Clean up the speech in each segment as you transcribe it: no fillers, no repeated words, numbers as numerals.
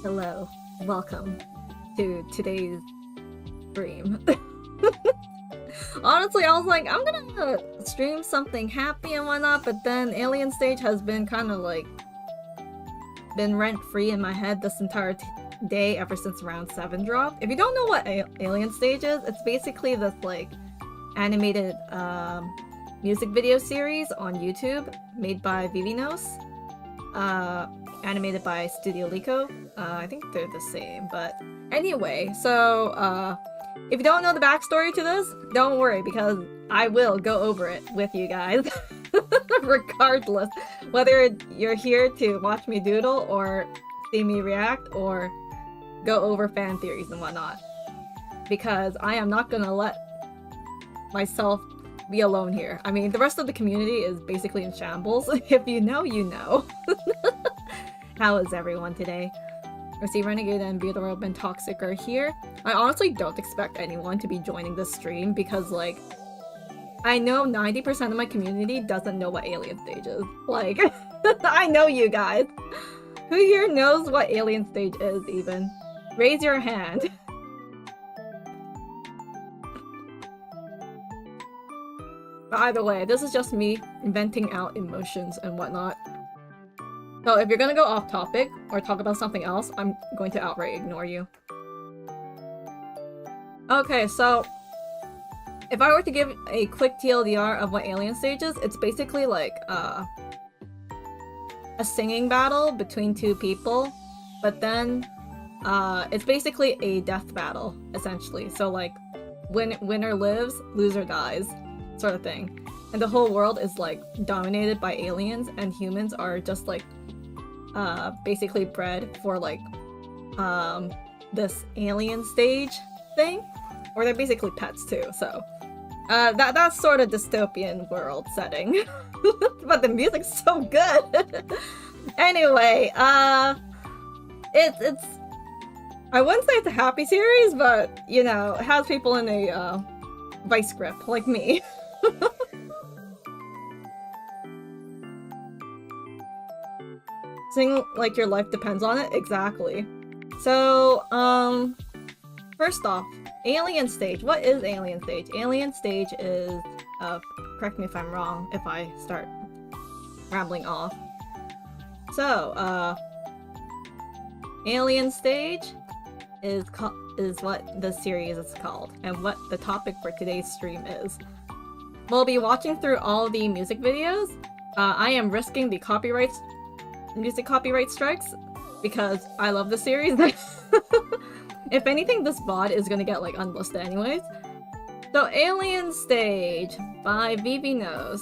Hello, welcome to today's stream. Honestly, I was like, I'm gonna stream something happy and whatnot, but then Alien Stage has been kind of like been rent-free in my head this entire day ever since round 7 dropped. If you don't know what Alien Stage is, it's basically this like animated music video series on YouTube made by Vivinos. Animated by Studio Lico. I think they're the same, but anyway, so if you don't know the backstory to this, don't worry because I will go over it with you guys. Regardless, whether you're here to watch me doodle or see me react or go over fan theories and whatnot. Because I am not gonna let myself be alone here. I mean, the rest of the community is basically in shambles. If you know, you know. How is everyone today? I see Renegade and Beautiful and Toxic are here. I honestly don't expect anyone to be joining this stream because, like, I know 90% of my community doesn't know what Alien Stage is. Like, I know you guys. Who here knows what Alien Stage is, even? Raise your hand. But either way, this is just me venting out emotions and whatnot. So if you're gonna go off topic or talk about something else, I'm going to outright ignore you. Okay, so if I were to give a quick TLDR of what Alien Stage is, it's basically like a singing battle between two people, but then it's basically a death battle, essentially. So like, winner lives, loser dies, sort of thing. And the whole world is like dominated by aliens, and humans are just like basically bred for like this alien stage thing, or they're basically pets too. So that's sort of dystopian world setting. But the music's so good. Anyway, it's I wouldn't say it's a happy series, but you know, it has people in a vice grip like me. Sing like your life depends on it? Exactly. So, first off, Alien Stage. What is Alien Stage? Alien Stage is, correct me if I'm wrong if I start rambling off. So, Alien Stage is what the series is called, and what the topic for today's stream is. We'll be watching through all the music videos. I am risking the music copyright strikes because I love the series. If anything, this VOD is gonna get like unlisted anyways. So Alien Stage by Vivinos.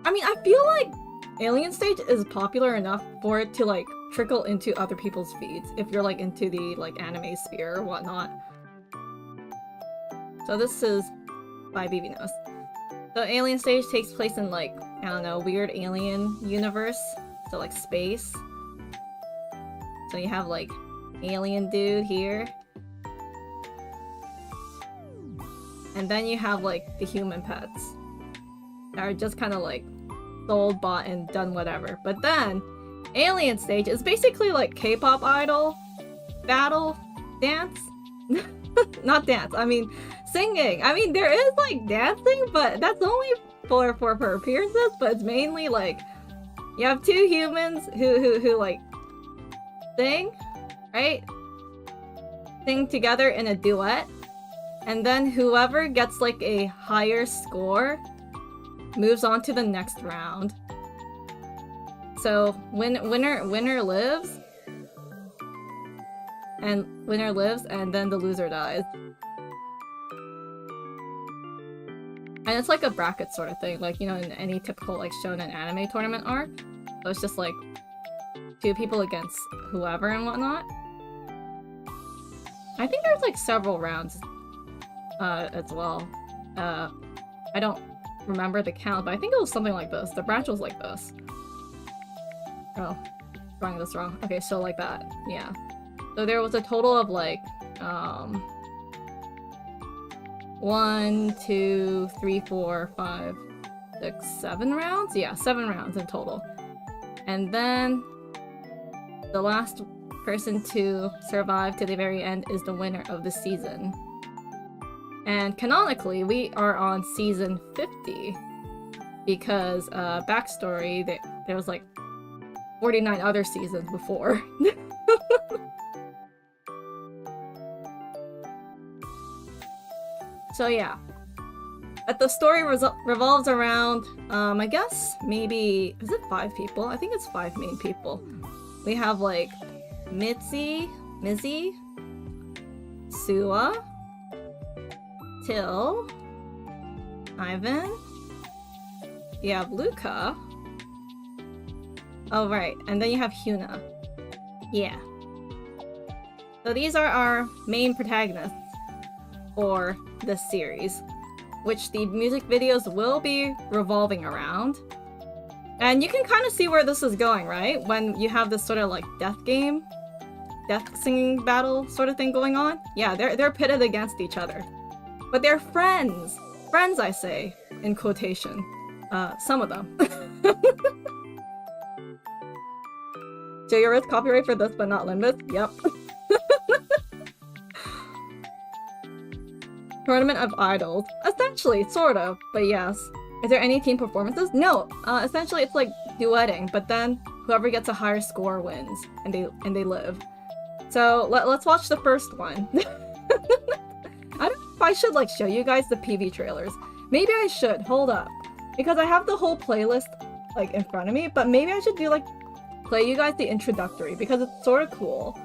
I mean, I feel like Alien Stage is popular enough for it to like trickle into other people's feeds if you're like into the like anime sphere or whatnot. So this is by Vivinos. So Alien Stage takes place in like, I don't know, weird alien universe. So like space. So you have like alien dude here. And then you have like the human pets. That are just kind of like sold, bought, and done whatever. But then, Alien Stage is basically like K-pop idol, battle, dance. Not dance, I mean singing. I mean, there is like dancing, but that's only for appearances, but it's mainly like you have two humans who like sing, right? Sing together in a duet, and then whoever gets like a higher score moves on to the next round. So winner lives, and then the loser dies. And it's like a bracket sort of thing, like, you know, in any typical like shonen anime tournament arc. So it's just like two people against whoever and whatnot. I think there's like several rounds as well. I don't remember the count, but I think it was something like this. The branch was like this. Oh, drawing this wrong. Okay, so like that. Yeah. So there was a total of like 1, 2, 3, 4, 5, 6, 7 rounds? Yeah, 7 rounds in total. And then the last person to survive to the very end is the winner of the season. And canonically, we are on season 50 because, backstory, there was like 49 other seasons before. So yeah. But the story revolves around, I guess, maybe, is it 5 people? I think it's 5 main people. We have like Mizzy, Sua, Till, Ivan, you have Luca. Oh right, and then you have Hyuna. Yeah. So these are our main protagonists for this series, which the music videos will be revolving around. And you can kind of see where this is going, right? When you have this sort of like death singing battle sort of thing going on. Yeah, they're pitted against each other. But they're friends! Friends, I say, in quotation. Some of them. JRS copyright for this, but not limited. Yep. Tournament of Idols. Essentially, sort of, but yes. Is there any team performances? No. Essentially, it's like duetting, but then whoever gets a higher score wins, and they live. So let's watch the first one. I don't know if I should like show you guys the PV trailers. Maybe I should. Hold up, because I have the whole playlist like in front of me. But maybe I should do like play you guys the introductory because it's sort of cool.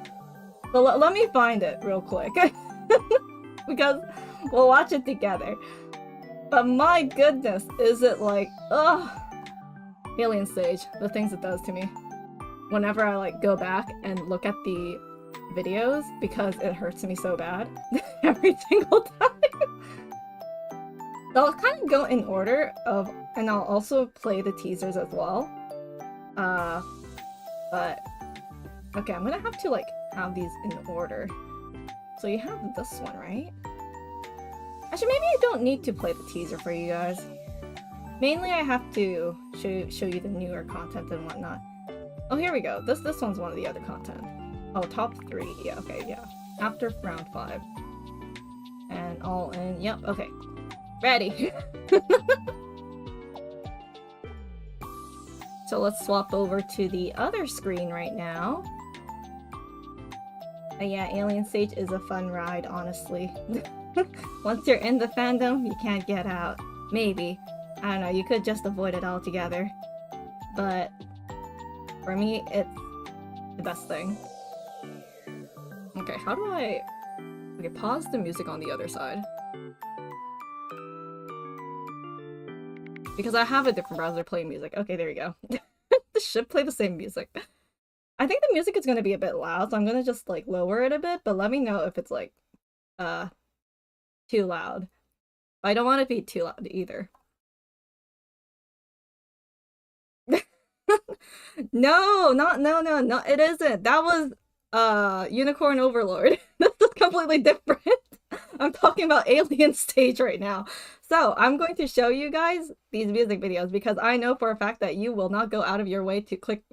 But let me find it real quick because we'll watch it together. But my goodness, is it like, ugh. Alien Stage, the things it does to me. Whenever I like go back and look at the videos, because it hurts me so bad every single time. So I'll kind of go in order of, and I'll also play the teasers as well. But, okay, I'm gonna have to like have these in order. So you have this one, right? Actually, maybe I don't need to play the teaser for you guys. Mainly I have to show you the newer content and whatnot. Oh, here we go. This one's one of the other content. Oh, top 3. Yeah, okay, yeah. After round 5. And all in. Yep, okay. Ready. So let's swap over to the other screen right now. Yeah, Alien Stage is a fun ride, honestly. Once you're in the fandom, you can't get out. Maybe. I don't know, you could just avoid it altogether. But for me, it's the best thing. Okay, how do I... Okay, pause the music on the other side. Because I have a different browser playing music. Okay, there we go. This should play the same music. I think the music is going to be a bit loud, so I'm going to just like lower it a bit, but let me know if it's like too loud. I don't want it to be too loud either. No, no, it isn't. That was Unicorn Overlord. This is completely different. I'm talking about Alien Stage right now. So I'm going to show you guys these music videos because I know for a fact that you will not go out of your way to click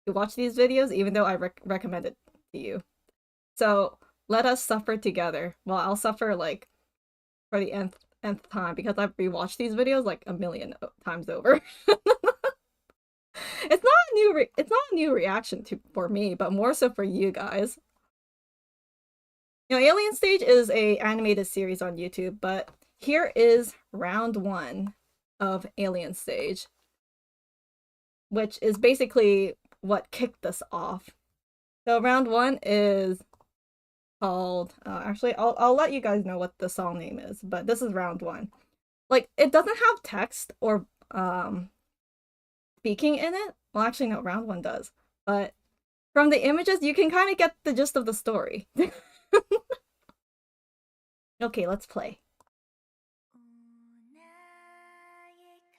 to watch these videos, even though I recommend it to you. So let us suffer together. Well, I'll suffer like for the nth time because I've rewatched these videos like a million times over. It's not a new reaction for me, but more so for you guys. You know, Alien Stage is a animated series on YouTube, but here is round 1 of Alien Stage, which is basically what kicked this off. So round 1 is called, actually, I'll let you guys know what the song name is, but this is round 1. Like, it doesn't have text or speaking in it. Well, actually, no, round 1 does. But from the images, you can kind of get the gist of the story. Okay, let's play.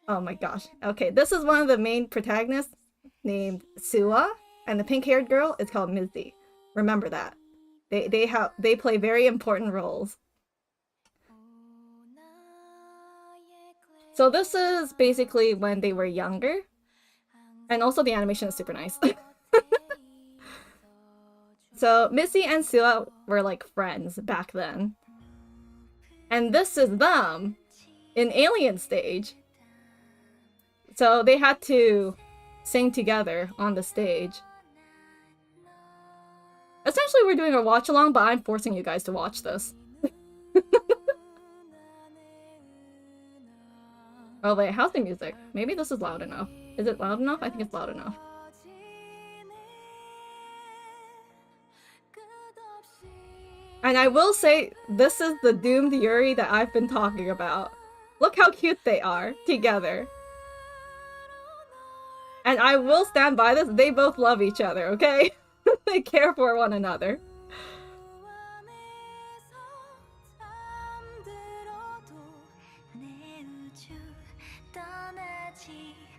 Oh my gosh. Okay, this is one of the main protagonists named Sua, and the pink-haired girl is called Mizzy. Remember that. They play very important roles. So this is basically when they were younger. And also the animation is super nice. So Missy and Sua were like friends back then. And this is them in alien stage. So they had to sing together on the stage. Essentially, we're doing a watch along, but I'm forcing you guys to watch this. Oh wait, how's the music? Maybe this is loud enough. Is it loud enough? I think it's loud enough. And I will say, this is the doomed Yuri that I've been talking about. Look how cute they are together. And I will stand by this, they both love each other, okay? They care for one another.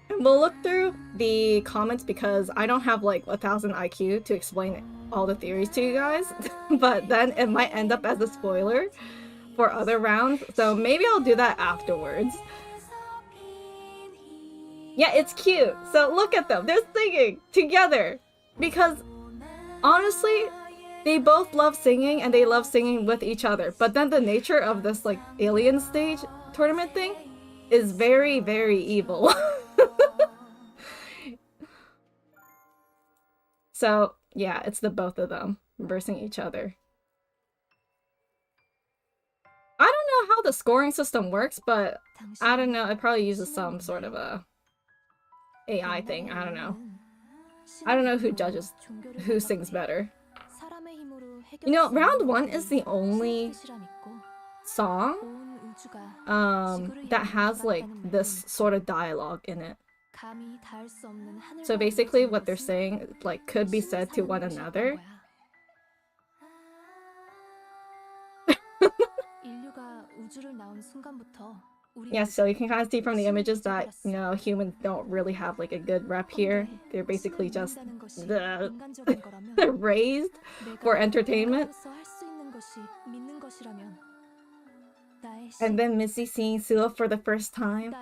And we'll look through the comments because I don't have like 1000 IQ to explain all the theories to you guys. But then it might end up as a spoiler for other rounds. So maybe I'll do that afterwards. Yeah, it's cute. So look at them. They're singing together. Because honestly, they both love singing and they love singing with each other. But then the nature of this like alien stage tournament thing is very, very evil. So yeah, it's the both of them versing each other. I don't know how the scoring system works, but I don't know. It probably uses some sort of a AI thing. I don't know. I don't know who judges who sings better. You know, round 1 is the only song that has like this sort of dialogue in it. So basically what they're saying like could be said to one another. Yeah, so you can kind of see from the images that, you know, humans don't really have like a good rep here. They're basically just raised for entertainment. And then Missy seeing Sua for the first time.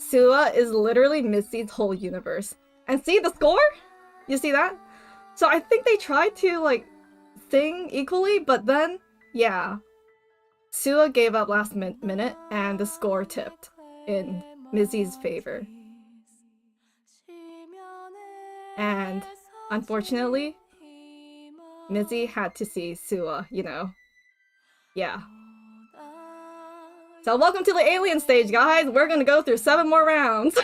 Sua is literally Missy's whole universe. And see the score? You see that? So I think they tried to like sing equally, but then, yeah. Sua gave up last minute and the score tipped in Missy's favor. And unfortunately, Missy had to see Sua, you know. Yeah. So welcome to the alien stage, guys! We're gonna go through 7 more rounds!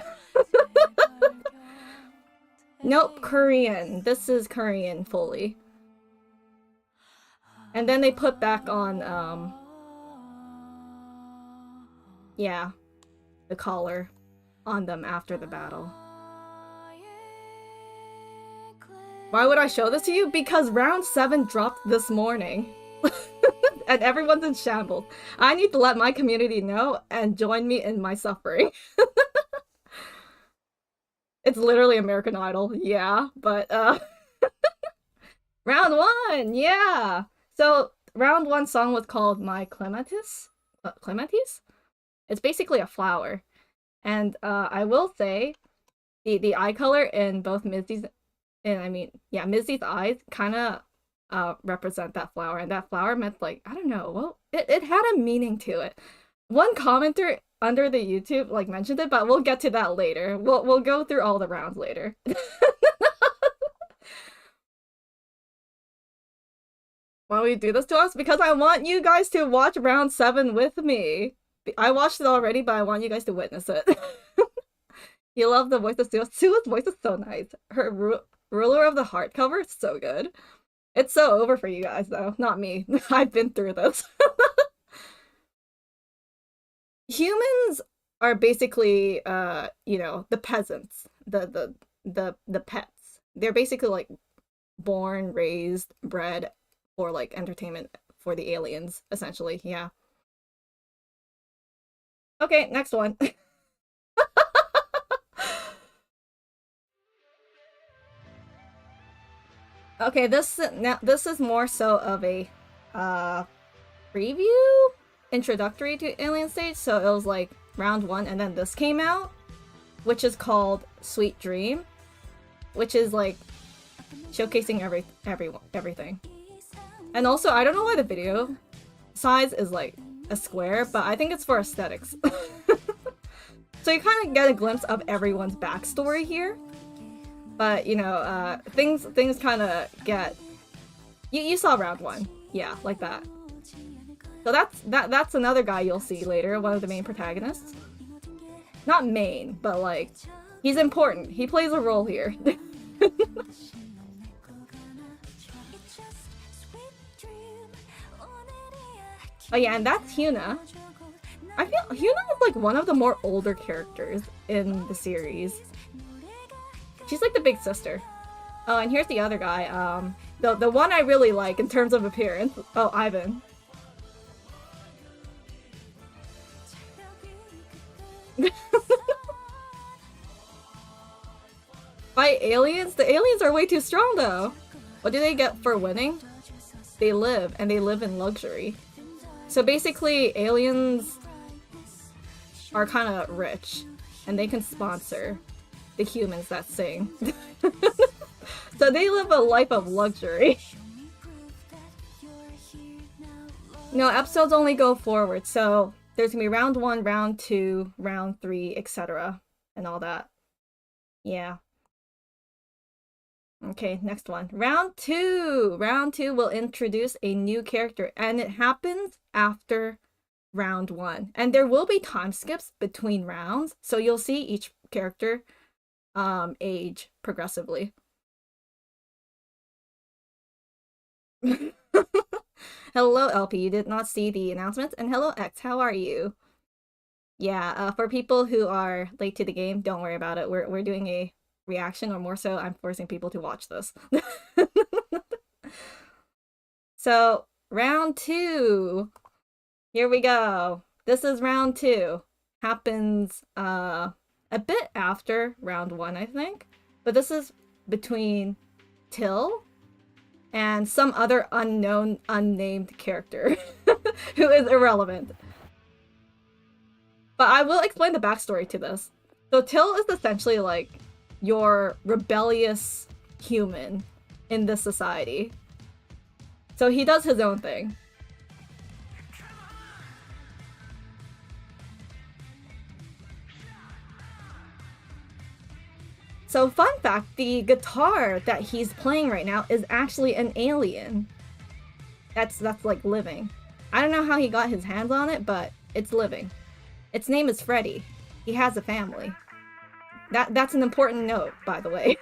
Nope, Korean. This is Korean fully. And then they put back on, yeah, the collar on them after the battle. Why would I show this to you? Because round 7 dropped this morning. And everyone's in shambles. I need to let my community know and join me in my suffering. It's literally American Idol, yeah, but round 1, yeah! So round 1 song was called My Clematis? Clematis? It's basically a flower. And I will say, the eye color in both Missy's, and I mean, yeah, Missy's eyes kind of represent that flower, and that flower meant like, I don't know, well, it had a meaning to it. One commenter under the YouTube like mentioned it, but we'll get to that later. We'll go through all the rounds later. Why do we do this to us? Because I want you guys to watch round 7 with me. I watched it already, but I want you guys to witness it. You love the voice of Sua. Sua's voice is so nice. Her Ruler of the Heart cover is so good. It's so over for you guys, though. Not me. I've been through this. Humans are basically, you know, the peasants. The pets. They're basically, like, born, raised, bred for, like, entertainment for the aliens, essentially. Yeah. Okay, next one. Okay, this is more so of a preview, introductory to Alien Stage. So it was like round 1, and then this came out, which is called Sweet Dream, which is like showcasing everything. And also, I don't know why the video size is like a square, but I think it's for aesthetics. So you kind of get a glimpse of everyone's backstory here. But, you know, things kind of get... You saw round 1. Yeah, like that. So that's another guy you'll see later, one of the main protagonists. Not main, but like, he's important. He plays a role here. Oh yeah, and that's Hyuna. I feel Hyuna is like one of the more older characters in the series. She's like the big sister. Oh, and here's the other guy. The one I really like in terms of appearance. Oh, Ivan. By aliens? The aliens are way too strong though. What do they get for winning? They live, and they live in luxury. So basically, aliens are kind of rich, and they can sponsor the humans that sing. So they live a life of luxury. No, episodes only go forward, so there's gonna be round 1, round 2, round 3, etc. and all that. Yeah. Okay, next one. Round 2! Round 2 will introduce a new character, and it happens after round 1. And there will be time skips between rounds, so you'll see each character age progressively. Hello, LP. You did not see the announcements. And hello, X. How are you? Yeah, for people who are late to the game, don't worry about it. We're doing a reaction, or more so, I'm forcing people to watch this. So, round 2. Here we go. This is round 2. Happens a bit after round 1, I think. But this is between Till and some other unknown, unnamed character who is irrelevant. But I will explain the backstory to this. So Till is essentially like your rebellious human in this society. So he does his own thing. So fun fact, the guitar that he's playing right now is actually an alien. That's like living. I don't know how he got his hands on it, but it's living. Its name is Freddy. He has a family. That's an important note, by the way.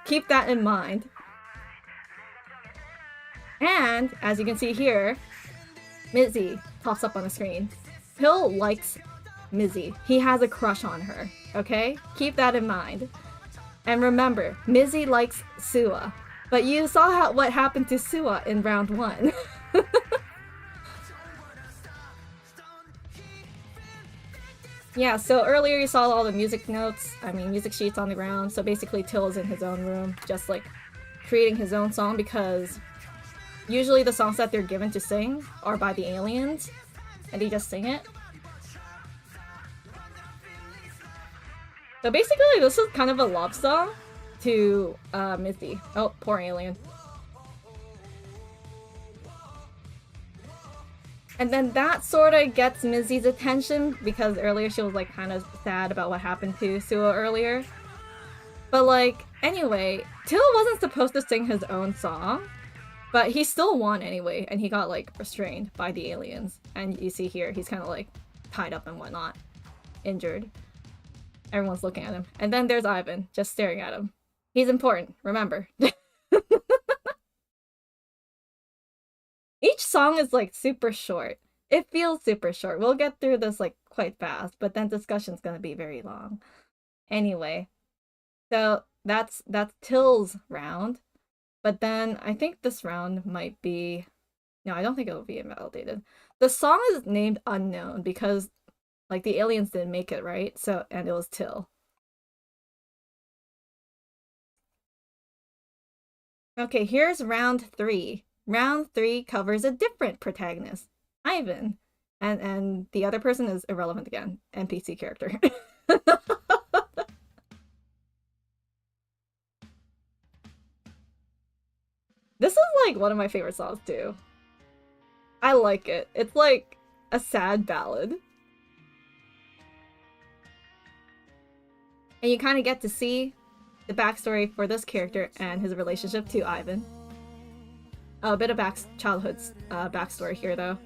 Keep that in mind. And, as you can see here, Mizzy pops up on the screen. Till likes Mizzy. He has a crush on her, okay? Keep that in mind. And remember, Mizzy likes Sua. But you saw what happened to Sua in round 1. Yeah, so earlier you saw all the music sheets on the ground. So basically Till is in his own room, just like creating his own song, because usually the songs that they're given to sing are by the aliens, and they just sing it. So basically this is kind of a love song to Mizzy. Oh, poor alien. And then that sort of gets Mizzy's attention, because earlier she was like kind of sad about what happened to Sua earlier. But like, anyway, Till wasn't supposed to sing his own song, but he still won anyway, and he got like restrained by the aliens. And you see here, he's kind of like tied up and whatnot, injured. Everyone's looking at him. And then there's Ivan, just staring at him. He's important, remember. Each song is like super short. It feels super short. We'll get through this like quite fast, but then discussion's gonna be very long. Anyway, so that's Till's round. But then I think this round might be... No, I don't think it'll be invalidated. The song is named Unknown because like the aliens didn't make it, right? So, and it was Till. Okay, here's round 3. Round 3 covers a different protagonist, Ivan. And the other person is irrelevant again, NPC character. This is like one of my favorite songs too. I like it. It's like a sad ballad. And you kind of get to see the backstory for this character and his relationship to Ivan. A bit of childhood backstory here though.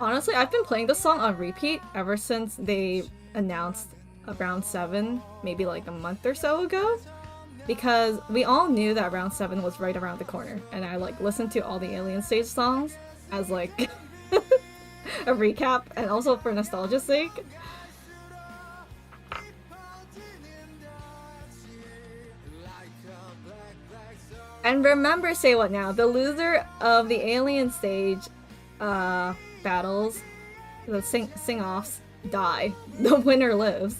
Honestly, I've been playing this song on repeat ever since they announced Round 7, maybe like a month or so ago. Because we all knew that Round 7 was right around the corner, and I like listened to all the Alien Stage songs as like a recap, and also for nostalgia's sake. And remember, say what now, the loser of the Alien Stage battles, the sing-offs, die. The winner lives.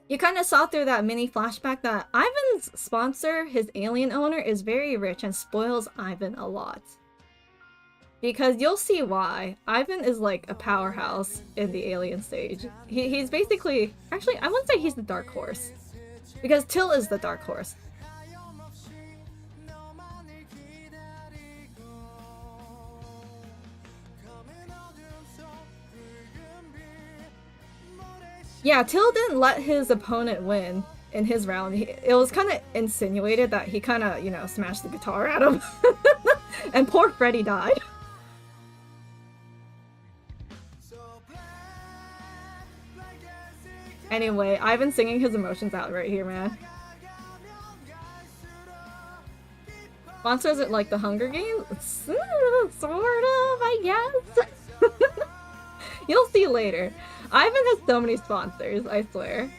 You kind of saw through that mini flashback that Ivan's sponsor, his alien owner, is very rich and spoils Ivan a lot. Because you'll see why. Ivan is like a powerhouse in the alien stage. He's basically... Actually, I wouldn't say he's the dark horse. Because Till is the dark horse. Yeah, Till didn't let his opponent win in his round. It was kind of insinuated that he kind of, you know, smashed the guitar at him. And poor Freddy died. Anyway, Ivan's singing his emotions out right here, man. Sponsors it like the Hunger Games? Sort of, I guess. You'll see later. Ivan has so many sponsors, I swear.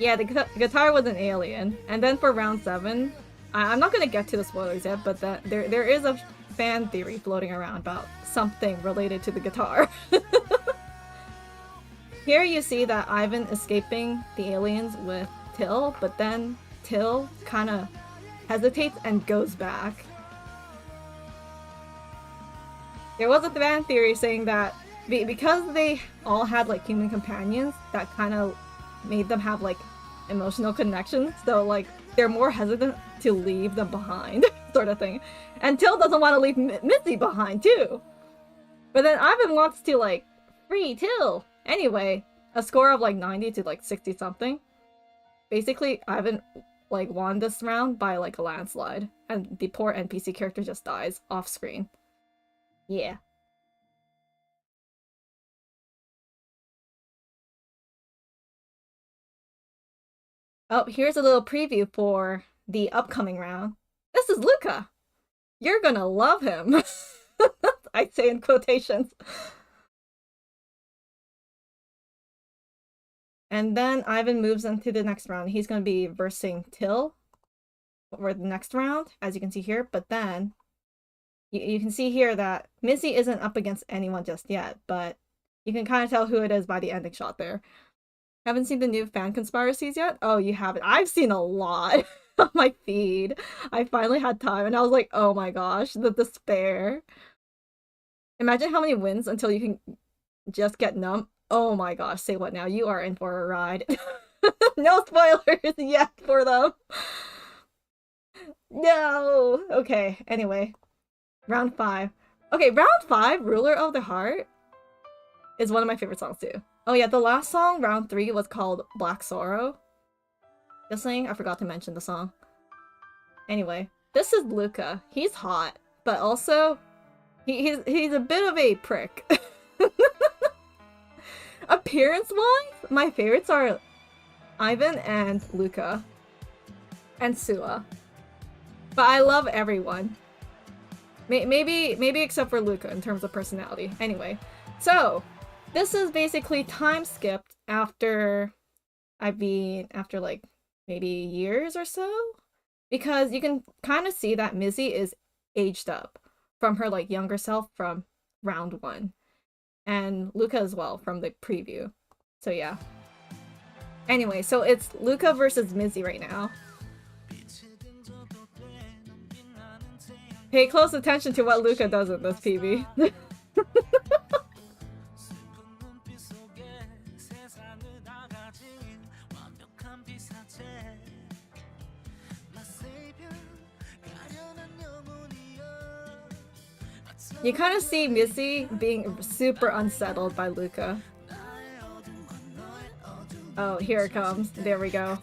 Yeah, the guitar was an alien. And then for round 7, I'm not gonna get to the spoilers yet, but there is a fan theory floating around about something related to the guitar. Here you see that Ivan escaping the aliens with Till, but then Till kind of hesitates and goes back. There was a fan theory saying that because they all had like human companions, that kind of made them have like emotional connections, so like they're more hesitant to leave them behind, sort of thing. And Till doesn't want to leave Missy behind too. But then Ivan wants to like free Till. Anyway, a score of like 90 to like 60 something. Basically, Ivan like won this round by like a landslide, and the poor NPC character just dies off screen. Yeah. Oh, here's a little preview for the upcoming round. This is Luca! You're gonna love him! I say in quotations. And then Ivan moves into the next round. He's gonna be versing Till for the next round, as you can see here. But then, you can see here that Missy isn't up against anyone just yet, but you can kind of tell who it is by the ending shot there. Haven't seen the new fan conspiracies yet? Oh, you haven't. I've seen a lot on my feed. I finally had time, and I was like, oh my gosh, the despair. Imagine how many wins until you can just get numb. Oh my gosh, say what now? You are in for a ride. No spoilers yet for them. No! Okay, anyway. Round 5. Okay, round 5, Ruler of the Heart, is one of my favorite songs too. Oh yeah, the last song, round 3, was called Black Sorrow. Just saying, I forgot to mention the song. Anyway, this is Luca. He's hot, but also, he's a bit of a prick. Appearance-wise, my favorites are Ivan and Luca. And Sua. But I love everyone. Maybe except for Luca in terms of personality. Anyway, so this is basically time skipped after like maybe years or so, because you can kind of see that Missy is aged up from her like younger self from round 1, and Luca as well from the preview. So yeah. Anyway, so it's Luca versus Missy right now. Pay close attention to what Luca does in this PV. You kind of see Missy being super unsettled by Luca. Oh, here it comes. There we go.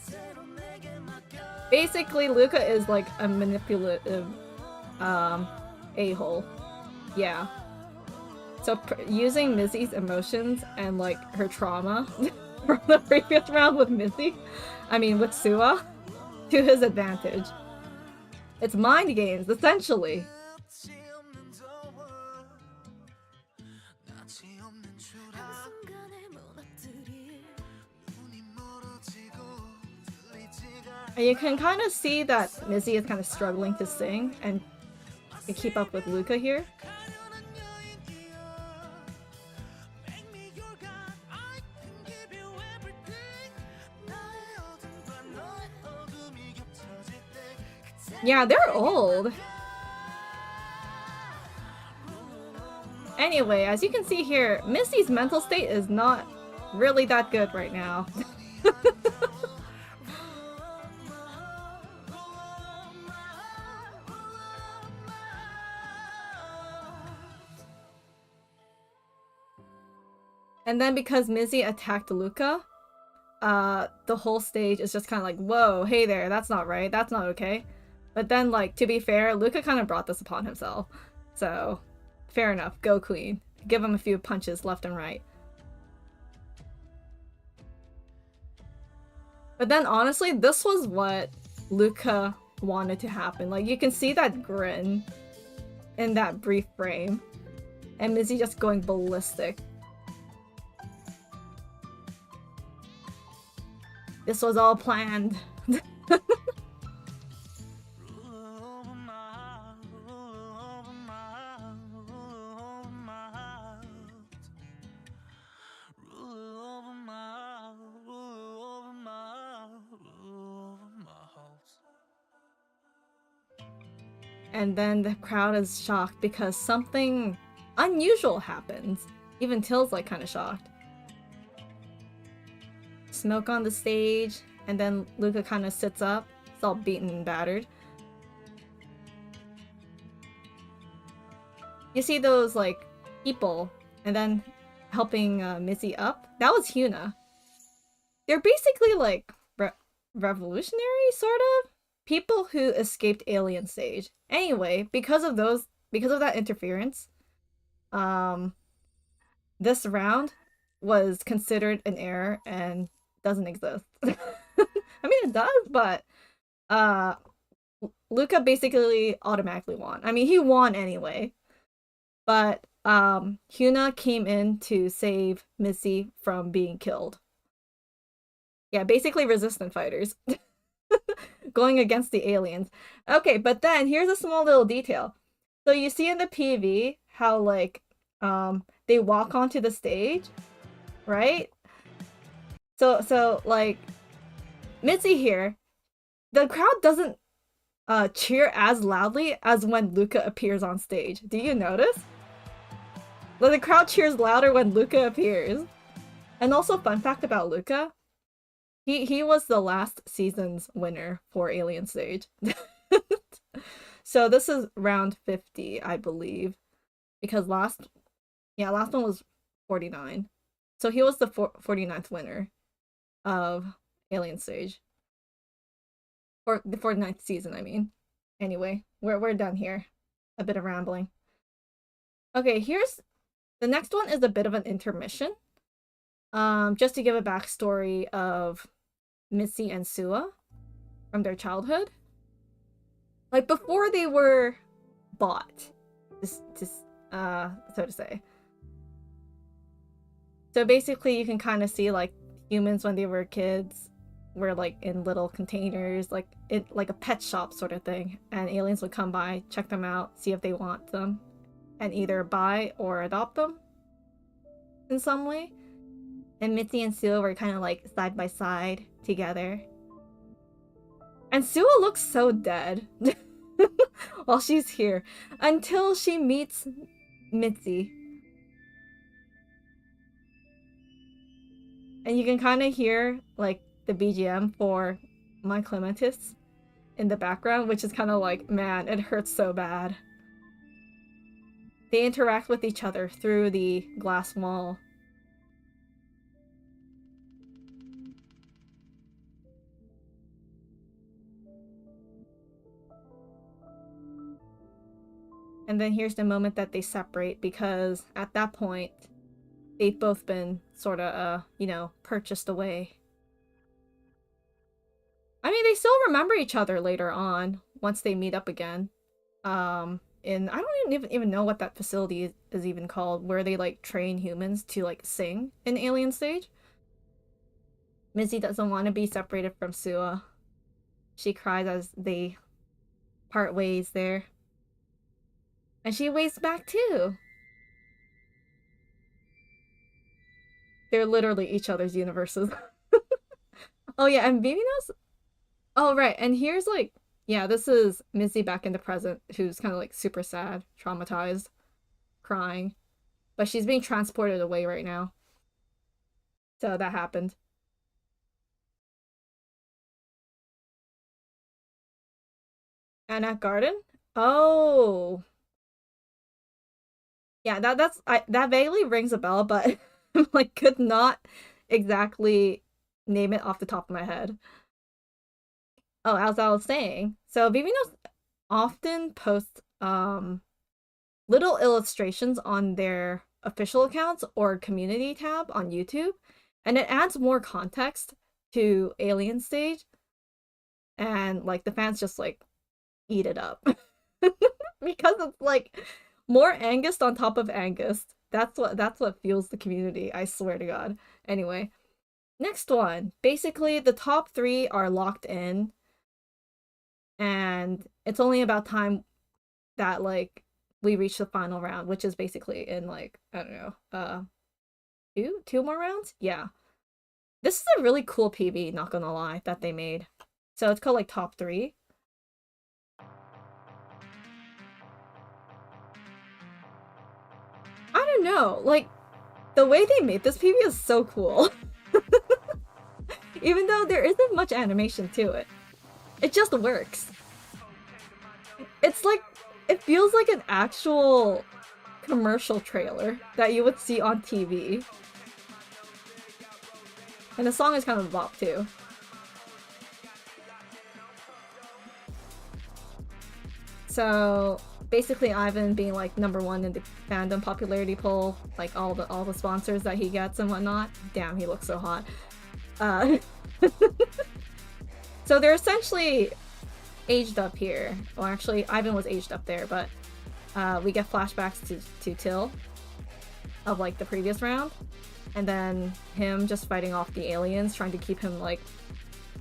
Basically, Luca is like a manipulative a-hole. Yeah. So using Missy's emotions and like her trauma from the previous round with Missy, with Sua, to his advantage. It's mind games, essentially. And you can kind of see that Missy is kind of struggling to sing and to keep up with Luca here. Yeah, they're old. Anyway, as you can see here, Missy's mental state is not really that good right now. And then because Missy attacked Luca, the whole stage is just kind of like, whoa, hey there, that's not right, that's not okay. But then, like, to be fair, Luca kind of brought this upon himself. So, fair enough, go queen. Give him a few punches left and right. But then, honestly, this was what Luca wanted to happen. Like, you can see that grin in that brief frame. And Missy just going ballistic. This was all planned. And then the crowd is shocked because something unusual happens. Even Till's like kind of shocked. Smoke on the stage, and then Luca kind of sits up. It's all beaten and battered. You see those like people, and then helping Missy up. That was Hyuna. They're basically like revolutionary, sort of people who escaped Alien Stage. Anyway, because of that interference, this round was considered an error and doesn't exist. It does, but Luca basically automatically won. He won anyway. But Hyuna came in to save Missy from being killed. Yeah, basically resistant fighters. Going against the aliens. Okay, but then here's a small little detail. So you see in the PV how like they walk onto the stage, right? So like Missy here, the crowd doesn't cheer as loudly as when Luca appears on stage. Do you notice? Like, the crowd cheers louder when Luca appears. And also, fun fact about Luca, he was the last season's winner for Alien Stage. So this is round 50, I believe. Because last one was 49. So he was the 49th winner of Alien Stage. Or the 49th season, I mean. Anyway, we're done here. A bit of rambling. Okay, the next one is a bit of an intermission. Just to give a backstory of Missy and Sua from their childhood. Like, before they were bought, so to say. So basically, you can kind of see, like, humans when they were kids were, like, in little containers, like a pet shop sort of thing. And aliens would come by, check them out, see if they want them, and either buy or adopt them in some way. And Missy and Sua were kind of like side by side together. And Sua looks so dead. while she's here until she meets Mitzi. And you can kind of hear like the BGM for My Clematis in the background, which is kind of like, man, it hurts so bad. They interact with each other through the glass wall. And then here's the moment that they separate, because at that point, they've both been sort of, you know, purchased away. I mean, they still remember each other later on, once they meet up again. And I don't even know what that facility is even called, where they, like, train humans to, like, sing in Alien Stage. Mizzy doesn't want to be separated from Sua. She cries as they part ways there. And she waves back too. They're literally each other's universes. Oh yeah, and Baby knows. Oh right, and here's like, yeah, this is Mizzy back in the present, who's kind of like super sad, traumatized, crying. But she's being transported away right now. So that happened. Anna Garden? Oh. Yeah, that vaguely rings a bell, but like could not exactly name it off the top of my head. Oh, as I was saying, so Vivinos often posts little illustrations on their official accounts or community tab on YouTube, and it adds more context to Alien Stage, and like the fans just like eat it up because it's like more Angus on top of Angus. That's what fuels the community, I swear to God. Anyway, next one. Basically, the top 3 are locked in, and it's only about time that like we reach the final round, which is basically in like, I don't know, two more rounds? Yeah. This is a really cool PV, not gonna lie, that they made. So it's called like top 3. I don't know, like the way they made this PV is so cool. Even though there isn't much animation to it. It just works. It's like, it feels like an actual commercial trailer that you would see on TV. And the song is kind of a bop too. So basically Ivan being like #1 in the fandom popularity poll, like all the sponsors that he gets and whatnot. Damn, he looks so hot. So they're essentially aged up here. Well, actually, Ivan was aged up there, but we get flashbacks to Till of like the previous round, and then him just fighting off the aliens, trying to keep him like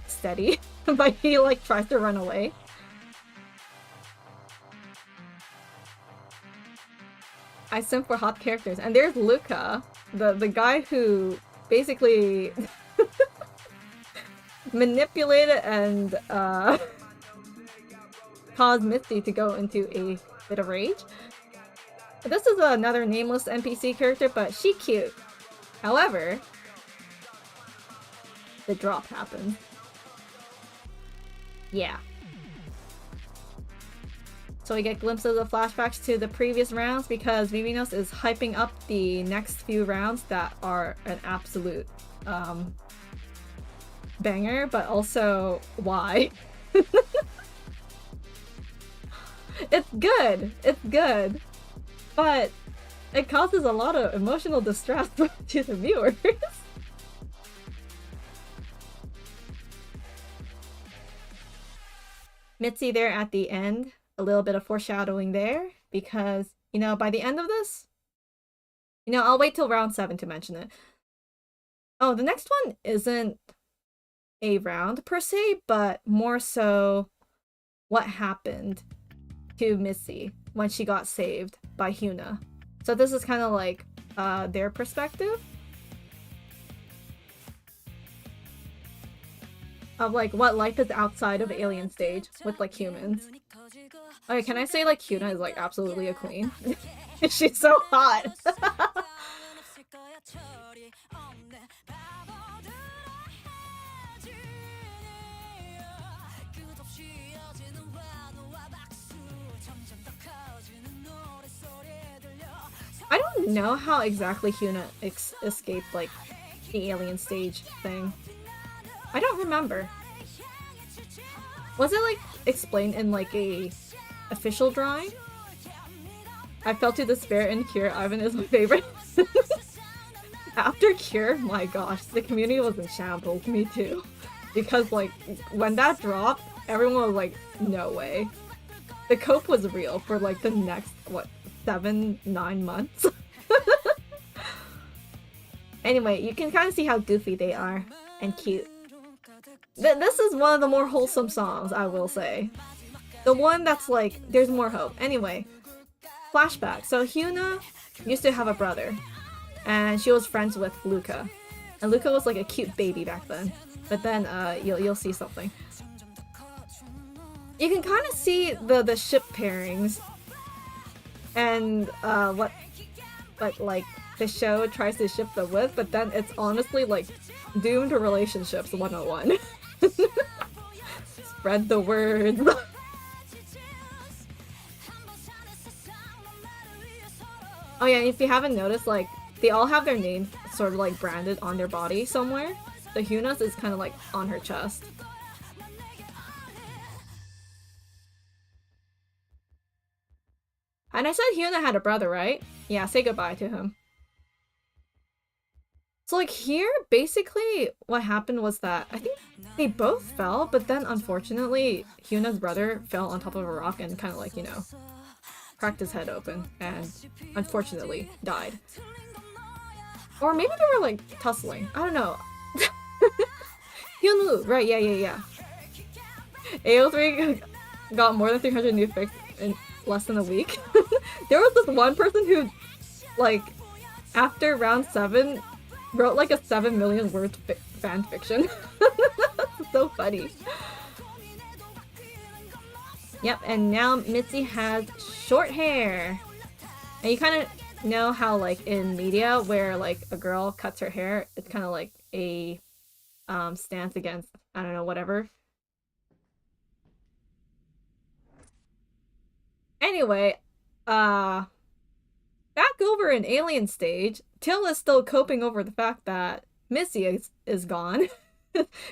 steady, but he like tries to run away. I simp for hot characters, and there's Luca, the guy who basically manipulated and caused Misty to go into a bit of rage. This is another nameless NPC character, but she cute. However, the drop happened. Yeah. So we get glimpses of flashbacks to the previous rounds because Vivinos is hyping up the next few rounds that are an absolute banger, but also why? It's good. It's good. But it causes a lot of emotional distress to the viewers. Mitzi there at the end. A little bit of foreshadowing there because, you know, by the end of this, you know, I'll wait till round 7 to mention it. Oh, the next one isn't a round per se, but more so what happened to Missy when she got saved by Huna. So this is kind of like their perspective of like what life is outside of Alien Stage with like humans. Okay, can I say like Hyuna is like absolutely a queen? She's so hot. I don't know how exactly Hyuna escaped like the alien stage thing. I don't remember. Was it like explained in like a official drawing? I fell to despair in Cure. Ivan is my favorite. After Cure, my gosh, the community was in shambles. Me too. Because like when that dropped, everyone was like, no way. The cope was real for like the next, what, 7-9 months? Anyway, you can kind of see how goofy they are and cute. This is one of the more wholesome songs, I will say. The one that's like, there's more hope. Anyway, flashback. So Hyuna used to have a brother, and she was friends with Luca. And Luca was like a cute baby back then. But then you'll see something. You can kind of see the ship pairings and what like the show tries to ship them with, but then it's honestly like doomed relationships 101. Spread the word. Oh yeah, and if you haven't noticed, like they all have their names sort of like branded on their body somewhere. The Hyuna's is kind of like on her chest. And I said Hyuna had a brother, right? Yeah, say goodbye to him. So like here, basically what happened was that I think they both fell, but then unfortunately Hyuna's brother fell on top of a rock and kind of like, you know, cracked his head open and unfortunately died. Or maybe they were like tussling. I don't know. Hyunwoo, right, yeah. AO3 got more than 300 new fics in less than a week. There was this one person who, like, after round 7, wrote like a 7 million word fan fiction. So funny. Yep, and now Mitzi has short hair. And you kind of know how, like, in media, where, like, a girl cuts her hair, it's kind of like a stance against, I don't know, whatever. Anyway, back over in Alien Stage, Till is still coping over the fact that Missy is gone,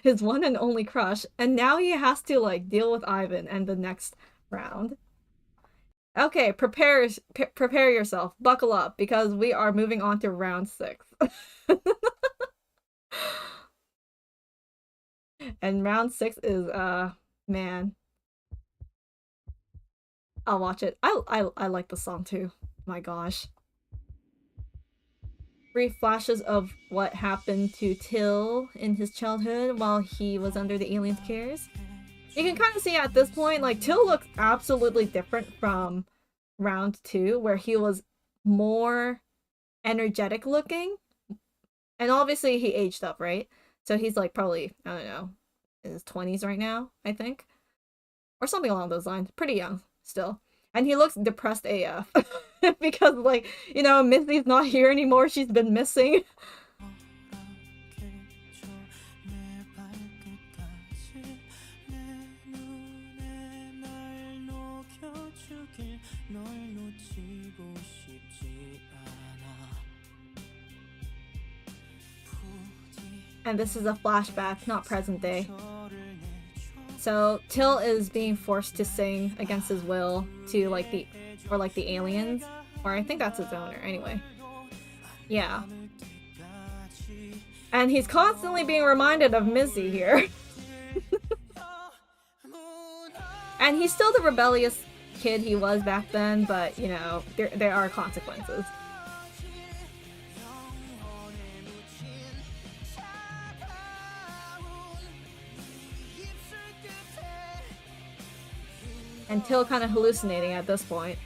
his one and only crush, and now he has to, like, deal with Ivan and the next round. Okay, prepare yourself, buckle up, because we are moving on to round 6. And round 6 is, man. I'll watch it. I like the song too. My gosh. Brief flashes of what happened to Till in his childhood while he was under the alien's cares. You can kind of see at this point, like, Till looks absolutely different from round 2, where he was more energetic looking. And obviously he aged up, right? So he's like probably, I don't know, in his 20s right now, I think. Or something along those lines. Pretty young still. And he looks depressed AF. Because, like, you know, Missy's not here anymore. She's been missing. And this is a flashback, not present day. So Till is being forced to sing against his will to like the aliens, or I think that's his owner. Anyway, yeah. And he's constantly being reminded of Missy here. And he's still the rebellious kid he was back then, but you know, there are consequences. And Till kind of hallucinating at this point.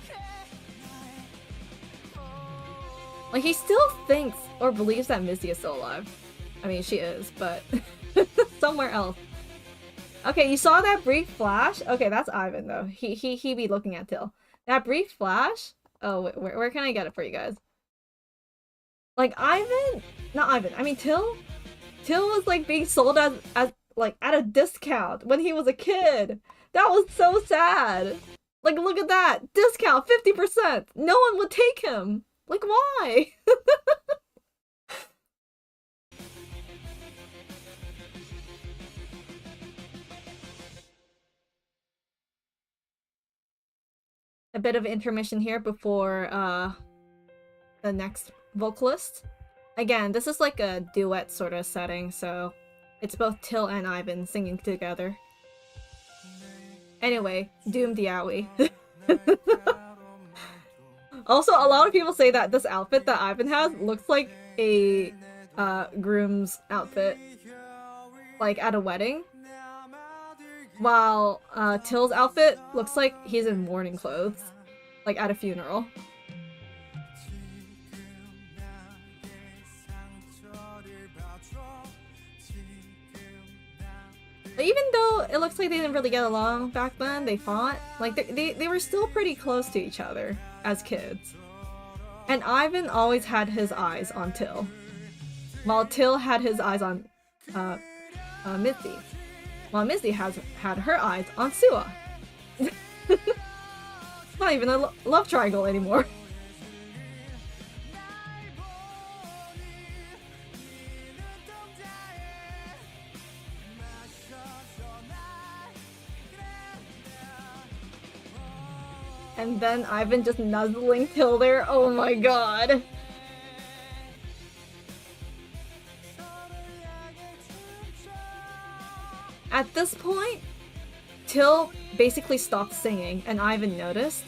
Like, he still thinks or believes that Missy is still alive. I mean, she is, but somewhere else. Okay, you saw that brief flash? Okay, that's Ivan though. He be looking at Till. That brief flash? Oh, where can I get it for you guys? Like Ivan, not Ivan. I mean Till. Till was like being sold as like at a discount when he was a kid. That was so sad. Like look at that discount, 50%. No one would take him. Like why? A bit of intermission here before the next vocalist. Again, this is like a duet sort of setting, so it's both Till and Ivan singing together. Anyway, Doom Diawi. Also, a lot of people say that this outfit that Ivan has looks like a groom's outfit, like at a wedding. While Till's outfit looks like he's in mourning clothes, like at a funeral. Even though it looks like they didn't really get along back then, they fought. Like, they were still pretty close to each other as kids. And Ivan always had his eyes on Till, while Till had his eyes on Mitzi, while Mitzi had her eyes on Sua. Not even a love triangle anymore. And then Ivan just nuzzling Till there. Oh my god. At this point, Till basically stopped singing and Ivan noticed.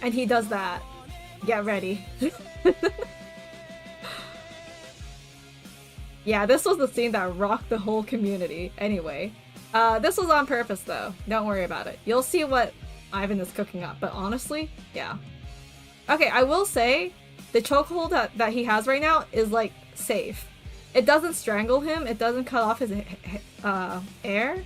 And he does that. Get ready. Yeah, this was the scene that rocked the whole community. Anyway, this was on purpose though. Don't worry about it. You'll see what Ivan is cooking up, but honestly, yeah. Okay, I will say, the chokehold that he has right now is, like, safe. It doesn't strangle him, it doesn't cut off his air.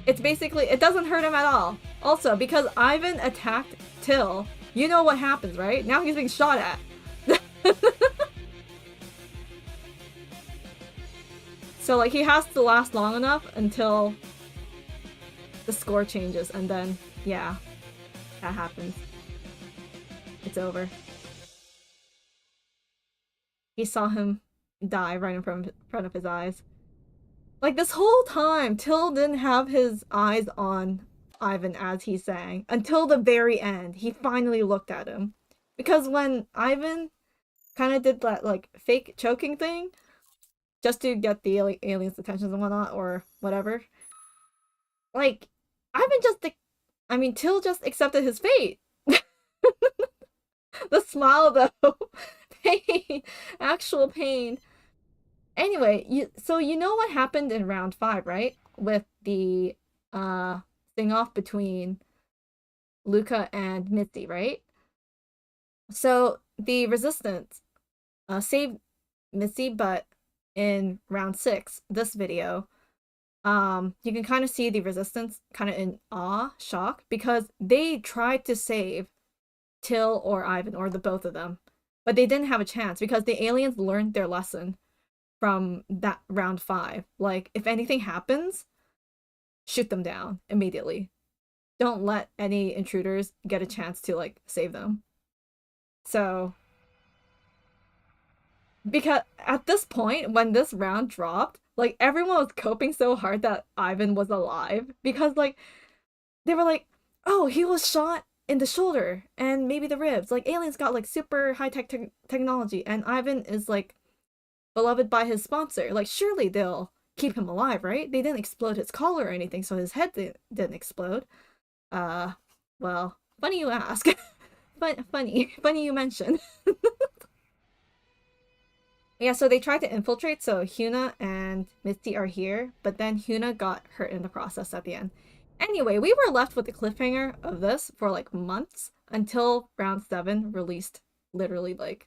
It's basically, it doesn't hurt him at all. Also, because Ivan attacked Till, you know what happens, right? Now he's being shot at. So, like, he has to last long enough until the score changes, and then, yeah. That happens. It's over. He saw him die right in front of his eyes. Like, this whole time, Till didn't have his eyes on Ivan as he sang. Until the very end, he finally looked at him. Because when Ivan kind of did that, like, fake choking thing, just to get the aliens' attention and whatnot, or whatever, like, Ivan just... I mean, Till just accepted his fate. The smile, though. Pain. Actual pain. Anyway, so you know what happened in round 5, right? With the sing-off between Luca and Mitzi, right? So the Resistance saved Mitzi, but in round 6, this video, you can kind of see the Resistance kind of in awe, shock, because they tried to save Till or Ivan, or the both of them, but they didn't have a chance because the aliens learned their lesson from that round 5. Like, if anything happens, shoot them down immediately. Don't let any intruders get a chance to, like, save them. So, because at this point, when this round dropped, like, everyone was coping so hard that Ivan was alive, because, like, they were like, oh, he was shot in the shoulder and maybe the ribs. Like, aliens got, like, super high-tech technology, and Ivan is, like, beloved by his sponsor. Like, surely they'll keep him alive, right? They didn't explode his collar or anything, so his head didn't explode. Well, funny you ask. Funny you mention. Yeah, so they tried to infiltrate, so Hyuna and Mitzi are here, but then Hyuna got hurt in the process at the end. Anyway, we were left with the cliffhanger of this for, like, months until round 7 released literally, like,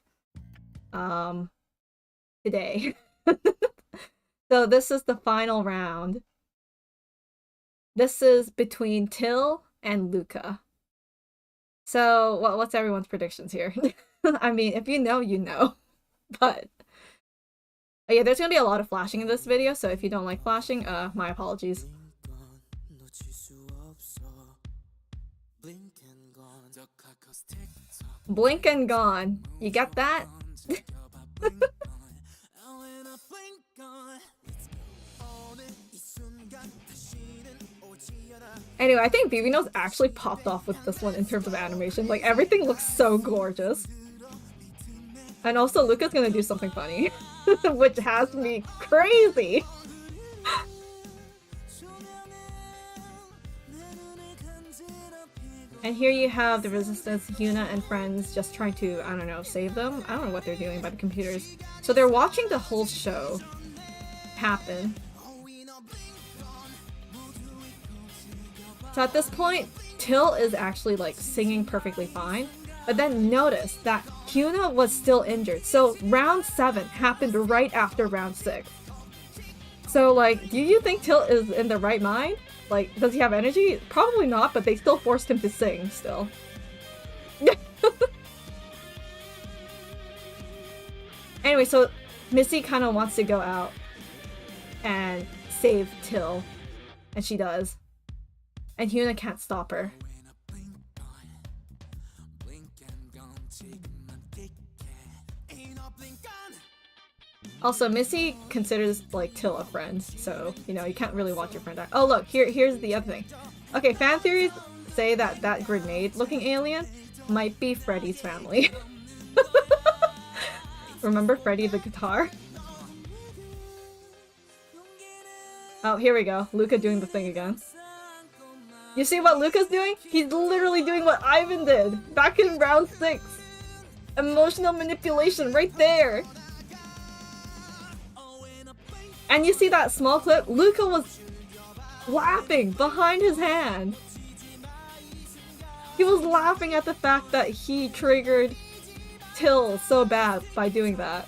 today. So this is the final round. This is between Till and Luca. So, what's everyone's predictions here? I mean, if you know, you know. But yeah, there's gonna be a lot of flashing in this video, so if you don't like flashing, my apologies. Blink and gone. You get that? Anyway, I think Vivino's actually popped off with this one in terms of animation. Like, everything looks so gorgeous. And also, Luca's gonna do something funny, which has me crazy. And here you have the Resistance, Yuna and friends just trying to, I don't know, save them? I don't know what they're doing by the computers. So they're watching the whole show happen. So at this point, Till is actually like singing perfectly fine. But then notice that Hyuna was still injured. So round 7 happened right after round 6. So like, do you think Till is in the right mind? Like, does he have energy? Probably not, but they still forced him to sing still. Anyway, so Missy kind of wants to go out and save Till. And she does. And Hyuna can't stop her. Also, Missy considers, like, Till a friend, so, you know, you can't really watch your friend die. Oh, look, here's the other thing. Okay, fan theories say that that grenade-looking alien might be Freddy's family. Remember Freddy the guitar? Oh, here we go. Luca doing the thing again. You see what Luca's doing? He's literally doing what Ivan did back in round 6. Emotional manipulation right there. And you see that small clip? Luca was laughing behind his hand. He was laughing at the fact that he triggered Till so bad by doing that.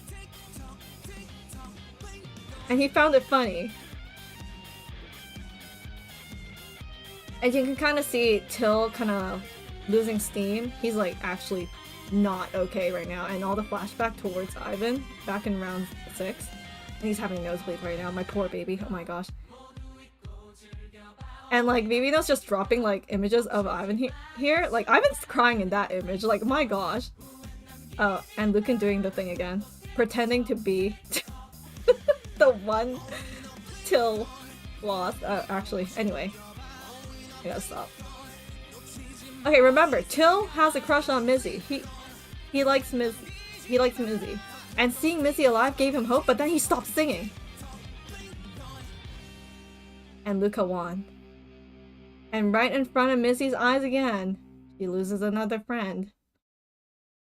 And he found it funny. And you can kind of see Till kind of losing steam. He's like actually not okay right now. And all the flashback towards Ivan back in round 6. And he's having a nosebleed right now. My poor baby. Oh my gosh. And like Vivino's just dropping like images of Ivan here. Like Ivan's crying in that image. Like my gosh. Oh, and Lucan doing the thing again. Pretending to be the one Till lost. Actually, anyway. I gotta stop. Okay, remember, Till has a crush on Mizzy. He likes Mizzy. And seeing Mizzy alive gave him hope, but then he stopped singing. And Luca won. And right in front of Mizzy's eyes again, she loses another friend.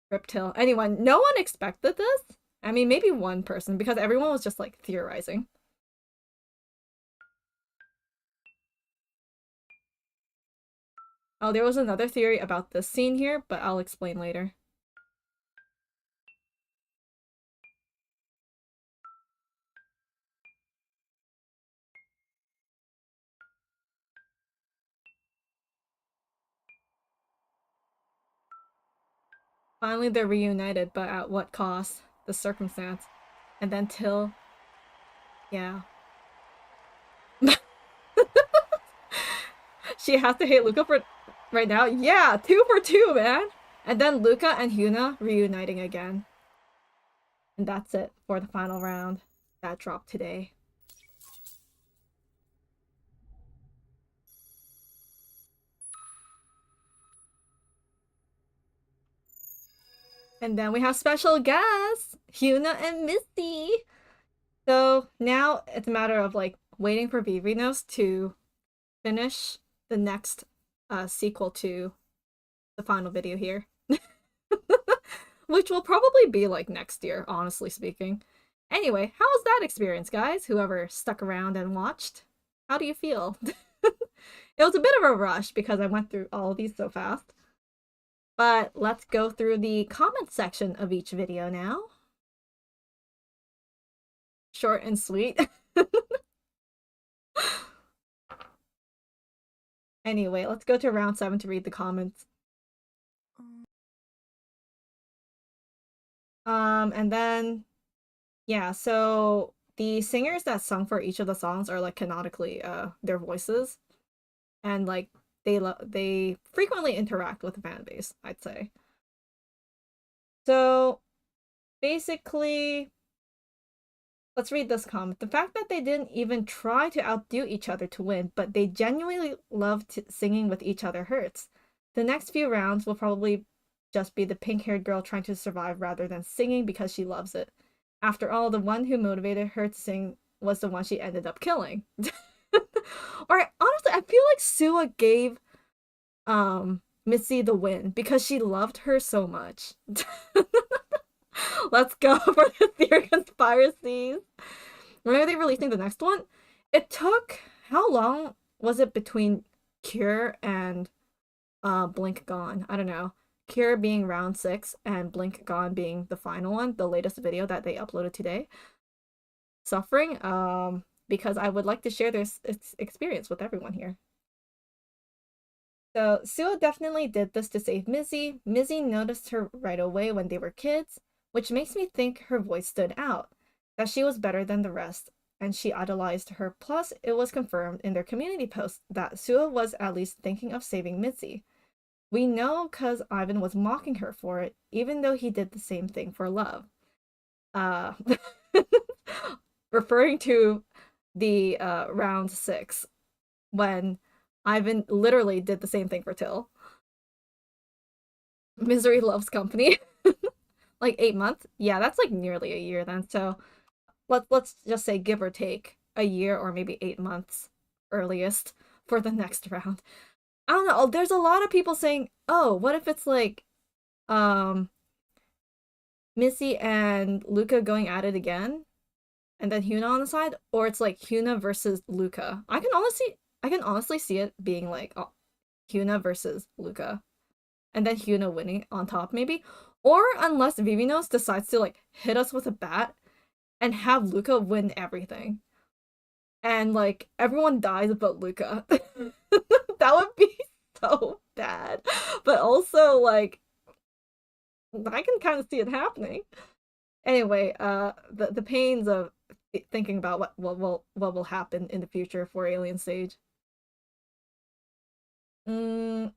Rip Till. Anyway, no one expected this. I mean, maybe one person, because everyone was just like theorizing. Oh, there was another theory about this scene here, but I'll explain later. Finally, they're reunited, but at what cost? The circumstance. And then Till... Yeah. She has to hate Luca for... right now? Yeah! 2 for 2, man! And then Luca and Hyuna reuniting again. And that's it for the final round. That dropped today. And then we have special guests! Hyuna and Misty! So now it's a matter of like waiting for Vivino's to finish the next sequel to the final video here. Which will probably be like next year, honestly speaking. Anyway, how was that experience, guys? Whoever stuck around and watched? How do you feel? It was a bit of a rush because I went through all of these so fast. But let's go through the comment section of each video now. Short and sweet. Anyway, let's go to round 7 to read the comments. And then yeah, so the singers that sung for each of the songs are like canonically their voices, and like they frequently interact with the fan base, I'd say. So basically, let's read this comment. The fact that they didn't even try to outdo each other to win, but they genuinely loved singing with each other hurts. The next few rounds will probably just be the pink-haired girl trying to survive rather than singing because she loves it. After all, the one who motivated her to sing was the one she ended up killing. Or honestly, I feel like Sua gave Missy the win because she loved her so much. Let's go for the theory conspiracies. When are they releasing the next one? It took how long was it between Cure and Blink Gone? I don't know. Cure being round 6 and Blink Gone being the final one, the latest video that they uploaded today. Suffering, because I would like to share this experience with everyone here. So Sua definitely did this to save Mizzy. Mizzy noticed her right away when they were kids, which makes me think her voice stood out, that she was better than the rest, and she idolized her. Plus, it was confirmed in their community post that Sua was at least thinking of saving Mitzi. We know because Ivan was mocking her for it, even though he did the same thing for love. Uh, referring to the round 6, when Ivan literally did the same thing for Till. Misery loves company. Like 8 months? Yeah, that's like nearly a year then. So let's just say give or take a year or maybe 8 months earliest for the next round. I don't know. There's a lot of people saying, "Oh, what if it's like Missy and Luca going at it again and then Hyuna on the side, or it's like Hyuna versus Luca." I can honestly see it being like Hyuna versus Luca and then Hyuna winning on top maybe. Or unless Vivinos decides to like hit us with a bat and have Luca win everything. And like everyone dies but Luca. That would be so bad. But also like I can kind of see it happening. Anyway, the pains of thinking about what will happen in the future for Alien Stage. Mm,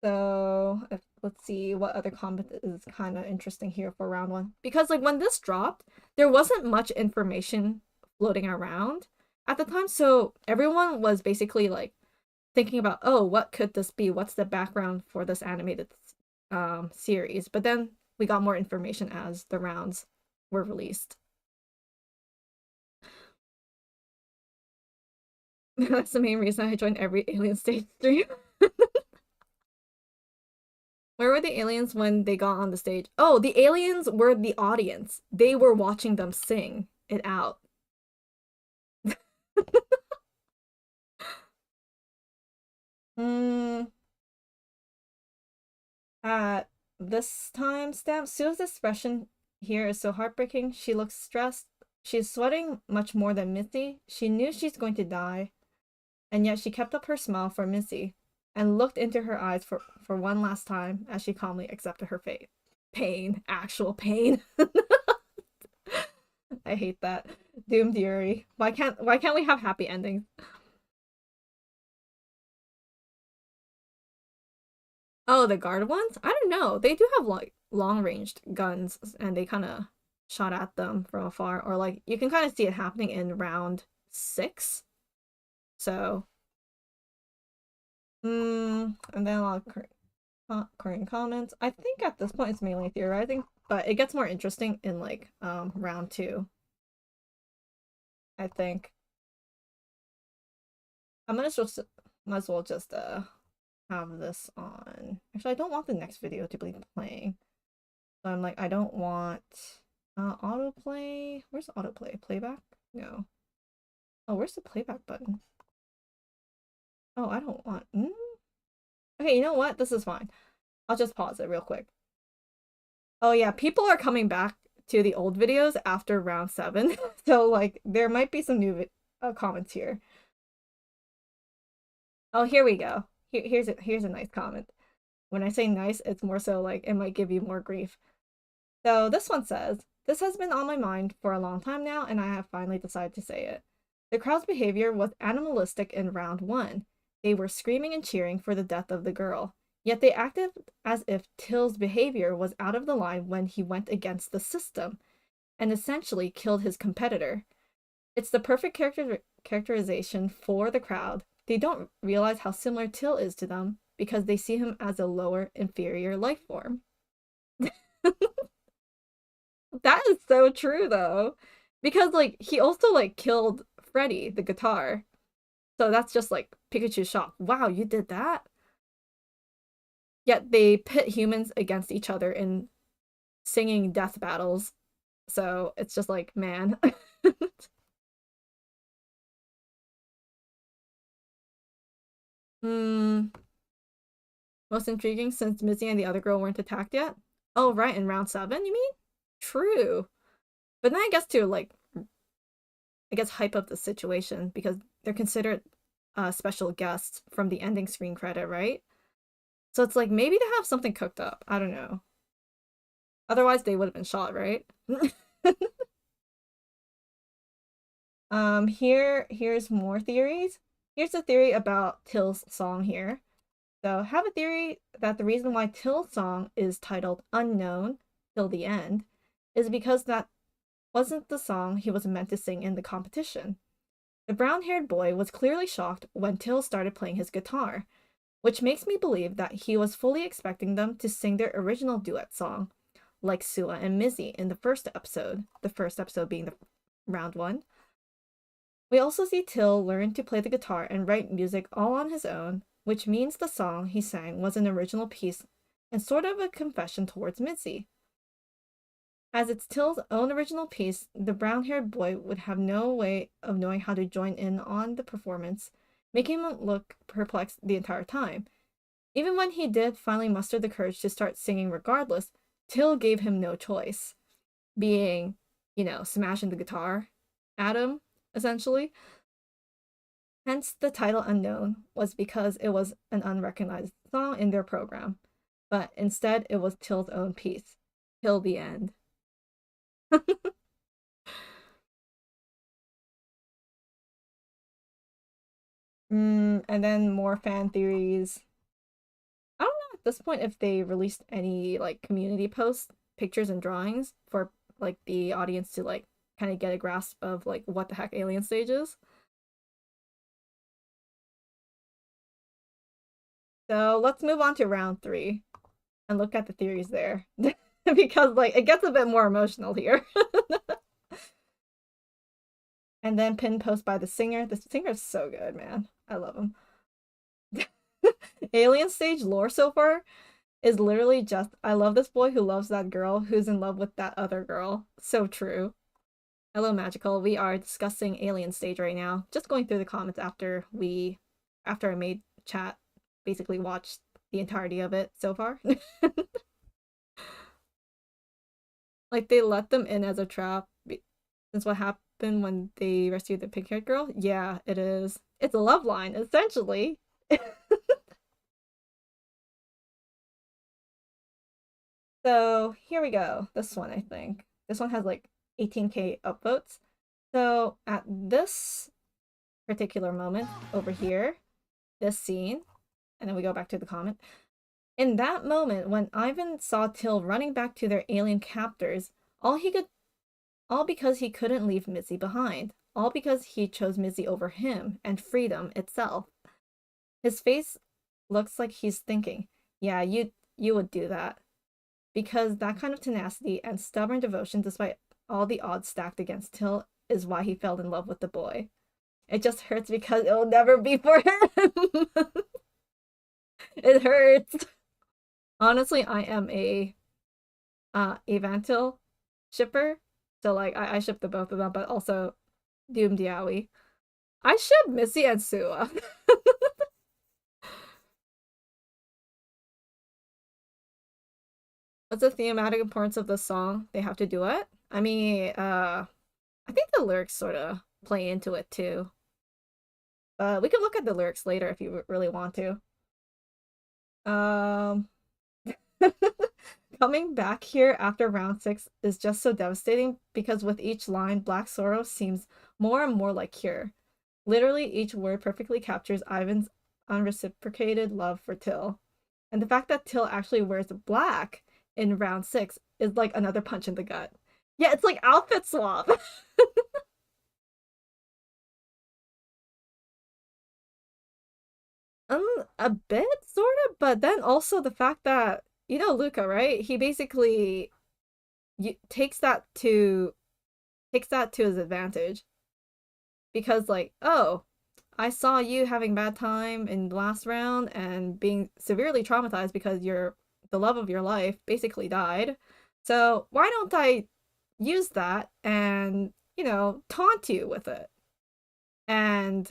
so let's see what other comment is kind of interesting here for round 1. Because like when this dropped, there wasn't much information floating around at the time, so everyone was basically like thinking about, oh, what could this be? What's the background for this animated series? But then we got more information as the rounds were released. That's the main reason I joined every Alien Stage stream. Where were the aliens when they got on the stage? Oh, the aliens were the audience. They were watching them sing it out. At this timestamp, Sue's expression here is so heartbreaking. She looks stressed. She's sweating much more than Missy. She knew she's going to die, and yet she kept up her smile for Missy and looked into her eyes for one last time as she calmly accepted her fate. Pain, actual pain. I hate that. Doomed Yuri. Why can't we have happy endings? Oh, the guard ones? I don't know. They do have like long-ranged guns and they kind of shot at them from afar, or like you can kind of see it happening in round 6. So and then a lot of Korean comments. I think at this point it's mainly theorizing, but it gets more interesting in like round 2. I think. I'm gonna just might as well just have this on. Actually, I don't want the next video to be playing. So I'm like, I don't want autoplay. Where's autoplay? Playback? No. Oh, where's the playback button? Oh, I don't want. Okay, you know what? This is fine. I'll just pause it real quick. Oh yeah, people are coming back to the old videos after round 7. So like there might be some new comments here. Oh, here we go. Here's a nice comment. When I say nice, it's more so like it might give you more grief. So this one says, "This has been on my mind for a long time now, and I have finally decided to say it. The crowd's behavior was animalistic in round one. They were screaming and cheering for the death of the girl. Yet they acted as if Till's behavior was out of the line when he went against the system and essentially killed his competitor. It's the perfect characterization for the crowd. They don't realize how similar Till is to them because they see him as a lower, inferior life form." That is so true though. Because like he also like killed Freddy, the guitar. So that's just like Pikachu's shock. Wow, you did that? Yet they pit humans against each other in singing death battles. So it's just like, man. Hmm. Most intriguing since Missy and the other girl weren't attacked yet? Oh, right, in round seven, you mean? True. But then I guess to like I guess hype up the situation because they're considered special guests from the ending screen credit, right? So it's like maybe they have something cooked up. I don't know. Otherwise, they would have been shot, right? Here's more theories. Here's a theory about Till's song here. So, have a theory that the reason why Till's song is titled Unknown Till the End is because that wasn't the song he was meant to sing in the competition. The brown-haired boy was clearly shocked when Till started playing his guitar, which makes me believe that he was fully expecting them to sing their original duet song, like Sua and Mizzy in the first episode being the round one. We also see Till learn to play the guitar and write music all on his own, which means the song he sang was an original piece and sort of a confession towards Mitzi. As it's Till's own original piece, the brown haired boy would have no way of knowing how to join in on the performance, making him look perplexed the entire time. Even when he did finally muster the courage to start singing regardless, Till gave him no choice, being, smashing the guitar at him, essentially. Hence, the title Unknown was because it was an unrecognized song in their program, but instead it was Till's own piece, till the end. And then more fan theories. I don't know at this point if they released any like community posts, pictures and drawings for like the audience to like kind of get a grasp of like what the heck Alien Stage is. So let's move on to round three and look at the theories there. Because like it gets a bit more emotional here. And then pin post by the singer. The singer's so good, man. I love him. Alien Stage lore so far is literally just I love this boy who loves that girl who's in love with that other girl. So true. Hello, Magical. We are discussing Alien Stage right now. Just going through the comments after I made chat basically watched the entirety of it so far. Like they let them in as a trap since what happened when they rescued the pink-haired girl. Yeah, it is. It's a love line, essentially. So here we go. This one, I think. This one has like 18K upvotes. So at this particular moment over here, this scene, and then we go back to the comment. In that moment, when Ivan saw Till running back to their alien captors, all because he couldn't leave Mizzy behind, all because he chose Mizzy over him and freedom itself. His face looks like he's thinking, "Yeah, you would do that." Because that kind of tenacity and stubborn devotion, despite all the odds stacked against Till, is why he fell in love with the boy. It just hurts because it'll never be for him. It hurts. Honestly, I am a Evantil shipper. So like I ship the both of them, but also Doom Diawi. I ship Missy and Sua. What's the thematic importance of the song? They have to do it? I mean, I think the lyrics sort of play into it too. We can look at the lyrics later if you really want to. Um, Coming back here after round 6 is just so devastating because with each line, Black Sorrow seems more and more like Cure. Literally, each word perfectly captures Ivan's unreciprocated love for Till. And the fact that Till actually wears black in round 6 is like another punch in the gut. Yeah, it's like outfit swap. A bit, sort of, but then also the fact that, you know, Luca, right? He basically takes that to his advantage because like, oh, I saw you having bad time in the last round and being severely traumatized because the love of your life basically died. So why don't I use that and, you know, taunt you with it? And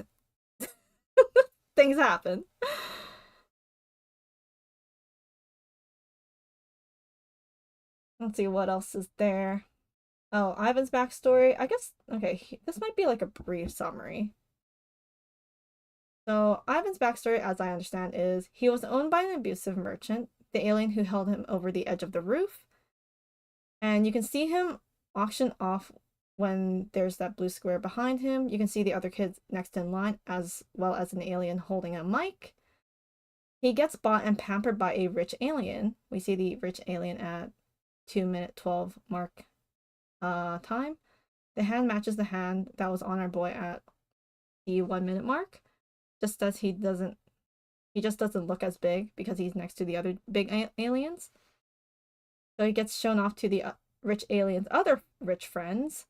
things happen. Let's see what else is there. Oh, Ivan's backstory. I guess, okay, this might be like a brief summary. So, Ivan's backstory, as I understand, is he was owned by an abusive merchant, the alien who held him over the edge of the roof. And you can see him auction off when there's that blue square behind him. You can see the other kids next in line, as well as an alien holding a mic. He gets bought and pampered by a rich alien. We see the rich alien at 2-minute 12 mark time. The hand matches the hand that was on our boy at the 1-minute mark. Just as he just doesn't look as big because he's next to the other big aliens. So he gets shown off to the rich alien's other rich friends.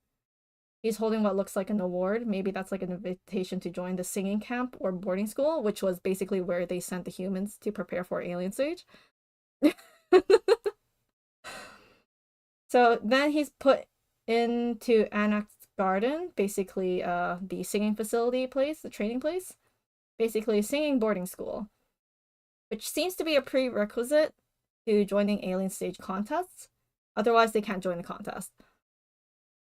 He's holding what looks like an award. Maybe that's like an invitation to join the singing camp or boarding school, which was basically where they sent the humans to prepare for Alien Stage. So then he's put into Anak's garden, basically the singing facility place, the training place, basically a singing boarding school, which seems to be a prerequisite to joining Alien Stage contests. Otherwise, they can't join the contest.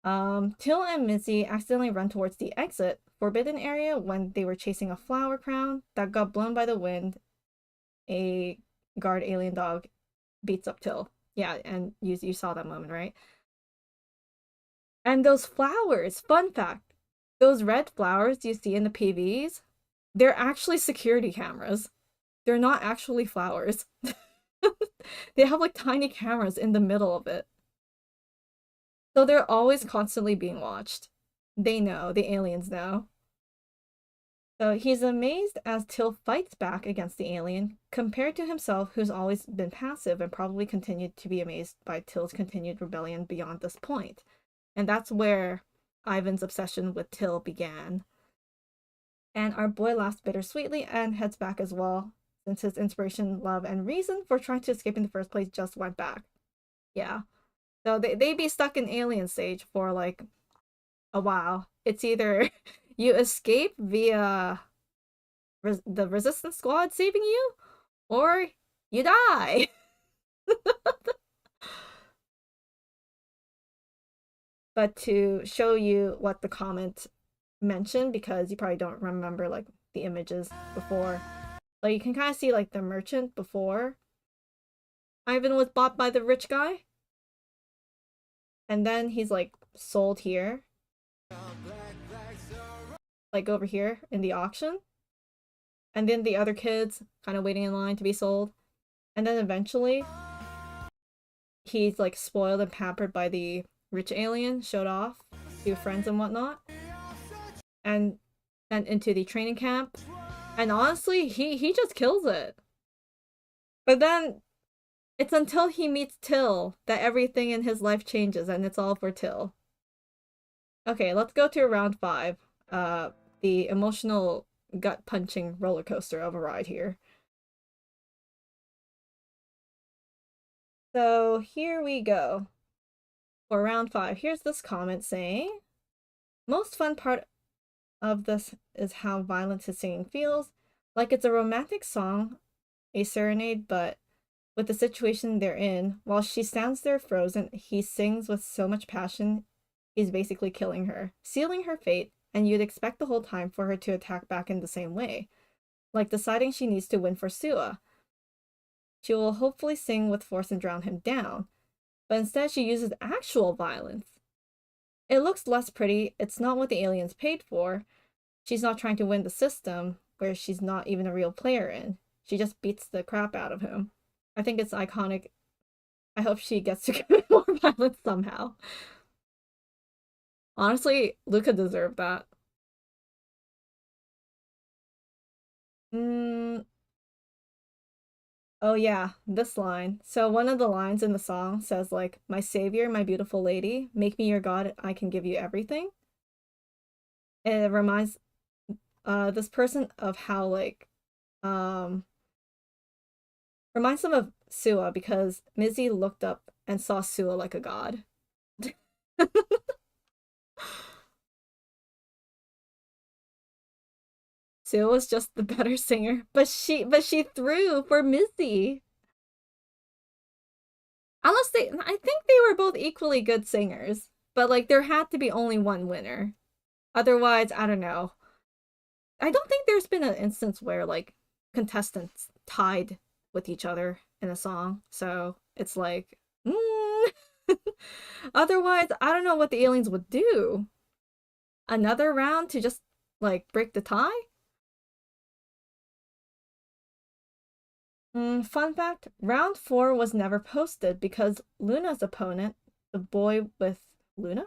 Till and Missy accidentally run towards the exit forbidden area when they were chasing a flower crown that got blown by the wind. A guard alien dog beats up Till. Yeah, and you saw that moment, right? And those flowers, fun fact, those red flowers you see in the PVs, they're actually security cameras. They're not actually flowers. They have like tiny cameras in the middle of it. So they're always constantly being watched. They know, the aliens know. So he's amazed as Till fights back against the alien, compared to himself, who's always been passive and probably continued to be amazed by Till's continued rebellion beyond this point. And that's where Ivan's obsession with Till began. And our boy laughs bittersweetly and heads back as well, since his inspiration, love, and reason for trying to escape in the first place just went back. Yeah. So they be stuck in Alien Stage for like a while. It's either you escape via the Resistance Squad saving you, or you die. But to show you what the comment mentioned, because you probably don't remember like the images before, like you can kind of see like the merchant before Ivan was bought by the rich guy, and then he's like sold here, like over here in the auction, and then the other kids kind of waiting in line to be sold, and then eventually he's like spoiled and pampered by the rich alien, showed off to friends and whatnot, and sent into the training camp. And honestly, he just kills it. But then it's until he meets Till that everything in his life changes, and it's all for Till. Okay, let's go to round 5. The emotional gut-punching roller coaster of a ride here. So here we go. For round 5, here's this comment saying, most fun part of this is how violent his singing feels. Like it's a romantic song, a serenade, but with the situation they're in, while she stands there frozen, he sings with so much passion, he's basically killing her, sealing her fate, and you'd expect the whole time for her to attack back in the same way, like deciding she needs to win for Sua. She will hopefully sing with force and drown him down, but instead she uses actual violence. It looks less pretty, it's not what the aliens paid for. She's not trying to win the system, where she's not even a real player in. She just beats the crap out of him. I think it's iconic. I hope she gets to commit more violence somehow. Honestly, Luca deserved that. Oh yeah, this line. So one of the lines in the song says like, "My savior, my beautiful lady, make me your god, I can give you everything." And it reminds this person of how like um reminds them of Sua because Mizzy looked up and saw Sua like a god. Sue was just the better singer, but she threw for Missy. Unless I think they were both equally good singers, but like there had to be only one winner. Otherwise, I don't know. I don't think there's been an instance where like contestants tied with each other in a song. So it's like, otherwise, I don't know what the aliens would do. Another round to just like break the tie? Fun fact, round 4 was never posted because Luna's opponent, the boy with Luna?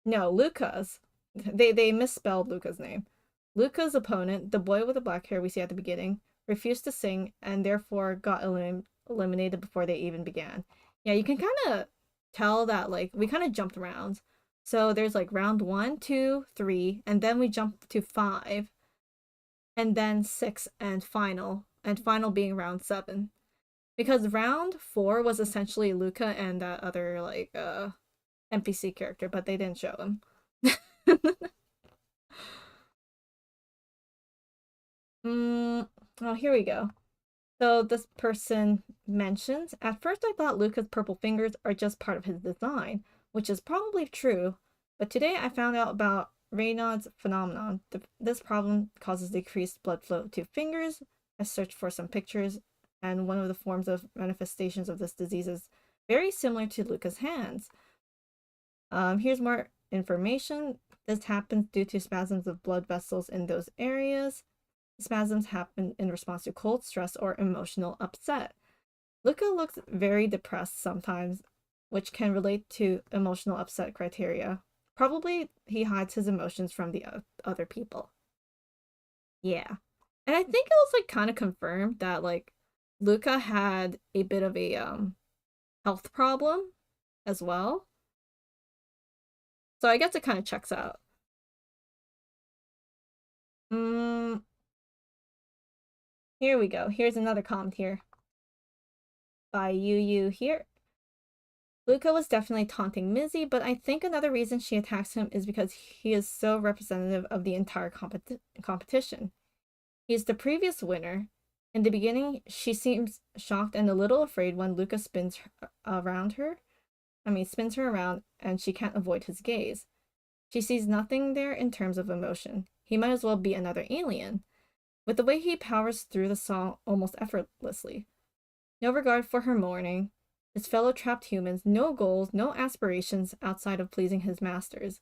No, Luca's. They misspelled Luca's name. Luca's opponent, the boy with the black hair we see at the beginning, refused to sing and therefore got eliminated before they even began. Yeah, you can kind of tell that like we kind of jumped rounds. So there's like round 1, 2, 3, and then we jump to 5, and then 6 and final being round 7. Because round 4 was essentially Luca and that other like NPC character, but they didn't show him. Oh, here we go. So this person mentions, at first I thought Luca's purple fingers are just part of his design, which is probably true, but today I found out about Raynaud's phenomenon. This problem causes decreased blood flow to fingers. I searched for some pictures, and one of the forms of manifestations of this disease is very similar to Luca's hands. Here's more information. This happens due to spasms of blood vessels in those areas. Spasms happen in response to cold, stress, or emotional upset. Luca looks very depressed sometimes, which can relate to emotional upset criteria. Probably he hides his emotions from the other people. Yeah. And I think it was like kind of confirmed that like Luca had a bit of a health problem as well. So I guess it kind of checks out. Here we go. Here's another comment here by you here. Luca was definitely taunting Mizzy, but I think another reason she attacks him is because he is so representative of the entire competition. He's the previous winner. In the beginning, she seems shocked and a little afraid when Luca spins her around, and she can't avoid his gaze. She sees nothing there in terms of emotion. He might as well be another alien. With the way he powers through the song almost effortlessly. No regard for her mourning, his fellow trapped humans, no goals, no aspirations outside of pleasing his masters.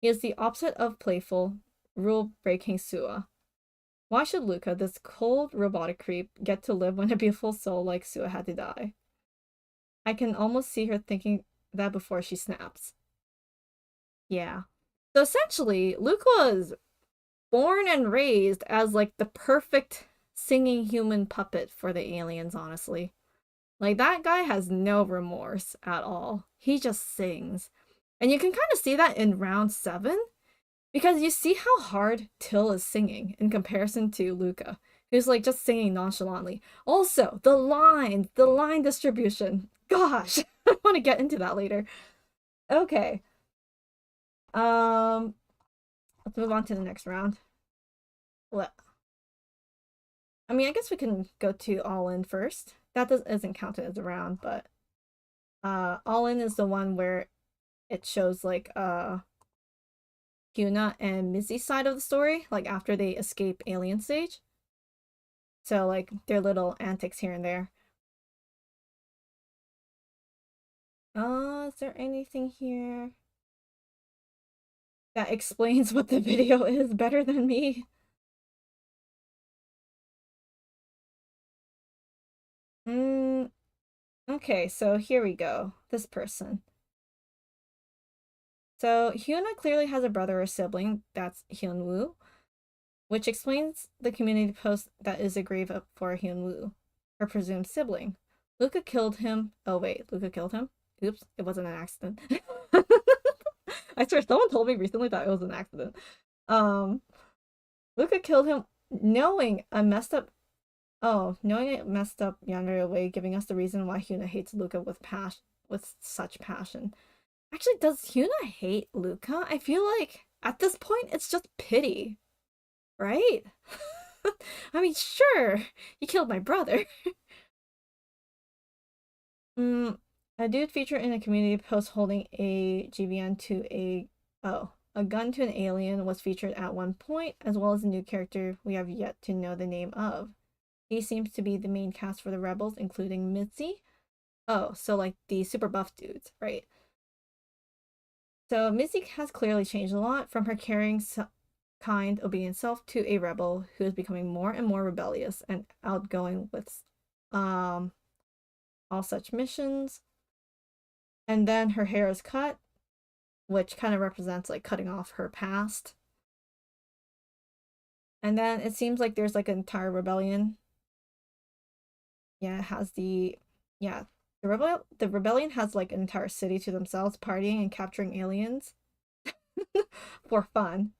He is the opposite of playful, rule-breaking Sua. Why should Luca, this cold, robotic creep, get to live when a beautiful soul like Sua had to die? I can almost see her thinking that before she snaps. Yeah. So essentially, Luca was born and raised as like the perfect singing human puppet for the aliens, honestly. Like that guy has no remorse at all. He just sings. And you can kind of see that in round 7 because you see how hard Till is singing in comparison to Luca, who's like just singing nonchalantly. Also, the line distribution. Gosh, I want to get into that later. Okay. Let's move on to the next round. What? I mean, I guess we can go to All In first. That isn't counted as a round, but All In is the one where it shows like Hyuna and Mitsu's side of the story, like after they escape alien stage. So like their little antics here and there. Is there anything here that explains what the video is better than me? Okay, so here we go. This person. So Hyuna clearly has a brother or sibling, that's Hyunwoo, which explains the community post that is a grave up for Hyunwoo, her presumed sibling. Luca killed him. Oh wait, Luca killed him? Oops, it wasn't an accident. I swear someone told me recently that it was an accident. Um, Luca killed him knowing a messed up knowing it messed up Yandere away, giving us the reason why Hyuna hates Luca with such passion. Actually, does Hyuna hate Luca? I feel like at this point it's just pity, right? I mean, sure, you killed my brother. A dude featured in a community post holding a GVN to a gun to an alien was featured at one point, as well as a new character we have yet to know the name of. He seems to be the main cast for the Rebels, including Mitzi. Oh, so like the super buff dudes, right? So Mitzi has clearly changed a lot from her caring, kind, obedient self to a rebel who is becoming more and more rebellious and outgoing with all such missions. And then her hair is cut, which kind of represents like cutting off her past. And then it seems like there's like an entire rebellion. Yeah, it has the rebellion has like an entire city to themselves, partying and capturing aliens for fun.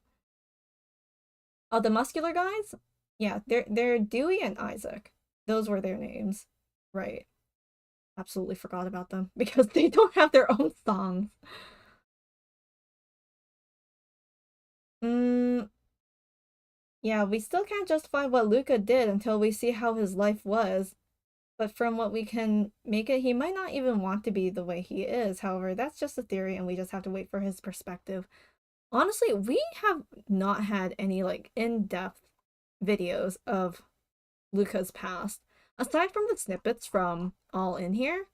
Oh, the muscular guys? Yeah, they're Dewey and Isaac. Those were their names. Right. Absolutely forgot about them because they don't have their own songs. Yeah, we still can't justify what Luca did until we see how his life was. But from what we can make it, he might not even want to be the way he is. However, that's just a theory and we just have to wait for his perspective. Honestly, we have not had any like in-depth videos of Luca's past. Aside from the snippets from All In Here,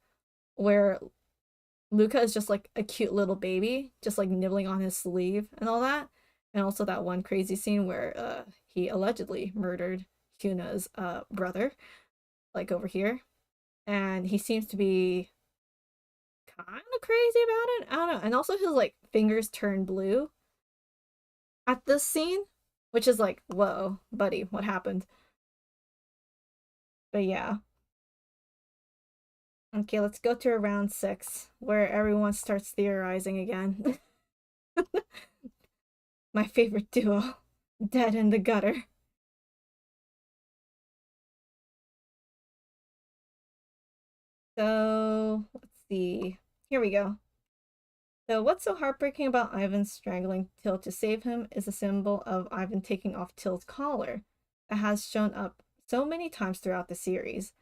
where Luca is just like a cute little baby, just like nibbling on his sleeve and all that. And also that one crazy scene where he allegedly murdered Hyuna's brother, like over here. And he seems to be kind of crazy about it. I don't know. And also his like fingers turn blue at this scene, which is like, whoa, buddy, what happened? But yeah. Okay, let's go to round 6, where everyone starts theorizing again. My favorite duo, dead in the gutter. So, let's see. Here we go. So, what's so heartbreaking about Ivan strangling Till to save him is a symbol of Ivan taking off Till's collar that has shown up so many times throughout the series.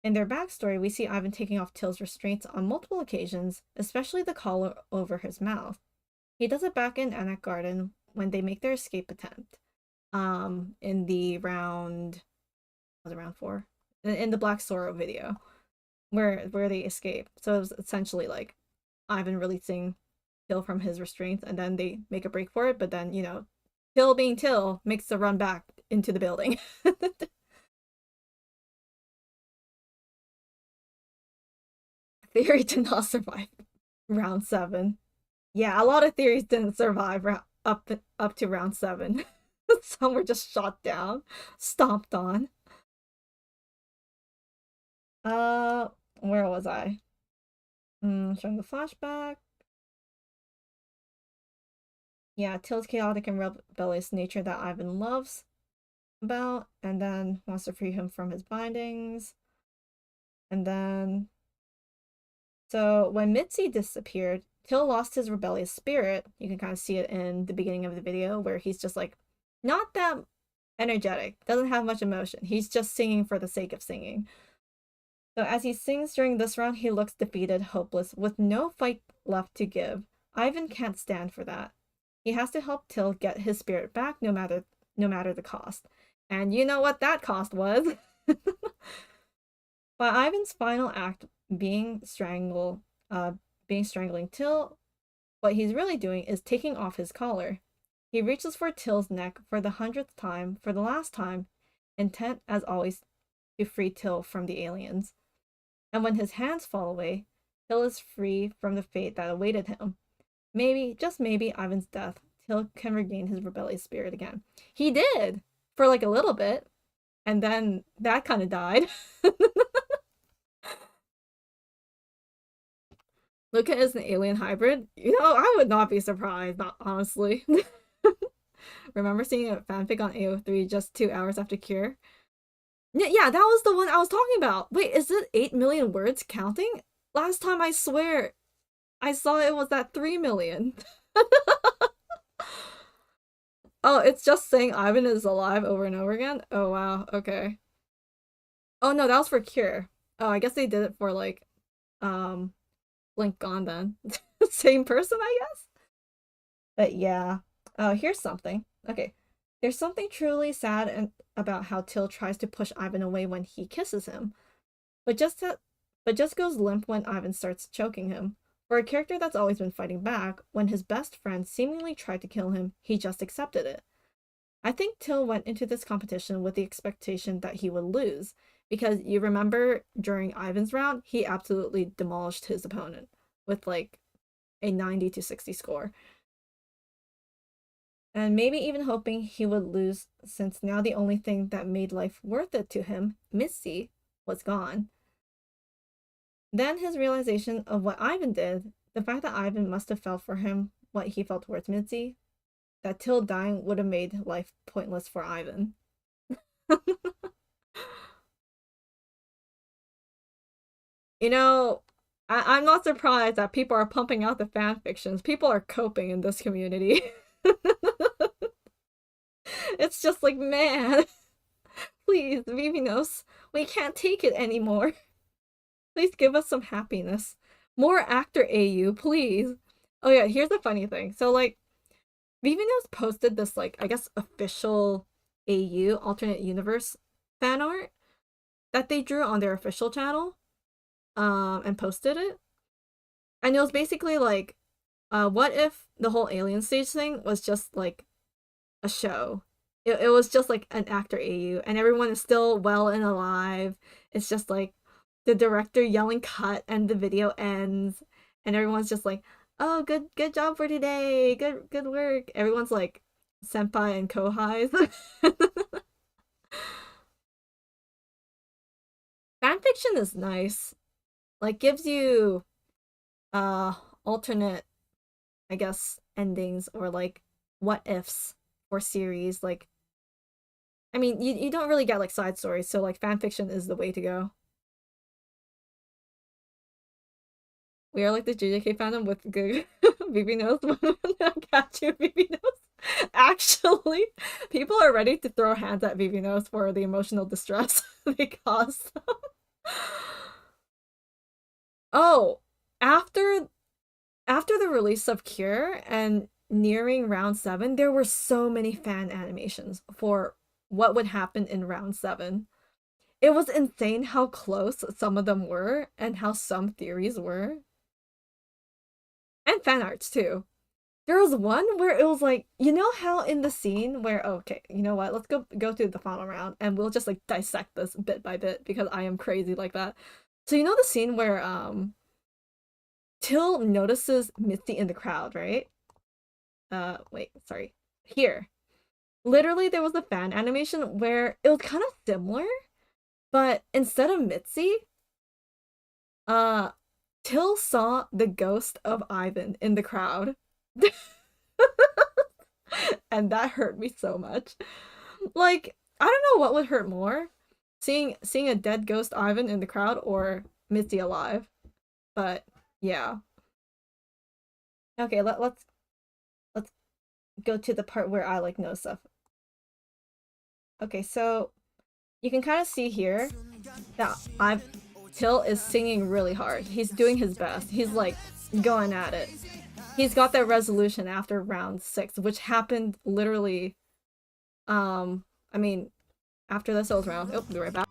In their backstory, we see Ivan taking off Till's restraints on multiple occasions, especially the collar over his mouth. He does it back in Anak Garden when they make their escape attempt. In the round, was it round 4? In the Black Sorrow video, where they escape. So it was essentially like Ivan releasing Till from his restraints, and then they make a break for it. But then Till being Till makes the run back into the building. Theory did not survive round 7. Yeah, a lot of theories didn't survive up to round 7. Some were just shot down, stomped on. Where was I? Showing the flashback. Yeah, Till's chaotic and rebellious nature that Ivan loves about, and then wants to free him from his bindings. And then, so when Mitzi disappeared, Till lost his rebellious spirit. You can kind of see it in the beginning of the video where he's just like, not that energetic, doesn't have much emotion. He's just singing for the sake of singing. So as he sings during this round, he looks defeated, hopeless, with no fight left to give. Ivan can't stand for that. He has to help Till get his spirit back no matter the cost. And you know what that cost was? By Ivan's final act being strangling Till, what he's really doing is taking off his collar. He reaches for Till's neck for the 100th time, for the last time, intent as always to free Till from the aliens. And when his hands fall away, Till is free from the fate that awaited him. Maybe, just maybe, Ivan's death, Till can regain his rebellious spirit again. He did! For like a little bit. And then that kind of died. Luca is an alien hybrid. You know, I would not be surprised, not honestly. Remember seeing a fanfic on AO3 just 2 hours after Cure? Yeah, that was the one I was talking about. Wait, is it 8 million words counting? Last time I swear I saw it was at 3 million. Oh, it's just saying Ivan is alive over and over again? Oh wow, okay. Oh no, that was for Cure. Oh, I guess they did it for like, Blink Gone then. Same person, I guess? But yeah. Oh, here's something. Okay. There's something truly sad about how Till tries to push Ivan away when he kisses him, but just goes limp when Ivan starts choking him. For a character that's always been fighting back, when his best friend seemingly tried to kill him, he just accepted it. I think Till went into this competition with the expectation that he would lose, because you remember during Ivan's round, he absolutely demolished his opponent with like a 90 to 60 score. And maybe even hoping he would lose, since now the only thing that made life worth it to him, Missy, was gone. Then his realization of what Ivan did, the fact that Ivan must have felt for him what he felt towards Mitzi, that Till dying would have made life pointless for Ivan. You know, I'm not surprised that people are pumping out the fan fictions. People are coping in this community. It's just like, man, please, Vivinos, we can't take it anymore. Please give us some happiness. More actor AU, please. Oh yeah, here's the funny thing. So like, Vivinos posted this like, I guess, official AU, alternate universe fan art that they drew on their official channel, and posted it. And it was basically like, what if the whole alien stage thing was just like a show? It was just like an actor AU, and everyone is still well and alive. It's just like the director yelling cut, and the video ends, and everyone's just like, "Oh, good job for today, good work." Everyone's like senpai and kohais. Fanfiction is nice, like gives you alternate, I guess, endings, or like what ifs for series. Like, I mean, you don't really get like side stories, so like fanfiction is the way to go. We are like the JJK fandom with good BB nose. Catch you, BB nose. Actually, people are ready to throw hands at BB nose for the emotional distress they caused. Oh, after the release of Cure and nearing round 7, there were so many fan animations for what would happen in round 7. It was insane how close some of them were and how some theories were. And fan arts too. There was one where it was like, you know how in the scene where, okay, you know what, let's go through the final round and we'll just like dissect this bit by bit because I am crazy like that. So you know the scene where Till notices Misty in the crowd, right? Wait, sorry. Here. Literally there was a fan animation where it was kind of similar, but instead of Mitzi, Till saw the ghost of Ivan in the crowd. And that hurt me so much. Like, I don't know what would hurt more. Seeing a dead ghost Ivan in the crowd or Mitzi alive. But yeah. Okay, let's go to the part where I like know stuff. Okay, so you can kind of see here that Till is singing really hard. He's doing his best. He's like going at it. he's got that resolution after round 6, which happened literally, I mean, after the sales round. Oh, be right back.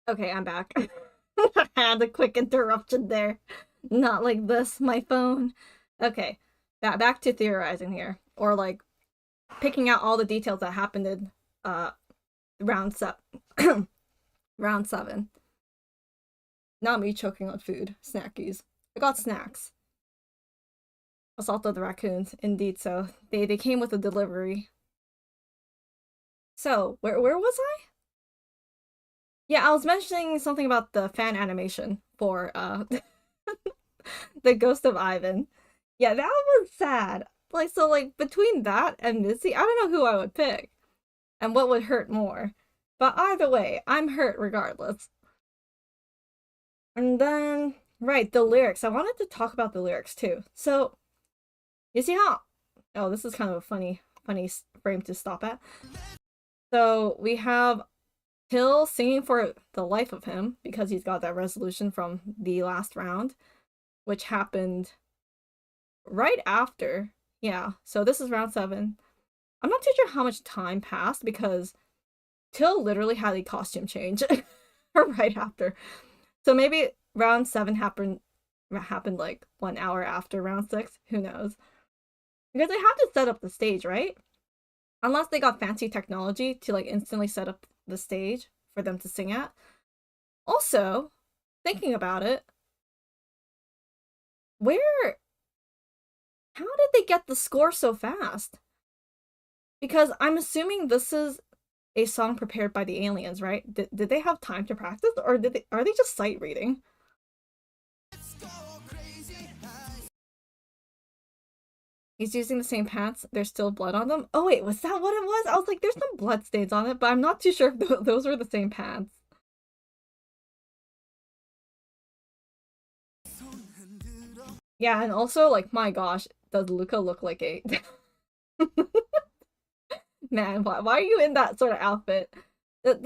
Okay, I'm back. I had a quick interruption there. Not like this, my phone. Okay, back to theorizing here. Or like, picking out all the details that happened in round 7. Round 7. Not me choking on food. Snackies. I got snacks. Assault of the raccoons. Indeed so. They came with a delivery. So, where was I? Yeah, I was mentioning something about the fan animation for the Ghost of Ivan. Yeah, that was sad. Like, so like between that and Missy, I don't know who I would pick and what would hurt more. But either way, I'm hurt regardless. And then, right, the lyrics. I wanted to talk about the lyrics too. So, you see how... Oh, this is kind of a funny frame to stop at. So, we have Hill singing for the life of him because he's got that resolution from the last round, which happened right after. Yeah, so this is round 7. I'm not too sure how much time passed because Till literally had a costume change right after. So maybe round 7 happened like 1 hour after round 6. Who knows? Because they have to set up the stage, right? Unless they got fancy technology to like instantly set up the stage for them to sing at. Also, thinking about it, how did they get the score so fast? Because I'm assuming this is a song prepared by the aliens, right? Did they have time to practice, or are they just sight reading? He's using the same pants. There's still blood on them. Oh wait, was that what it was? I was like, there's some blood stains on it, but I'm not too sure if those were the same pants. Yeah, and also, like, my gosh, does Luca look like a... Man, why are you in that sort of outfit? Zip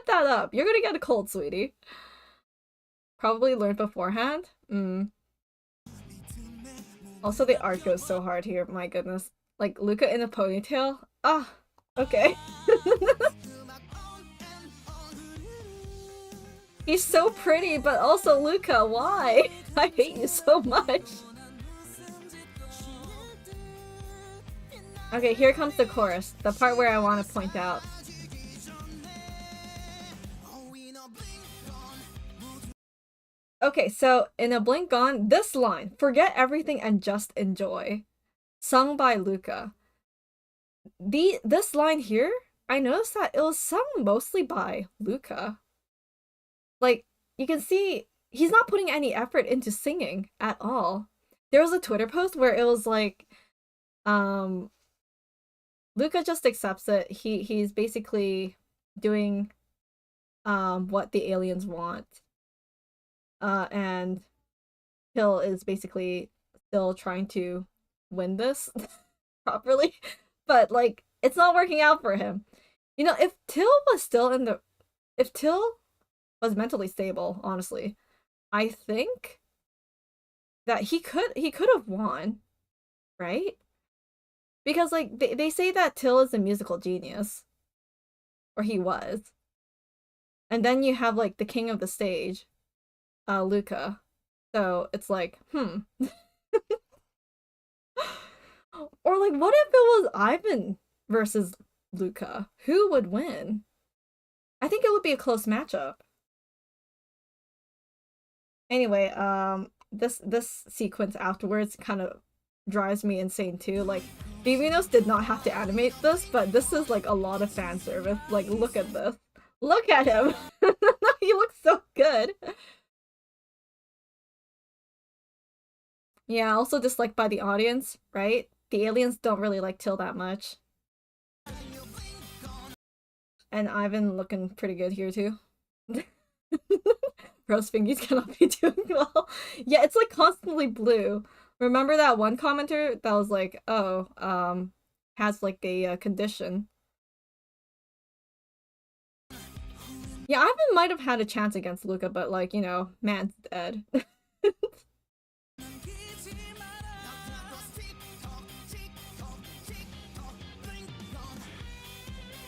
that up. You're gonna get a cold, sweetie. Probably learned beforehand. Also, the art goes so hard here. My goodness. Like, Luca in a ponytail? Ah, okay. He's so pretty, but also Luca, why? I hate you so much. Okay, here comes the chorus. The part where I want to point out. Okay, so in A Blink Gone, this line, forget everything and just enjoy, sung by Luca. This line here, I noticed that it was sung mostly by Luca. Like, you can see he's not putting any effort into singing at all. There was a Twitter post where it was like, Luca just accepts it. He's basically doing what the aliens want. And Till is basically still trying to win this properly. But like it's not working out for him. You know, if Till was mentally stable, honestly, I think that he could have won, right? Because like they say that Till is a musical genius, or he was. And then you have like the king of the stage, Luca. So it's like, Or like what if it was Ivan versus Luca? Who would win? I think it would be a close matchup. Anyway, this sequence afterwards kind of drives me insane too. Like Vivinos did not have to animate this, but this is like a lot of fan service. Like look at this. Look at him. He looks so good. Yeah, also disliked by the audience, right? The aliens don't really like Till that much. And Ivan looking pretty good here too. Rose fingies cannot be doing well. Yeah, it's like constantly blue. Remember that one commenter that was like, oh, has like a condition. Yeah, Ivan might have had a chance against Luca, but like, you know, man's dead.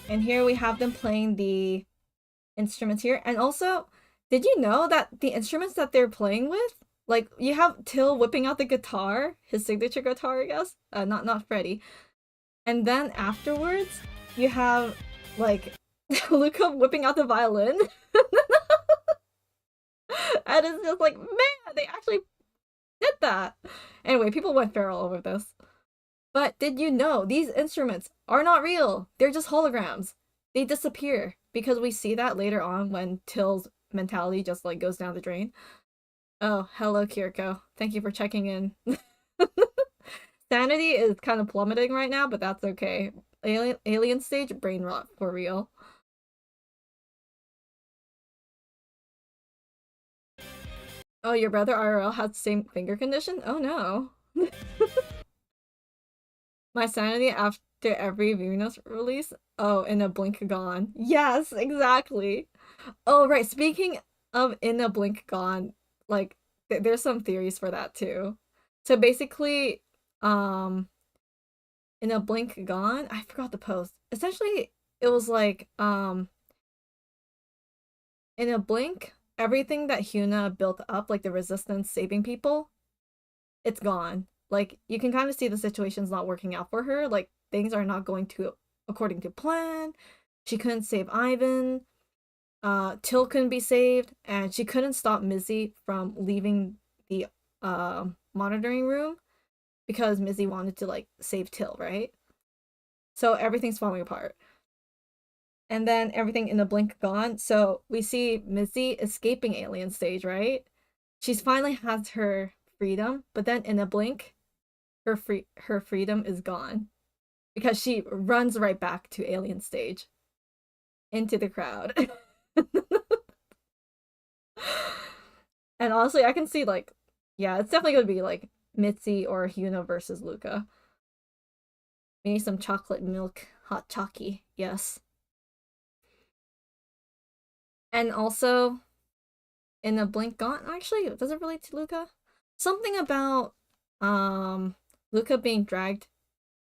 And here we have them playing the instruments here. And also, did you know that the instruments that they're playing with, like you have Till whipping out the guitar, his signature guitar, I guess. Not Freddy. And then afterwards, you have like Luca whipping out the violin. And it's just like, man, they actually did that. Anyway, people went feral over this. But did you know these instruments are not real? They're just holograms. They disappear because we see that later on when Till's mentality just like goes down the drain. Oh, hello, Kiriko. Thank you for checking in. Sanity is kind of plummeting right now, but that's okay. Alien stage, brain rot for real. Oh, your brother IRL has the same finger condition? Oh no. My sanity after every Venus release? Oh, in a blink gone. Yes, exactly. Oh, right. Speaking of in a blink gone, like there's some theories for that too. So basically, um, in a blink gone, I forgot the post. Essentially, it was like, in a blink, everything that Hyuna built up, like the resistance saving people, it's gone. Like you can kind of see the situation's not working out for her. Like things are not going to according to plan. She couldn't save Ivan. Till couldn't be saved, and she couldn't stop Mizzy from leaving the monitoring room because Mizzy wanted to like save Till, right? So everything's falling apart. And then everything in a blink gone. So we see Mizzy escaping alien stage, right? She's finally has her freedom, but then in a blink, her freedom is gone because she runs right back to alien stage into the crowd. And honestly, I can see like, yeah, it's definitely gonna be like Mitzi or Hyuna versus Luca. We need some chocolate milk, hot chalky, yes. And also, in a blink gone, actually, does it relate to Luca? Something about Luca being dragged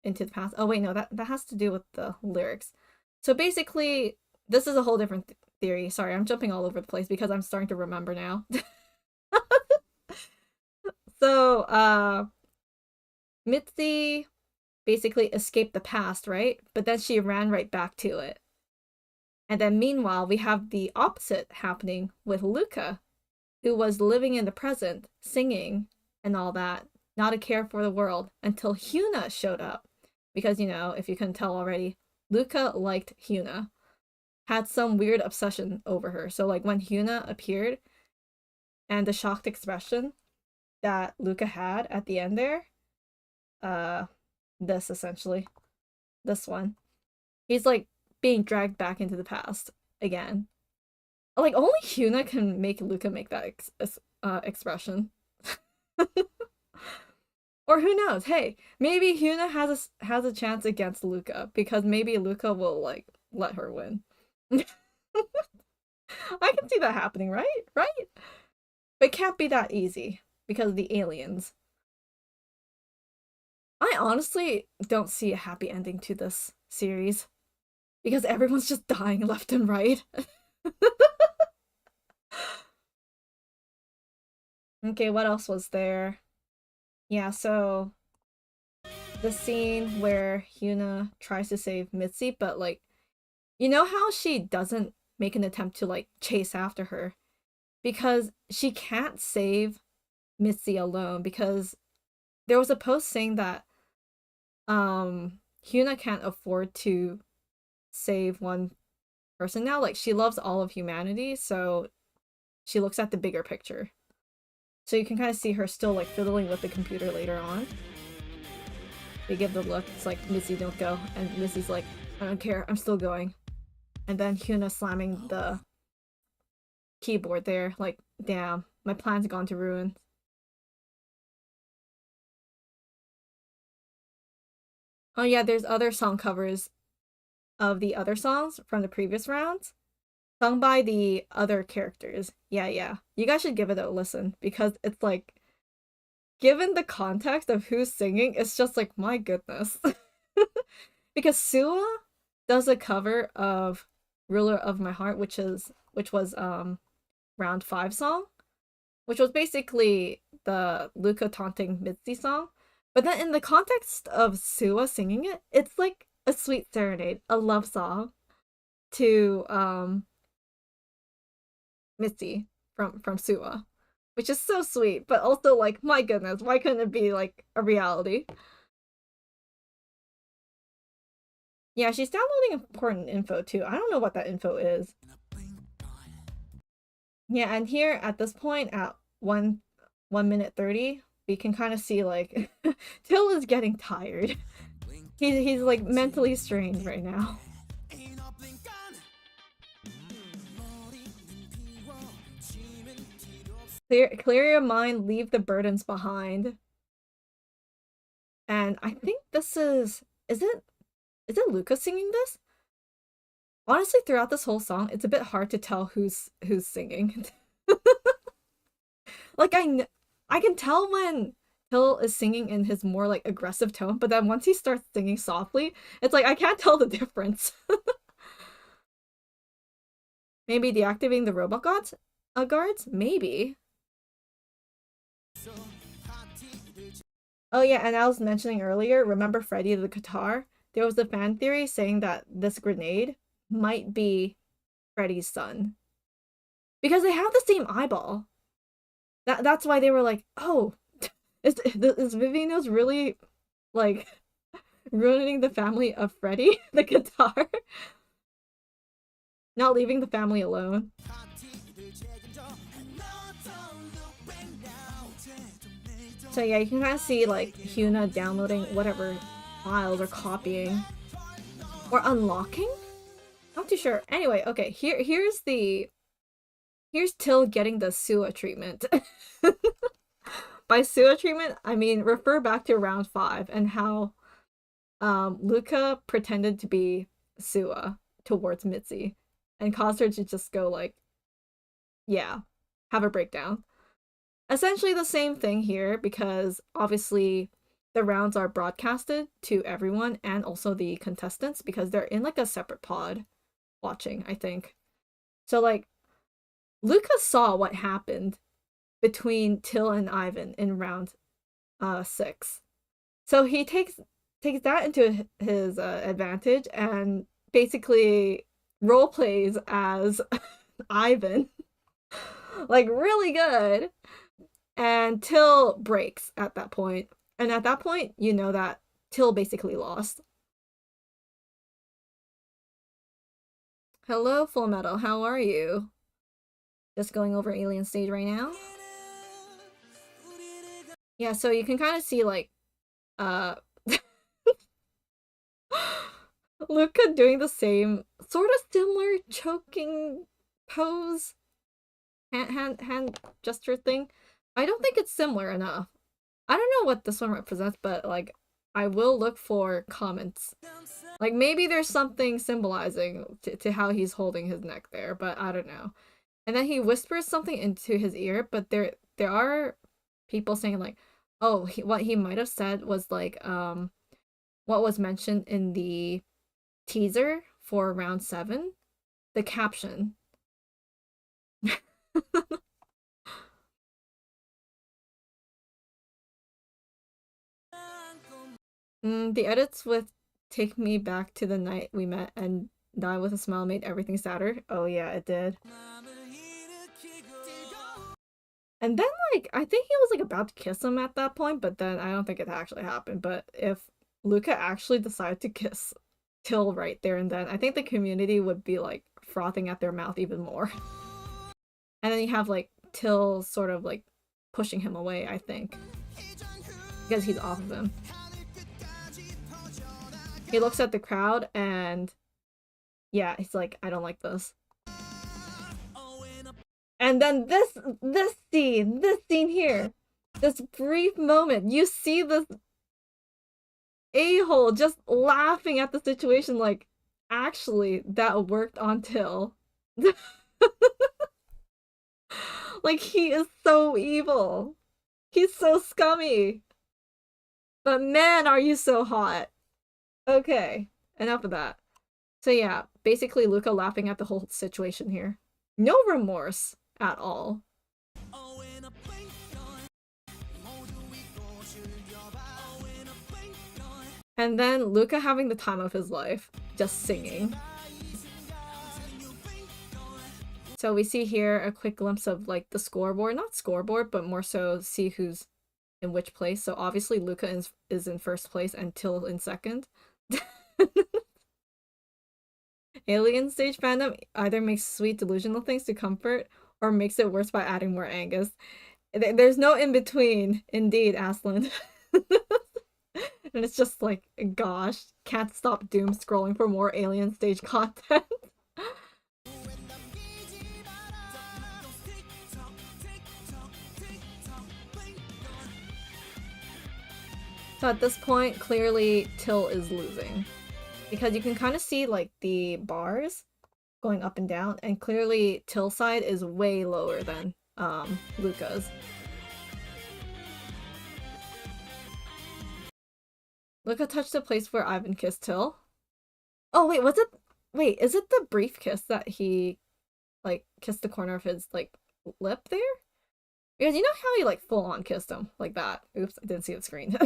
into the past. Oh wait, no, that has to do with the lyrics. So basically, this is a whole different theory. Sorry, I'm jumping all over the place because I'm starting to remember now. So, Mitzi basically escaped the past, right? But then she ran right back to it. And then meanwhile, we have the opposite happening with Luca, who was living in the present, singing and all that, not a care for the world, until Hyuna showed up. Because, you know, if you couldn't tell already, Luca liked Hyuna, had some weird obsession over her. So, like, when Hyuna appeared and the shocked expression that Luca had at the end there, this essentially. this one. He's like being dragged back into the past again. Like only Hyuna can make Luca make that expression. Or who knows? Hey, maybe Hyuna has a chance against Luca because maybe Luca will like let her win. I can see that happening, right? Right? But it can't be that easy because of the aliens. I honestly don't see a happy ending to this series because everyone's just dying left and right. Okay, what else was there? Yeah, so the scene where Hyuna tries to save Mitzi, but like, you know how she doesn't make an attempt to like chase after her because she can't save Mitzi alone because there was a post saying that Hyuna can't afford to save one person now. Like she loves all of humanity, so she looks at the bigger picture. So you can kind of see her still like fiddling with the computer later on. They give the look, it's like, Mitzi, don't go. And Mitzi's like, I don't care, I'm still going. And then Hyuna slamming the keyboard there, like, damn, my plan's gone to ruin. Oh yeah, there's other song covers of the other songs from the previous rounds, sung by the other characters. Yeah. You guys should give it a listen because it's like, given the context of who's singing, it's just like, my goodness. Because Suwa does a cover of Ruler of My Heart, which was round 5 song, which was basically the Luca taunting Mitzi song. But then in the context of Suwa singing it, it's like a sweet serenade, a love song to Mitzi from Suwa, which is so sweet, but also like, my goodness, why couldn't it be like a reality? Yeah, she's downloading important info too. I don't know what that info is. Yeah, and here at this point at 1 minute 30, we can kind of see like Till is getting tired. He's like mentally strained right now. Clear your mind, leave the burdens behind. And I think this is it Luca singing this? Honestly, throughout this whole song, it's a bit hard to tell who's singing. Like I can tell when Till is singing in his more like aggressive tone, but then once he starts singing softly, it's like I can't tell the difference. Maybe deactivating the robot guards? Maybe. Oh yeah, and I was mentioning earlier, remember Freddy the guitar? There was a fan theory saying that this grenade might be Freddy's son. Because they have the same eyeball. That's why they were like, oh, is Vivino's really, like, ruining the family of Freddy, the guitar? Not leaving the family alone. So yeah, you can kind of see, like, Hyuna downloading whatever files or copying. Or unlocking? Not too sure. Anyway, okay, here's Till getting the Suwa treatment. By Suwa treatment, I mean refer back to round 5 and how Luca pretended to be Suwa towards Mitzi and caused her to just go like, yeah, have a breakdown. Essentially the same thing here because obviously the rounds are broadcasted to everyone and also the contestants because they're in like a separate pod watching, I think. So like Luca saw what happened between Till and Ivan in round 6. So he takes that into his advantage and basically role plays as Ivan. Like really good. And Till breaks at that point. And at that point, you know that Till basically lost. Hello, Full Metal, how are you? Just going over Alien Stage right now. Yeah, so you can kind of see like Luca doing the same sort of similar choking pose, hand gesture thing. I don't think it's similar enough. I don't know what this one represents, but like I will look for comments. Like maybe there's something symbolizing to how he's holding his neck there, but I don't know. And then he whispers something into his ear, but there are people saying like, oh, what he might have said was like what was mentioned in the teaser for round 7, the caption. The edits with "Take Me Back to the Night We Met and Die with a Smile" made everything sadder. Oh yeah, it did. And then like I think he was like about to kiss him at that point, but then I don't think it actually happened. But if Luca actually decided to kiss Till right there and then, I think the community would be like frothing at their mouth even more. And then you have like Till sort of like pushing him away, I think, because he's off of him. He looks at the crowd and yeah, he's like, I don't like this. And then this scene here, this brief moment, you see this a-hole just laughing at the situation like, actually, that worked on Till. Like, he is so evil. He's so scummy. But man, are you so hot. Okay, enough of that. So yeah, basically Luca laughing at the whole situation here. No remorse at all. And then Luca having the time of his life, just singing. So we see here a quick glimpse of like the scoreboard, not scoreboard, but more so see who's in which place. So obviously Luca is in first place and Till in second. Alien stage fandom either makes sweet delusional things to comfort or makes it worse by adding more Angus. There's no in between, indeed, Aslan. And it's just like, gosh, can't stop doom scrolling for more alien stage content. So at this point, clearly Till is losing. Because you can kind of see like the bars going up and down, and clearly Till's side is way lower than Luca's. Luca touched the place where Ivan kissed Till. Oh wait, was it? Wait, is it the brief kiss that he like kissed the corner of his like lip there? Because you know how he like full on kissed him like that. Oops, I didn't see the screen.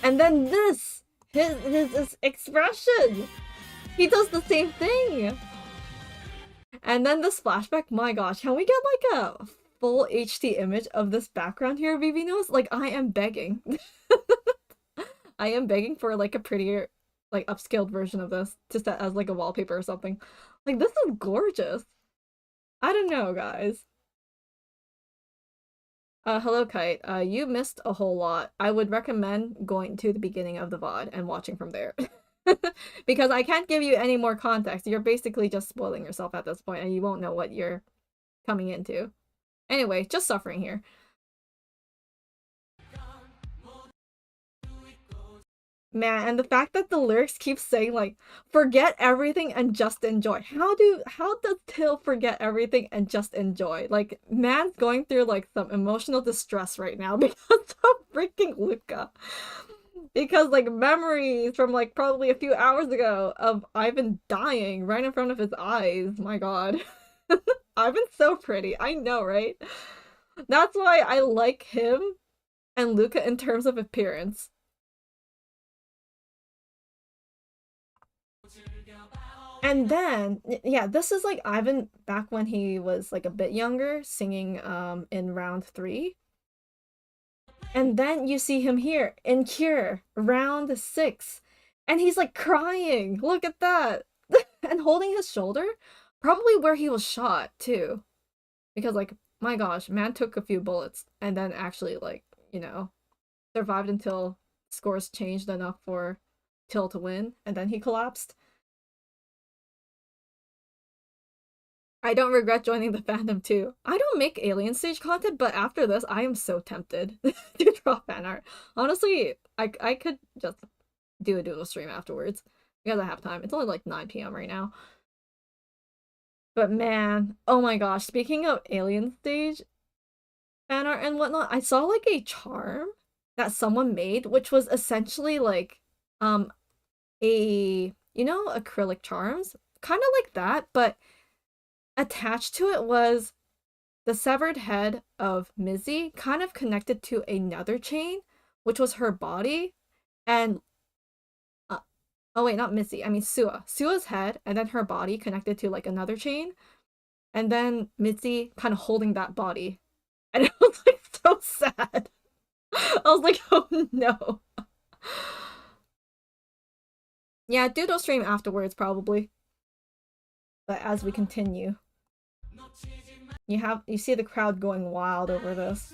And then this, his expression, he does the same thing. And then the splashback, my gosh, can we get like a full HD image of this background here, VV-Knows? Like, I am begging. I am begging for like a prettier, like upscaled version of this to set as like a wallpaper or something. Like, this is gorgeous. I don't know, guys. Hello, Kite. You missed a whole lot. I would recommend going to the beginning of the VOD and watching from there. Because I can't give you any more context. You're basically just spoiling yourself at this point, and you won't know what you're coming into. Anyway, just suffering here. Man, and the fact that the lyrics keep saying like, forget everything and just enjoy. How does Till forget everything and just enjoy? Like, man's going through like some emotional distress right now because of freaking Luca. Because like memories from like probably a few hours ago of Ivan dying right in front of his eyes. My god. Ivan's so pretty. I know, right? That's why I like him and Luca in terms of appearance. And then, yeah, this is like Ivan back when he was like a bit younger, singing in round 3. And then you see him here in Cure, round 6. And he's like crying. Look at that. And holding his shoulder. Probably where he was shot too. Because like, my gosh, man took a few bullets and then actually like, you know, survived until scores changed enough for Till to win, and then he collapsed. I don't regret joining the fandom too. I don't make alien stage content, but after this, I am so tempted to draw fan art. Honestly, I could just do a doodle stream afterwards because I have time. It's only like 9 p.m. right now. But man, oh my gosh, speaking of alien stage fan art and whatnot, I saw like a charm that someone made, which was essentially like a, you know, acrylic charms, kind of like that, but attached to it was the severed head of Mizzy, kind of connected to another chain, which was her body, and oh wait, not Mizzy, I mean Sua's head, and then her body connected to like another chain, and then Mizzy kind of holding that body, and it was like so sad. I was like, oh no. Yeah, doodle stream afterwards probably. But as we continue, you see the crowd going wild over this.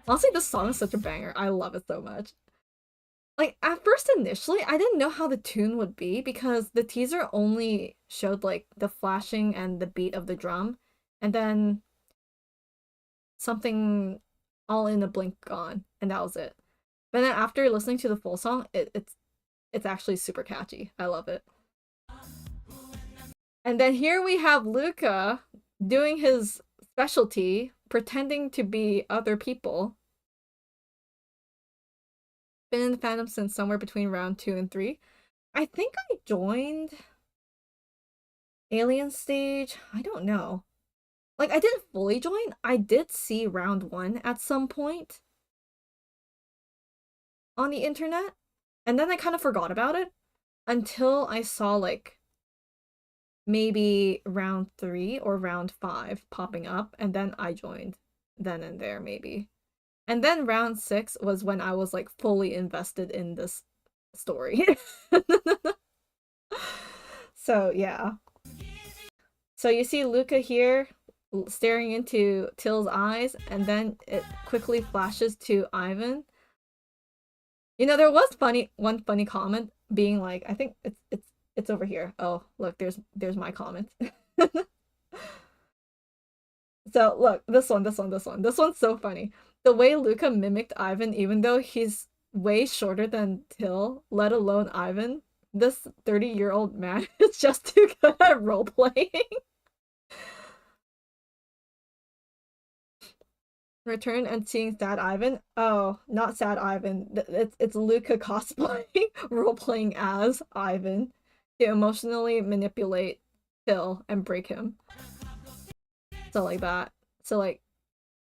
Honestly, this song is such a banger. I love it so much. Like, at first initially, I didn't know how the tune would be because the teaser only showed like the flashing and the beat of the drum, and then something all in a blink gone, and that was it. But then after listening to the full song, it's actually super catchy. I love it. And then here we have Luca doing his specialty, pretending to be other people. Been in the fandom since somewhere between round 2 and 3. I think I joined Alien Stage. I don't know. Like, I didn't fully join. I did see round 1 at some point on the internet. And then I kind of forgot about it until I saw, like, maybe round 3 or round 5 popping up, and then I joined then and there, maybe. And then round 6 was when I was like fully invested in this story. So yeah. So you see Luca here staring into Till's eyes, and then it quickly flashes to Ivan. You know, there was one funny comment being like, I think it's over here. Oh, look, there's my comment. So look, this one's so funny. The way Luca mimicked Ivan, even though he's way shorter than Till, let alone Ivan, this 30-year-old man is just too good at roleplaying. Return and seeing Sad Ivan. Oh, not Sad Ivan. It's Luca cosplaying, roleplaying as Ivan to emotionally manipulate Till and break him. So like that. So like,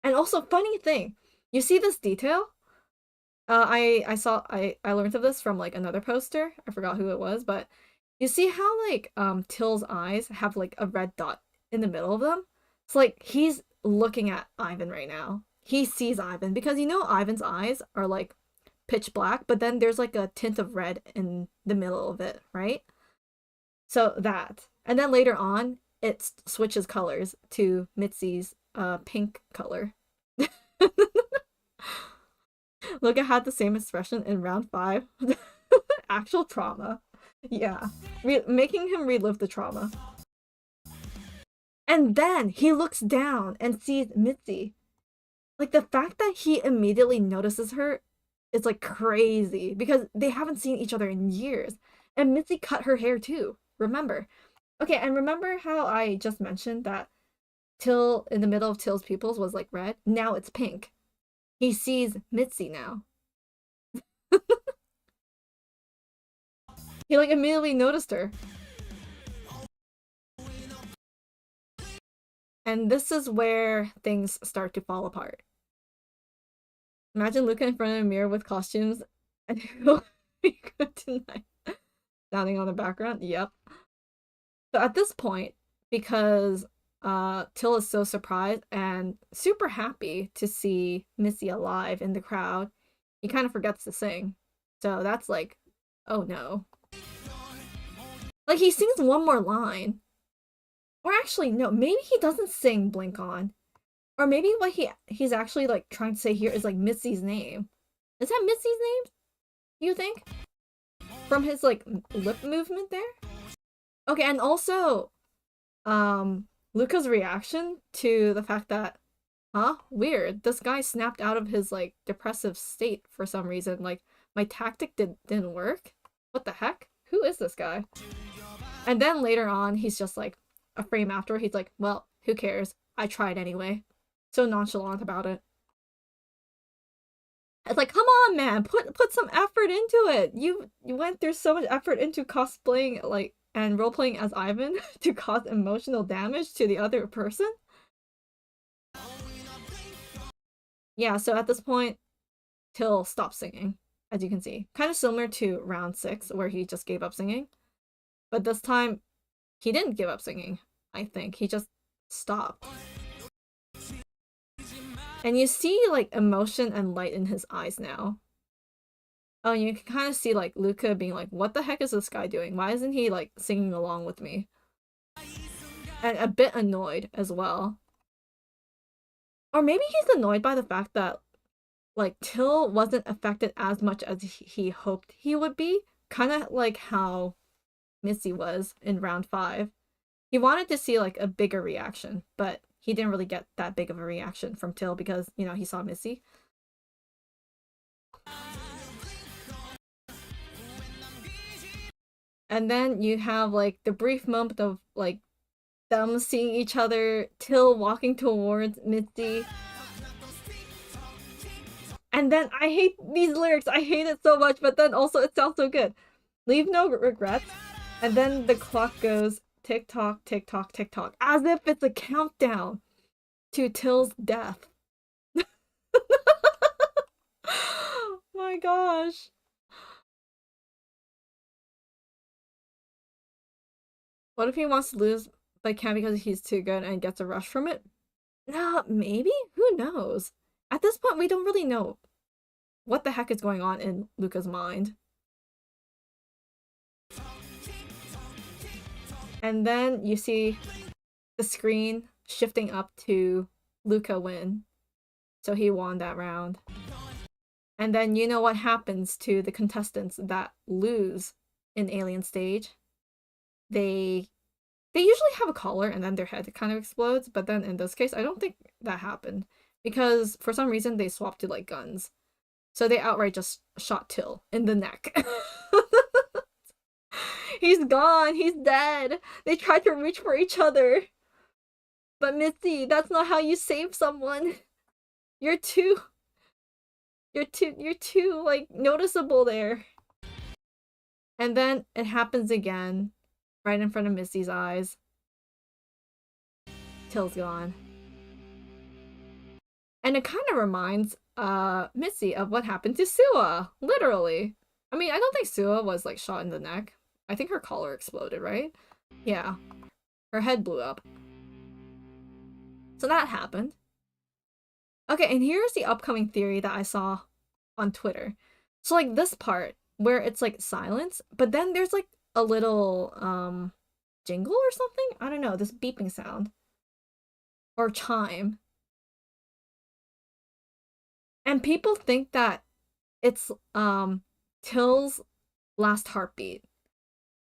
and also funny thing, you see this detail? I learned of this from like another poster. I forgot who it was, but you see how like Till's eyes have like a red dot in the middle of them? It's like he's looking at Ivan right now. He sees Ivan because you know Ivan's eyes are like pitch black, but then there's like a tint of red in the middle of it, right? So that. And then later on, it switches colors to Mitzi's pink color. Luca had the same expression in round 5. Actual trauma. Yeah. Making him relive the trauma. And then he looks down and sees Mitzi. Like, the fact that he immediately notices her is like crazy because they haven't seen each other in years. And Mitzi cut her hair too, remember. Okay, and remember how I just mentioned that Till in the middle of Till's pupils was like red? Now it's pink. He sees Mitzi now. He like immediately noticed her. And this is where things start to fall apart. Imagine Luca in front of a mirror with costumes and he'll be good tonight. Sounding on the background, yep. So at this point, because Till is so surprised and super happy to see Missy alive in the crowd, he kind of forgets to sing. So that's like, oh no. Like, he sings one more line. Or actually, no, maybe he doesn't sing Blink On. Or maybe what he's actually like trying to say here is like Missy's name. Is that Missy's name? You think? From his, like, lip movement there? Okay, and also, Luca's reaction to the fact that, huh? Weird. This guy snapped out of his, like, depressive state for some reason. Like, my tactic didn't work? What the heck? Who is this guy? And then later on, he's just like, a frame after, he's like, well, who cares? I tried anyway. So nonchalant about it. It's like, come on, man, put some effort into it. You went through so much effort into cosplaying, like, and role-playing as Ivan to cause emotional damage to the other person. Yeah, so at this point, Till stopped singing, as you can see. Kind of similar to round 6, where he just gave up singing. But this time, he didn't give up singing, I think. He just stopped. And you see, like, emotion and light in his eyes now. Oh, you can kind of see, like, Luca being like, what the heck is this guy doing? Why isn't he, like, singing along with me? And a bit annoyed as well. Or maybe he's annoyed by the fact that, like, Till wasn't affected as much as he hoped he would be. Kind of like how Missy was in round 5. He wanted to see, like, a bigger reaction, but he didn't really get that big of a reaction from Till because, you know, he saw Missy. And then you have, like, the brief moment of, like, them seeing each other, Till walking towards Missy. And then I hate these lyrics. I hate it so much, but then also it sounds so good. Leave no regrets. And then the clock goes tick tock, tick tock, tick tock, as if it's a countdown to Till's death. My gosh. What if he wants to lose but can't because he's too good and gets a rush from it? Nah, maybe? Who knows? At this point, we don't really know what the heck is going on in Luca's mind. And then you see the screen shifting up to Luca win. So he won that round. And then you know what happens to the contestants that lose in Alien Stage. They usually have a collar and then their head kind of explodes, but then in this case, I don't think that happened. Because for some reason, they swapped to, like, guns. So they outright just shot Till in the neck. He's gone. He's dead. They tried to reach for each other. But Missy, that's not how you save someone. You're too, like, noticeable there. And then it happens again, right in front of Missy's eyes. Till's gone. And it kind of reminds Missy of what happened to Sua, literally. I mean, I don't think Sua was, like, shot in the neck. I think her collar exploded, right? Yeah. Her head blew up. So that happened. Okay, and here's the upcoming theory that I saw on Twitter. So, like, this part, where it's, like, silence, but then there's, like, a little, jingle or something? I don't know, this beeping sound. Or chime. And people think that it's, Till's last heartbeat.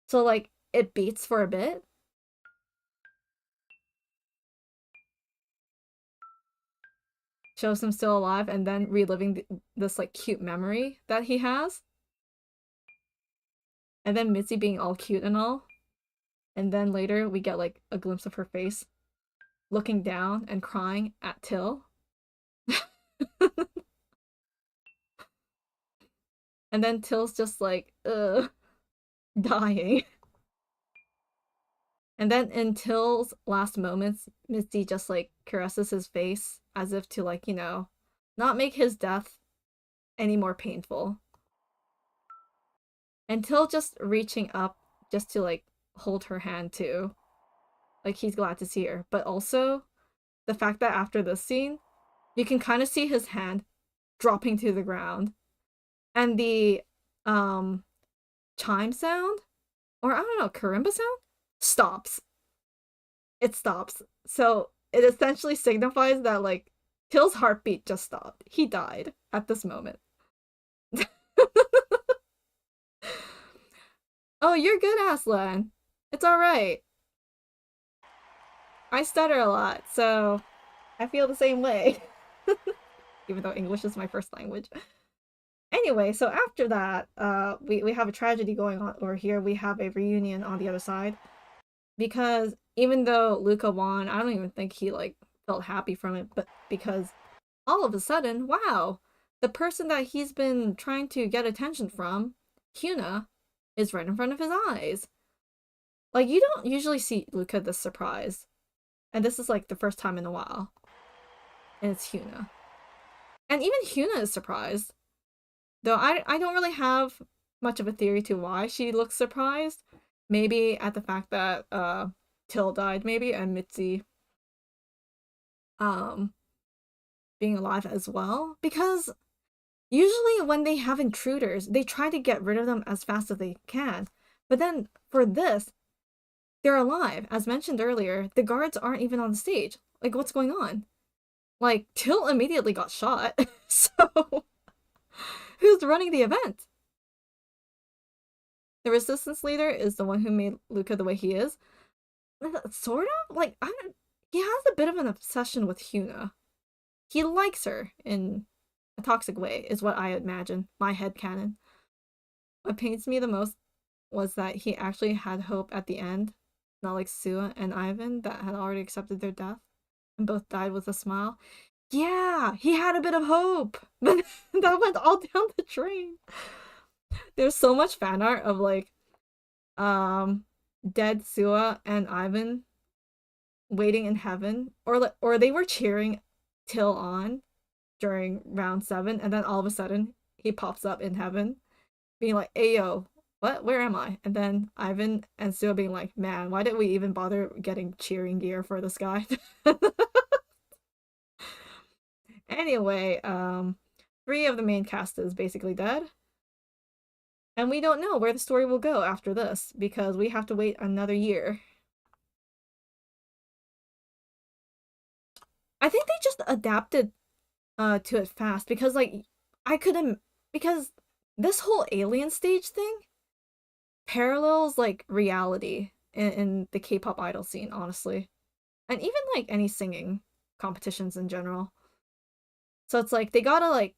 So, like, it beats for a bit. Shows him still alive, and then reliving this, like, cute memory that he has. And then Mitzi being all cute and all. And then later, we get, like, a glimpse of her face looking down and crying at Till. And then Till's just like, dying. And then in Till's last moments, Misty just, like, caresses his face as if to, like, you know, not make his death any more painful. And Till just reaching up just to, like, hold her hand too. Like, he's glad to see her. But also, the fact that after this scene, you can kind of see his hand dropping to the ground. And the, chime sound? Or, I don't know, karimba sound? Stops. It stops. So, it essentially signifies that, like, Till's heartbeat just stopped. He died at this moment. Oh, you're good, Aslan. It's alright. I stutter a lot, so I feel the same way. Even though English is my first language. Anyway, so after that, we have a tragedy going on, or here we have a reunion on the other side. Because even though Luca won, I don't even think he, like, felt happy from it, but because all of a sudden, wow, the person that he's been trying to get attention from, Hyuna, is right in front of his eyes. Like, you don't usually see Luca this surprised. And this is, like, the first time in a while. And it's Hyuna. And even Hyuna is surprised. Though I don't really have much of a theory to why she looks surprised. Maybe at the fact that Till died, maybe, and Mitzi being alive as well. Because usually when they have intruders, they try to get rid of them as fast as they can. But then for this, they're alive. As mentioned earlier, the guards aren't even on the stage. Like, what's going on? Like, Till immediately got shot. So, who's running the event? The resistance leader is the one who made Luca the way he is. Sort of? Like, I don't... He has a bit of an obsession with Hyuna. He likes her in a toxic way, is what I imagine. My headcanon. What pains me the most was that he actually had hope at the end. Not like Sua and Ivan that had already accepted their death. And both died with a smile. Yeah, he had a bit of hope. But that went all down the drain. There's so much fan art of, like, dead Sua and Ivan waiting in heaven, or they were cheering Till on during round 7, and then all of a sudden he pops up in heaven being like, "Ayo, what? Where am I?" And then Ivan and Sua being like, "Man, why did we even bother getting cheering gear for this guy?" Anyway, 3 of the main cast is basically dead. And we don't know where the story will go after this, because we have to wait another year. I think they just adapted to it fast, because, like, I couldn't... Because this whole alien stage thing parallels, like, reality in the K-pop idol scene, honestly. And even, like, any singing competitions in general. So it's like, they gotta, like,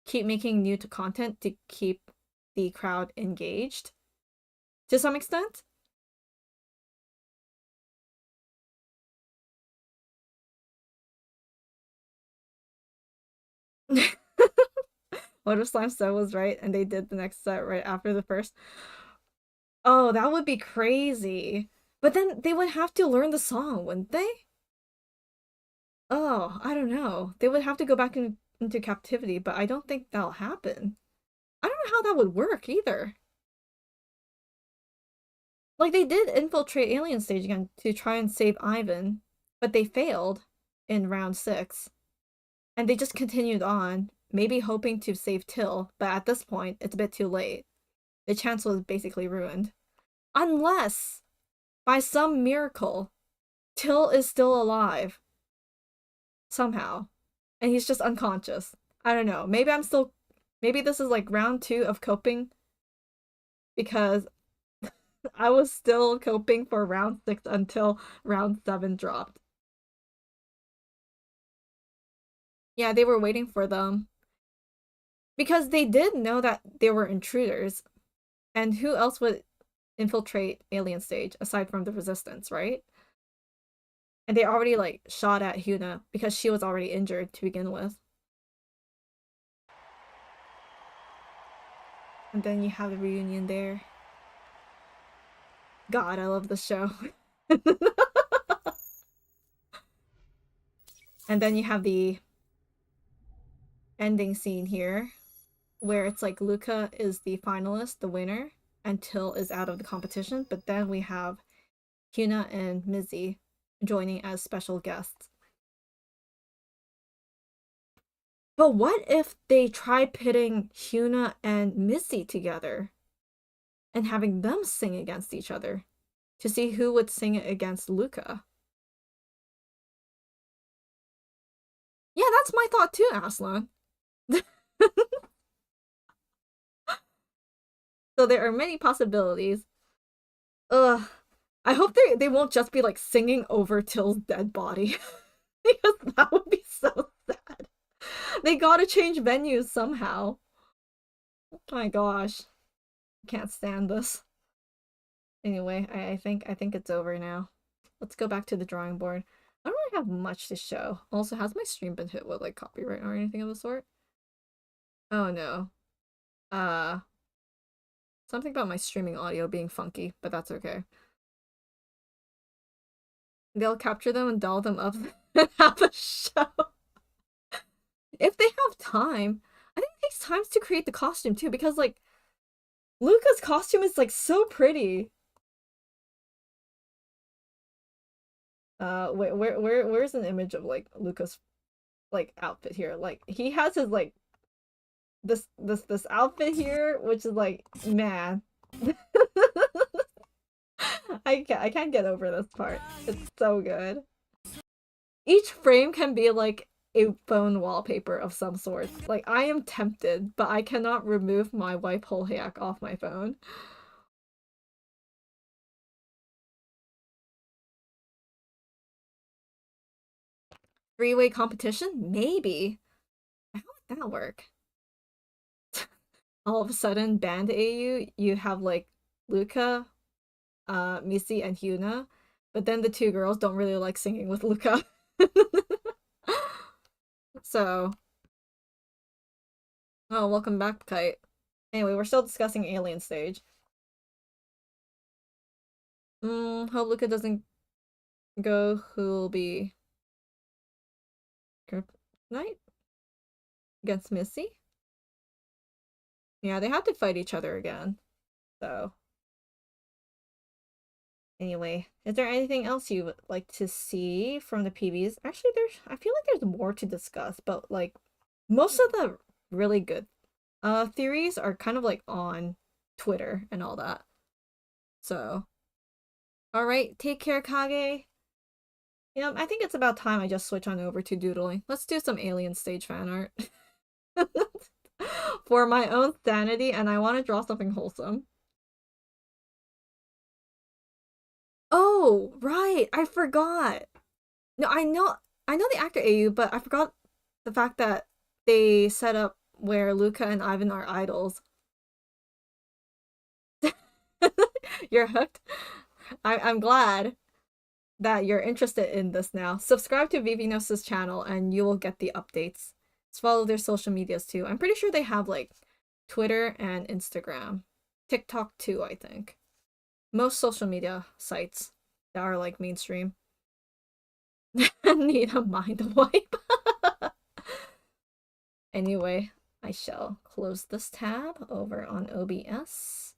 keep making new content to keep the crowd engaged to some extent. What if Slime Set was right and they did the next set right after the first? Oh, that would be crazy. But then they would have to learn the song, wouldn't they? Oh, I don't know. They would have to go back into captivity, but I don't think that'll happen. I don't know how that would work either. Like, they did infiltrate Alien Stage again to try and save Ivan, but they failed in round 6. And they just continued on, maybe hoping to save Till, but at this point, it's a bit too late. The chance was basically ruined. Unless, by some miracle, Till is still alive. Somehow. And he's just unconscious. I don't know. Maybe I'm still... Maybe this is like round 2 of coping. Because I was still coping for round 6 until round 7 dropped. Yeah, they were waiting for them. Because they did know that they were intruders. And who else would infiltrate Alien Stage aside from the Resistance, right? And they already, like, shot at Hyuna because she was already injured to begin with. And then you have the reunion there. God, I love this show. And then you have the ending scene here, where it's like Luca is the finalist, the winner, and Till is out of the competition, but then we have Hyuna and Mizzy joining as special guests. But what if they try pitting Hyuna and Mizzy together and having them sing against each other to see who would sing it against Luca? Yeah, that's my thought too, Aslan. So there are many possibilities. Ugh. I hope they won't just be like singing over Till's dead body. Because that would be so sad. They gotta change venues somehow. Oh my gosh. Can't stand this. Anyway, I think it's over now. Let's go back to the drawing board. I don't really have much to show. Also, has my stream been hit with like copyright or anything of the sort? Oh no. Uh Something about my streaming audio being funky, but that's okay. They'll capture them and doll them up and have a show. If they have time. I think it takes time to create the costume too, because like Luca's costume is like so pretty. Where's an image of like Luca's like outfit here? Like he has his like this outfit here, which is like, man. I can't get over this part. It's so good. Each frame can be like a phone wallpaper of some sort. Like I am tempted, but I cannot remove my wife Holhayak off my phone. Three-way competition? Maybe. How would that work? All of a sudden, band AU, you have like Luca, Missy, and Hyuna, but then the two girls don't really like singing with Luca. So, oh, welcome back, Kite. Anyway, we're still discussing Alien Stage. Hope Luca doesn't go. Who'll be group night against Missy? Yeah, they have to fight each other again. So, anyway, is there anything else you would like to see from the PBs? Actually, I feel like there's more to discuss, but like most of the really good theories are kind of like on Twitter and all that. So, all right, take care, Kage. Yeah, I think it's about time I just switch on over to doodling. Let's do some Alien Stage fan art. For my own sanity, and I want to draw something wholesome. Oh, right. I forgot. No, I know the actor AU, but I forgot the fact that they set up where Luca and Ivan are idols. You're hooked? I'm glad that you're interested in this now. Subscribe to Vivinos' channel and you will get the updates. Just follow their social medias too. I'm pretty sure they have like Twitter and Instagram. TikTok too, I think. Most social media sites that are like mainstream. Need a mind wipe. Anyway, I shall close this tab over on OBS.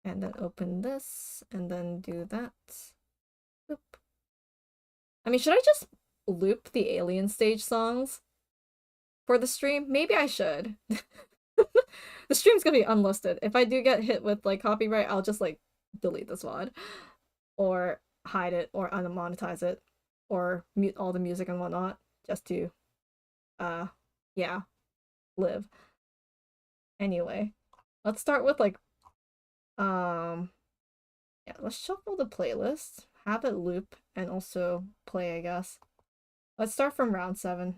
And then open this, and then do that. Boop. I mean, should I just loop the Alien Stage songs for the stream? Maybe I should. The stream's gonna be unlisted. If I do get hit with like copyright, I'll just like delete this VOD. Or hide it, or unmonetize it, or mute all the music and whatnot, just to, yeah, live. Anyway, let's start with like, yeah, let's shuffle the playlist, have it loop, and also play, I guess. Let's start from round 7.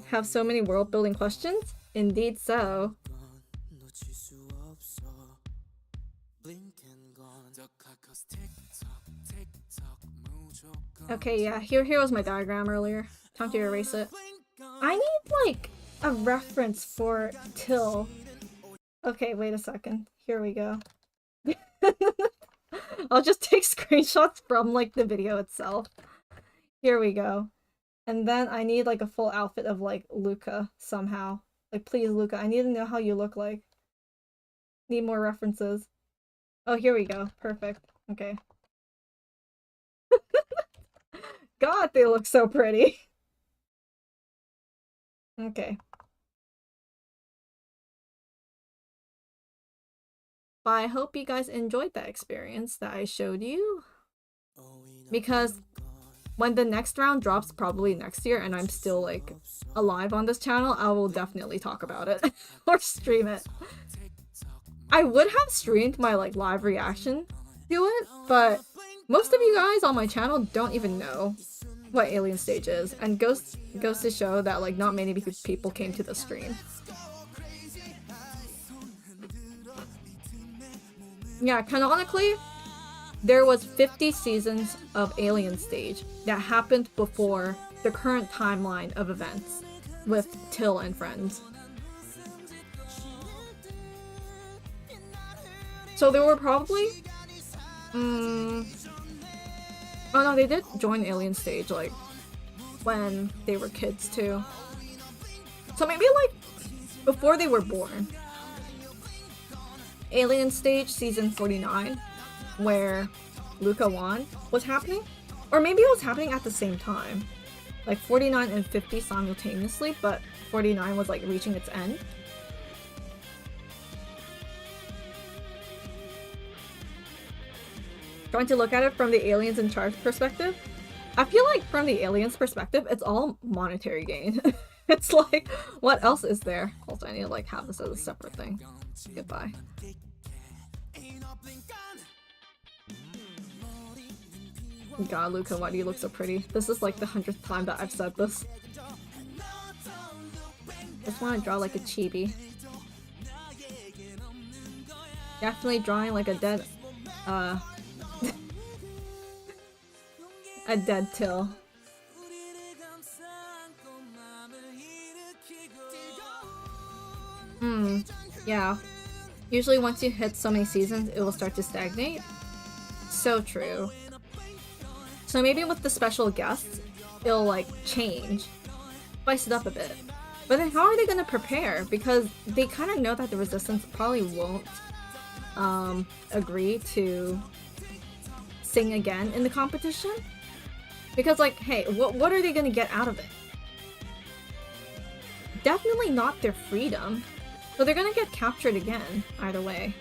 Have so many world building questions? Indeed so. Okay, yeah, here was my diagram earlier. Time to erase it. I need, like, a reference for Till. Okay, wait a second. Here we go. I'll just take screenshots from, like, the video itself. Here we go. And then I need, like, a full outfit of, like, Luca somehow. Like, please, Luca, I need to know how you look like. Need more references. Oh, here we go. Perfect. Okay. God, they look so pretty. Okay. But I hope you guys enjoyed that experience that I showed you. Because when the next round drops probably next year and I'm still like alive on this channel, I will definitely talk about it or stream it. I would have streamed my like live reaction to it, but most of you guys on my channel don't even know what Alien Stage is, and goes to show that like not many people came to the stream. Yeah, canonically, there was 50 seasons of Alien Stage that happened before the current timeline of events with Till and friends. So there were probably... oh no, they did join Alien Stage, like, when they were kids too. So maybe, like, before they were born. Alien Stage Season 49, where Yuuko-kun was happening? Or maybe it was happening at the same time. Like, 49 and 50 simultaneously, but 49 was, like, reaching its end. Trying to look at it from the aliens in charge perspective. I feel like from the aliens perspective, it's all monetary gain. It's like, what else is there? Also, I need to like have this as a separate thing. Goodbye. God, Luca, why do you look so pretty? This is like the 100th time that I've said this. Just want to draw like a chibi. Definitely drawing like a dead, a dead Till. Yeah. Usually once you hit so many seasons, it will start to stagnate. So true. So maybe with the special guests, it'll like change. Spice it up a bit. But then how are they gonna prepare? Because they kind of know that the Resistance probably won't agree to sing again in the competition. Because like, hey, what are they gonna get out of it? Definitely not their freedom. So they're gonna get captured again, either way.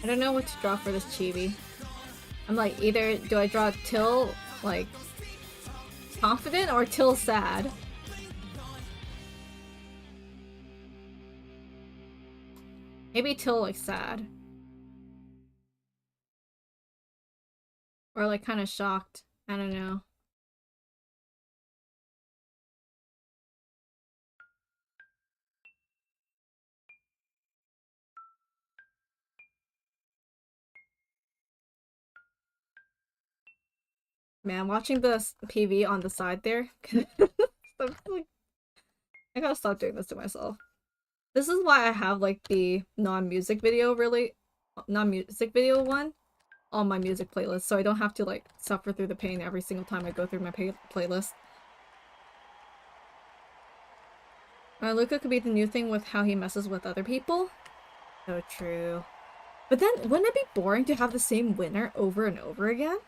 I don't know what to draw for this chibi. I'm like, either do I draw Till, like, confident or Till sad? Maybe Till, like, sad. Or, like, kind of shocked. I don't know. Man, watching the PV on the side there, I gotta stop doing this to myself. This is why I have like the non-music video one on my music playlist, so I don't have to like suffer through the pain every single time I go through my playlist. Luca could be the new thing with how he messes with other people. So true. But then, wouldn't it be boring to have the same winner over and over again?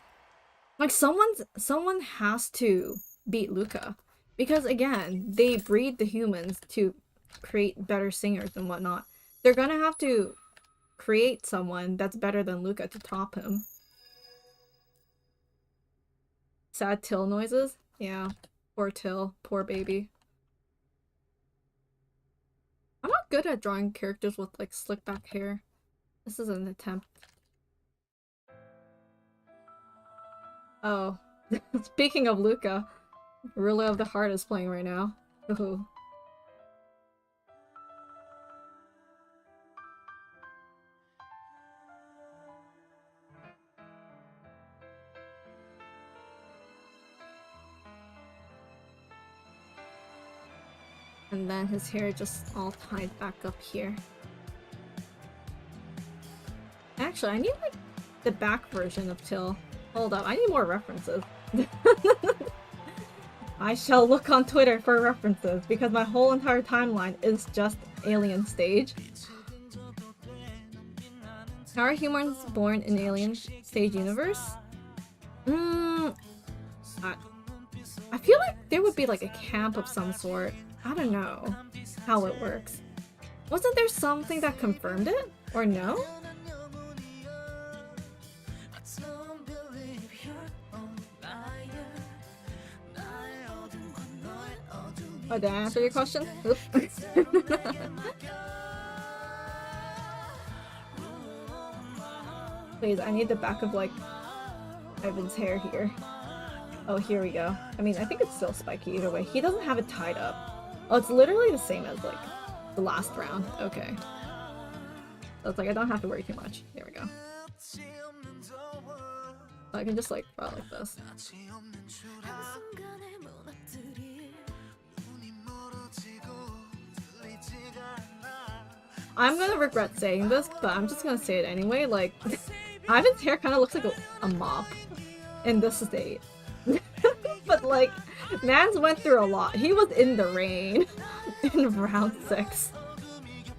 Like, someone has to beat Luca. Because, again, they breed the humans to create better singers and whatnot. They're gonna have to create someone that's better than Luca to top him. Sad Till noises? Yeah. Poor Till. Poor baby. I'm not good at drawing characters with, like, slick back hair. This is an attempt. Oh. Speaking of Luca, Ruler of the Heart is playing right now. Ooh. And then his hair just all tied back up here. Actually, I need like the back version of Till. Hold up, I need more references. I shall look on Twitter for references because my whole entire timeline is just Alien Stage. How are humans born in Alien Stage universe? I feel like there would be like a camp of some sort. I don't know how it works. Wasn't there something that confirmed it? Or no? Oh, did I answer your question? Oops. Please, I need the back of, like, Ivan's hair here. Oh, here we go. I mean, I think it's still spiky either way. He doesn't have it tied up. Oh, it's literally the same as, like, the last round. Okay. So it's like, I don't have to worry too much. There we go. I can just, like, draw it like this. I'm gonna regret saying this, but I'm just gonna say it anyway. Like, Ivan's hair kind of looks like a mop in this state. But like, Mans went through a lot. He was in the rain in round 6.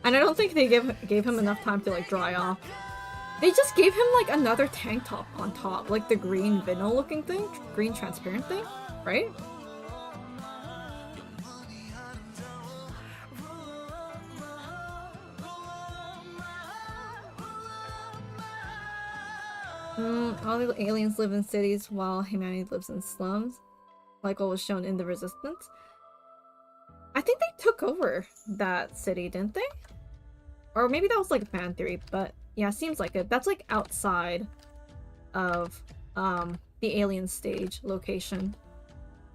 And I don't think they gave him enough time to like dry off. They just gave him like another tank top on top, like the green vinyl looking thing, green transparent thing, right? All the aliens live in cities while humanity lives in slums, like what was shown in The Resistance. I think they took over that city, didn't they? Or maybe that was like a fan theory, but yeah, seems like it. That's like outside of the alien stage location.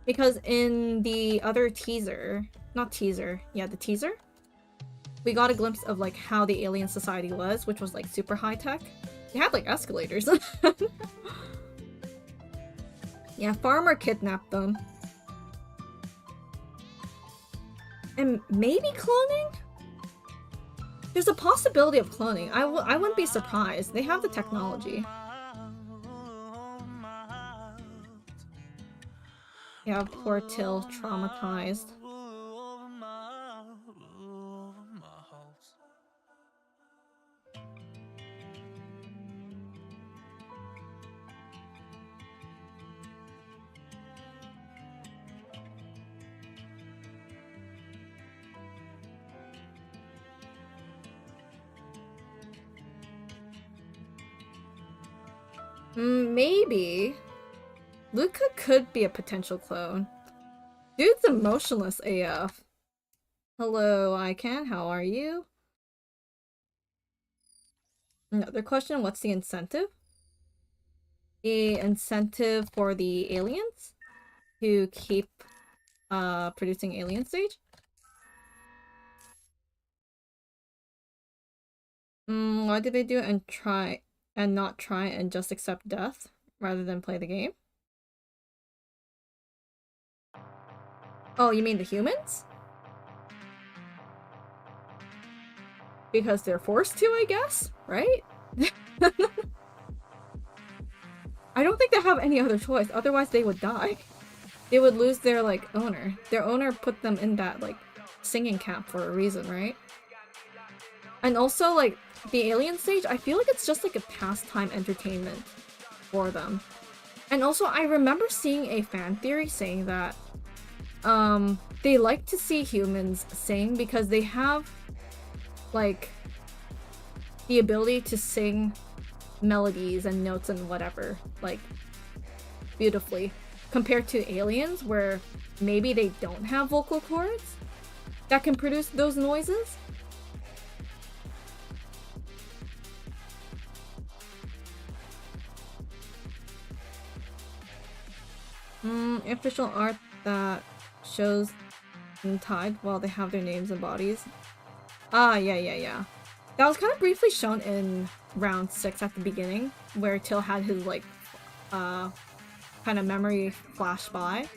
Because in the other teaser, not teaser, yeah, the teaser, we got a glimpse of like how the alien society was, which was like super high tech. They had like escalators. Yeah, Farmer kidnapped them. And maybe cloning? There's a possibility of cloning. I wouldn't be surprised. They have the technology. Yeah, poor Till, traumatized. Maybe. Luca could be a potential clone. Dude's emotionless AF. Hello, Ican, how are you? Another question, what's the incentive? The incentive for the aliens to keep producing alien stage? Why did they do it and not try and just accept death rather than play the game? Oh, you mean the humans? Because they're forced to, I guess, right? I don't think they have any other choice, otherwise they would die. They would lose their, like, owner. Their owner put them in that, like, singing camp for a reason, right? And also, like, the alien stage, I feel like it's just like a pastime entertainment for them. And also, I remember seeing a fan theory saying that they like to see humans sing because they have, like, the ability to sing melodies and notes and whatever, like, beautifully. Compared to aliens, where maybe they don't have vocal cords that can produce those noises. Official art that shows them tied while they have their names and bodies. Ah, yeah. That was kind of briefly shown in round 6 at the beginning, where Till had his, like, kind of memory flash by.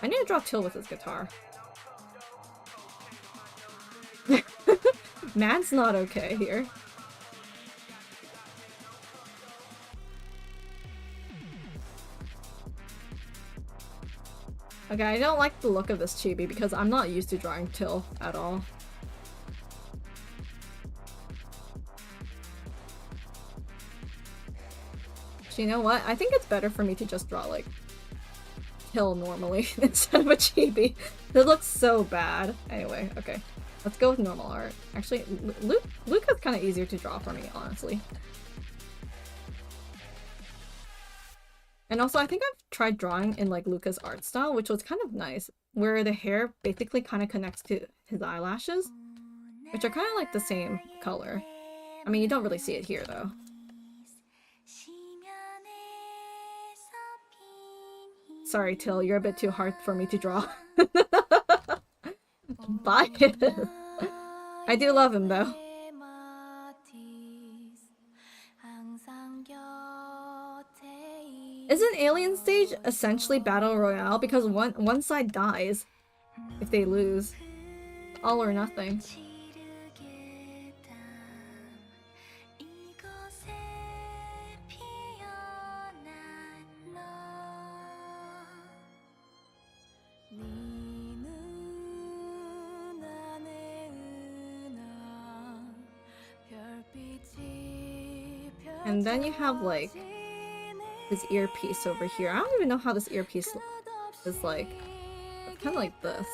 I need to draw Till with his guitar. Man's not okay here. Okay, I don't like the look of this chibi because I'm not used to drawing Till at all. So you know what? I think it's better for me to just draw like Till normally instead of a chibi. It looks so bad. Anyway, okay. Let's go with normal art. Actually, Luca's kind of easier to draw for me, honestly. And also, I think I've tried drawing in like Luca's art style, which was kind of nice, where the hair basically kind of connects to his eyelashes, which are kind of like the same color. I mean, you don't really see it here though. Sorry, Till, you're a bit too hard for me to draw. Bye. I do love him though. Isn't Alien Stage essentially Battle Royale? Because one side dies if they lose. All or nothing. And then you have like this earpiece over here. I don't even know how this earpiece is like. It's kind of like this.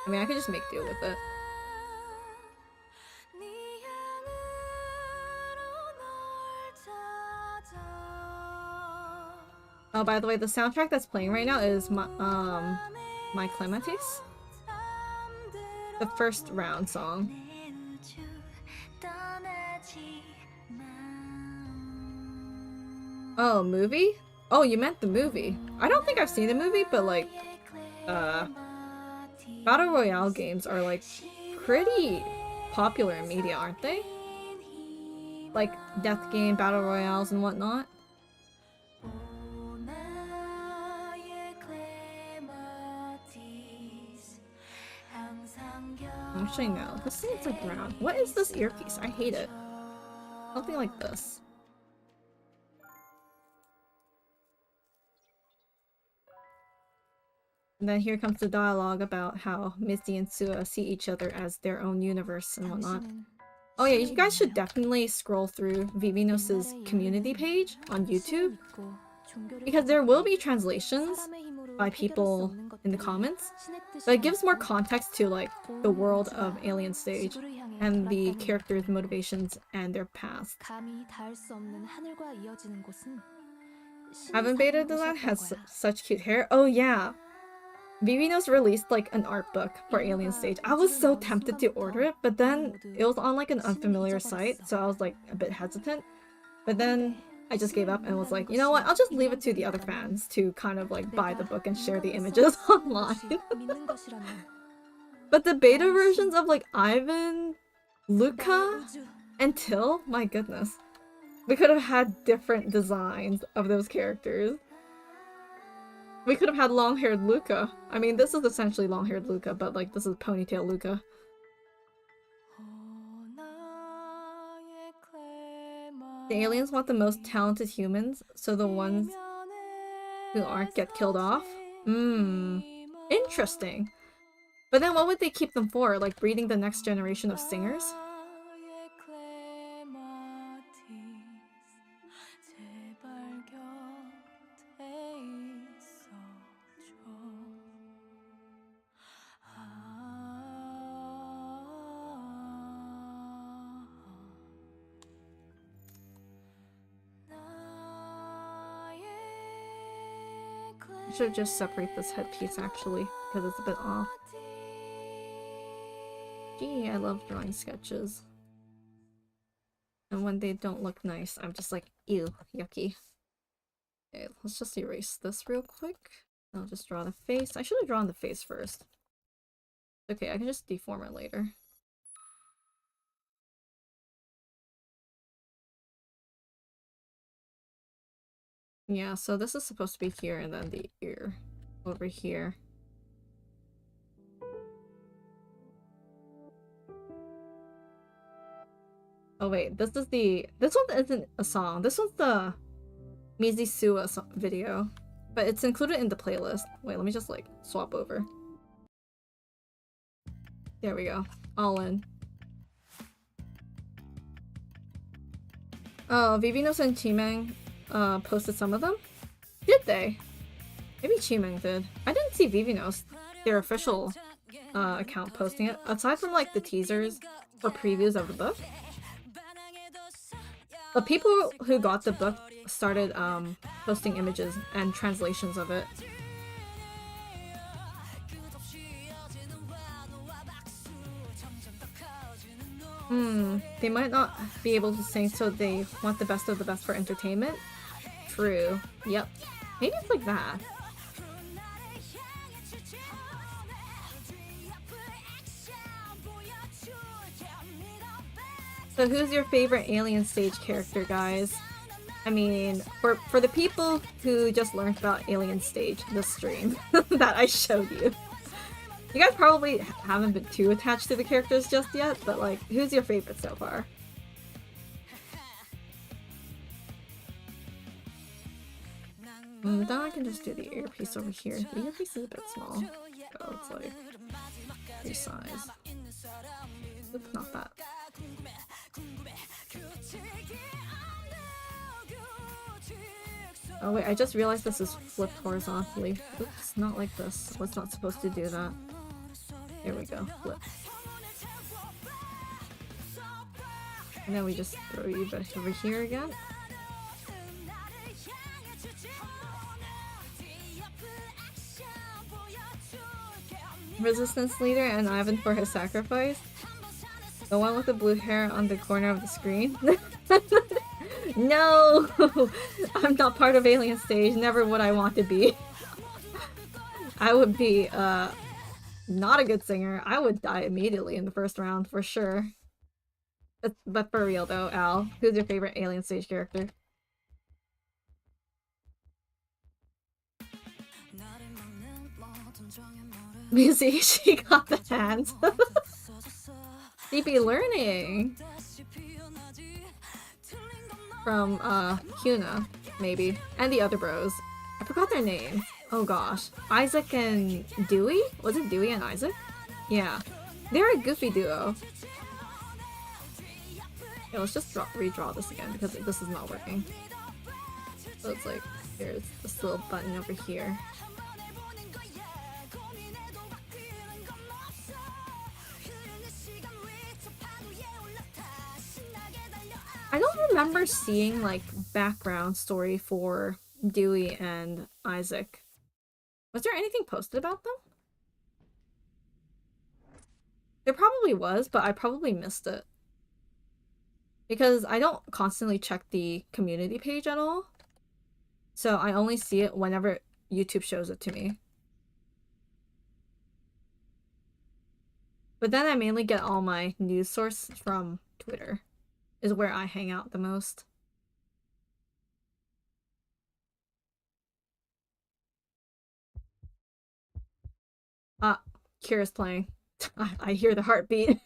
I mean, I could just make do with it. Oh, by the way, the soundtrack that's playing right now is My Clematis. The first round song. Oh, movie? Oh, you meant the movie. I don't think I've seen the movie, but like, Battle Royale games are like pretty popular in media, aren't they? Like death game, battle royales, and whatnot. Actually, no. This seems like round. What is this earpiece? I hate it. Something like this. And then here comes the dialogue about how Misty and Sua see each other as their own universe and whatnot. Oh yeah, you guys should definitely scroll through Vivinos's community page on YouTube, because there will be translations by people in the comments, but it gives more context to like the world of Alien Stage and the characters' motivations and their past. Haven't Beta Design has such cute hair. Oh yeah. Vivinos released like an art book for Alien Stage. I was so tempted to order it, but then it was on like an unfamiliar site, so I was like a bit hesitant. But then I just gave up and was like, you know what, I'll just leave it to the other fans to kind of like buy the book and share the images online. But the beta versions of like Ivan, Luca, and Till, my goodness. We could have had different designs of those characters. We could have had long-haired Luca. I mean, this is essentially long-haired Luca, but like this is ponytail Luca. The aliens want the most talented humans, so the ones who aren't get killed off? Interesting. But then what would they keep them for? Like breeding the next generation of singers? I should just separate this headpiece actually, because it's a bit off. Gee, I love drawing sketches. And when they don't look nice, I'm just like, ew, yucky. Okay, let's just erase this real quick. I'll just draw the face. I should have drawn the face first. Okay, I can just deform it later. Yeah, so this is supposed to be here and then the ear over here. Oh wait, this one isn't a song. This one's the Mizisua video. But it's included in the playlist. Wait, let me just like swap over. There we go. All in. Oh, Vivinos and Chimeng posted some of them? Did they? Maybe Chimeng did. I didn't see Vivinos, their official account, posting it, aside from like the teasers or previews of the book. But people who got the book started posting images and translations of it. They might not be able to sing, so they want the best of the best for entertainment? True. Yep. Maybe it's like that. So who's your favorite Alien Stage character, guys? I mean, for the people who just learned about Alien Stage this stream that I showed you. You guys probably haven't been too attached to the characters just yet, but like, who's your favorite so far? Then I can just do the earpiece over here. The earpiece is a bit small. So it's like resize. Oops, not that. Oh wait, I just realized this is flipped horizontally. Oops, not like this. I was not supposed to do that. There we go, flip. And then we just throw you back over here again. Resistance leader and Ivan for his sacrifice. The one with the blue hair on the corner of the screen. No! I'm not part of Alien Stage, never would I want to be. I would be, not a good singer. I would die immediately in the first round, for sure. But for real though, Al, who's your favorite Alien Stage character? Muzi, she got the hands. DP learning! From, Hyuna, maybe. And the other bros. I forgot their names. Oh gosh. Isaac and Dewey? Was it Dewey and Isaac? Yeah. They're a goofy duo. Yeah, let's just redraw this again because this is not working. So it's like, there's this little button over here. I don't remember seeing like background story for Dewey and Isaac. Was there anything posted about them? There probably was, but I probably missed it. Because I don't constantly check the community page at all. So I only see it whenever YouTube shows it to me. But then I mainly get all my news source from Twitter. Is where I hang out the most. Kira's playing. I hear the heartbeat.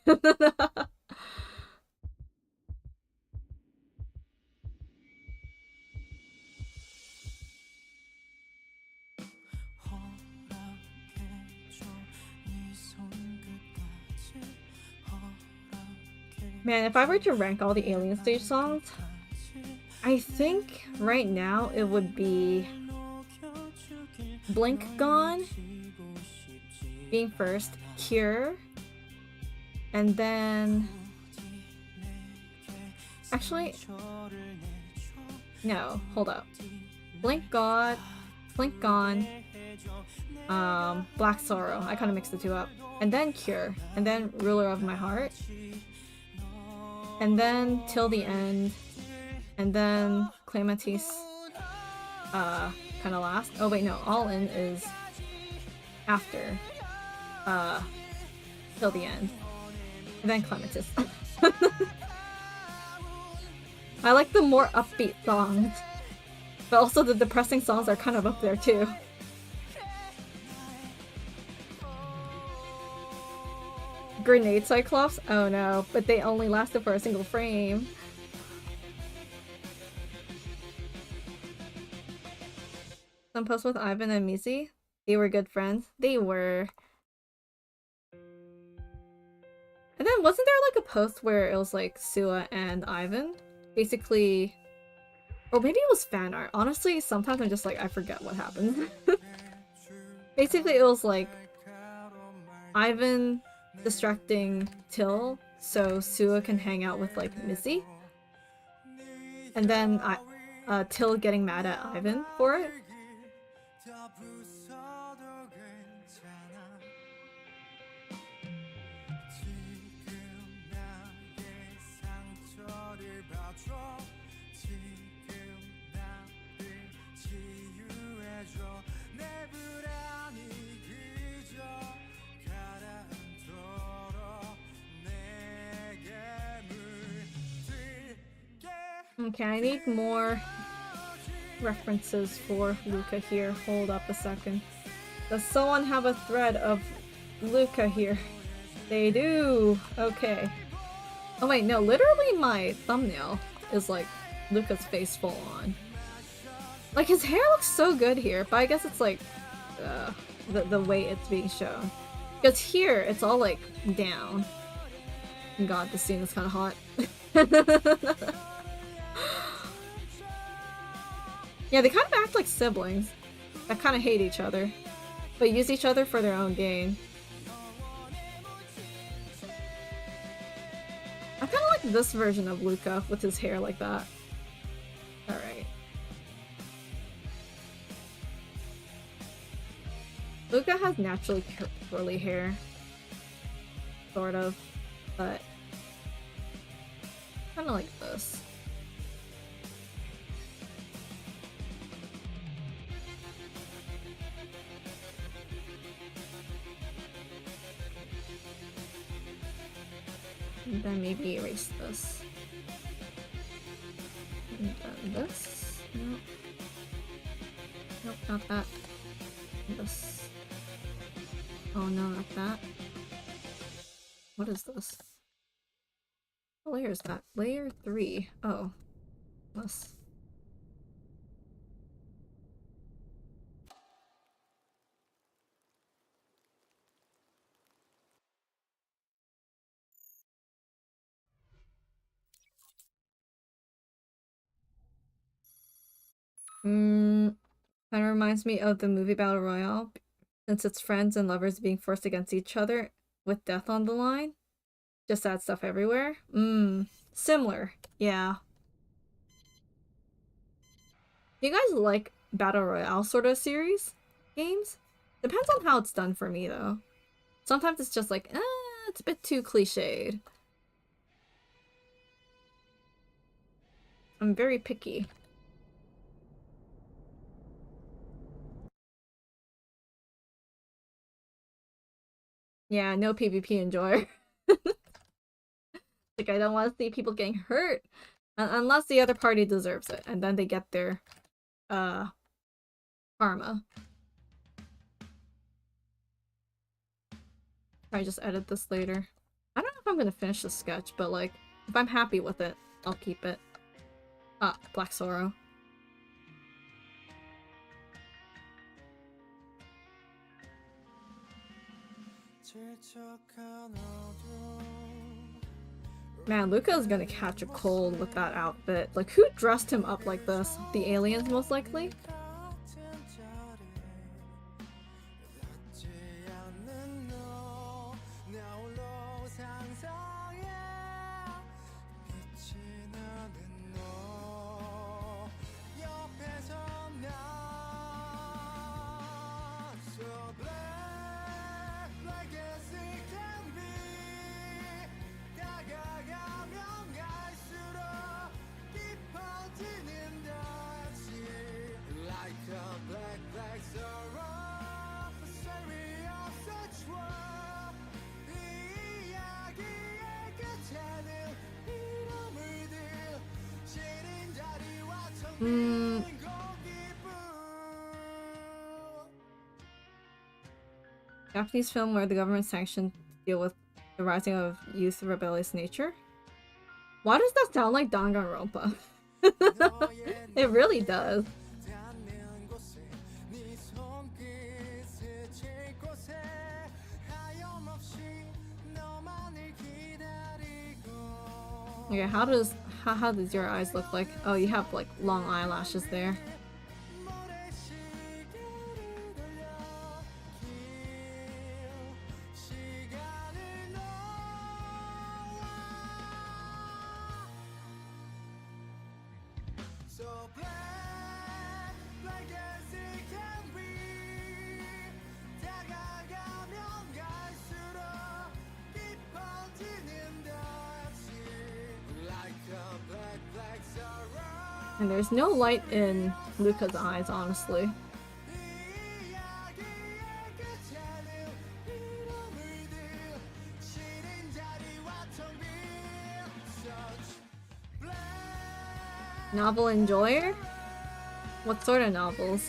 Man, if I were to rank all the Alien Stage songs, I think right now it would be Blink Gone being first, Cure, and then actually no, hold up. Blink Gone, Black Sorrow. I kind of mixed the two up. And then Cure, and then Ruler of My Heart. And then Till the End, and then Clematis, kind of last. Oh wait, no, All In is after, Till the End, and then Clematis. I like the more upbeat songs, but also the depressing songs are kind of up there too. Grenade Cyclops? Oh no, but they only lasted for a single frame. Some posts with Ivan and Missy. They were good friends. They were. And then wasn't there like a post where it was like Sua and Ivan? Basically... Or maybe it was fan art. Honestly, sometimes I'm just like, I forget what happened. Basically, it was like Ivan distracting Till so Sua can hang out with like Missy. And then Till getting mad at Ivan for it. Okay, I need more references for Luca here. Hold up a second. Does someone have a thread of Luca here? They do! Okay. Oh wait, no, literally my thumbnail is like Luca's face full on. Like his hair looks so good here, but I guess it's like the way it's being shown. Because here, it's all like down. God, this scene is kind of hot. Yeah, they kind of act like siblings that kind of hate each other, but use each other for their own gain. I kind of like this version of Luca with his hair like that. Alright. Luca has naturally curly hair. Sort of. But kind of like this. And then maybe erase this. And then this. Nope. Nope, not that. This. Oh no, not that. What is this? What layer is that? Layer 3. Oh. This. Kind of reminds me of the movie Battle Royale, since it's friends and lovers being forced against each other with death on the line. Just sad stuff everywhere. Similar. Yeah. You guys like Battle Royale sort of series games? Depends on how it's done for me though. Sometimes it's just like, it's a bit too cliched. I'm very picky. Yeah, no PvP enjoyer. Like, I don't want to see people getting hurt. Unless the other party deserves it. And then they get their, karma. I just edit this later. I don't know if I'm gonna finish the sketch, but like, if I'm happy with it, I'll keep it. Ah, Black Sorrow. Man, Luca is gonna catch a cold with that outfit. Like, who dressed him up like this? The aliens, most likely? Japanese film where the government sanctioned to deal with the rising of youth rebellious nature. Why does that sound like Danganronpa? It really does. Okay, how does your eyes look like? Oh, you have like long eyelashes there. And there's no light in Luca's eyes, honestly. Novel enjoyer? What sort of novels?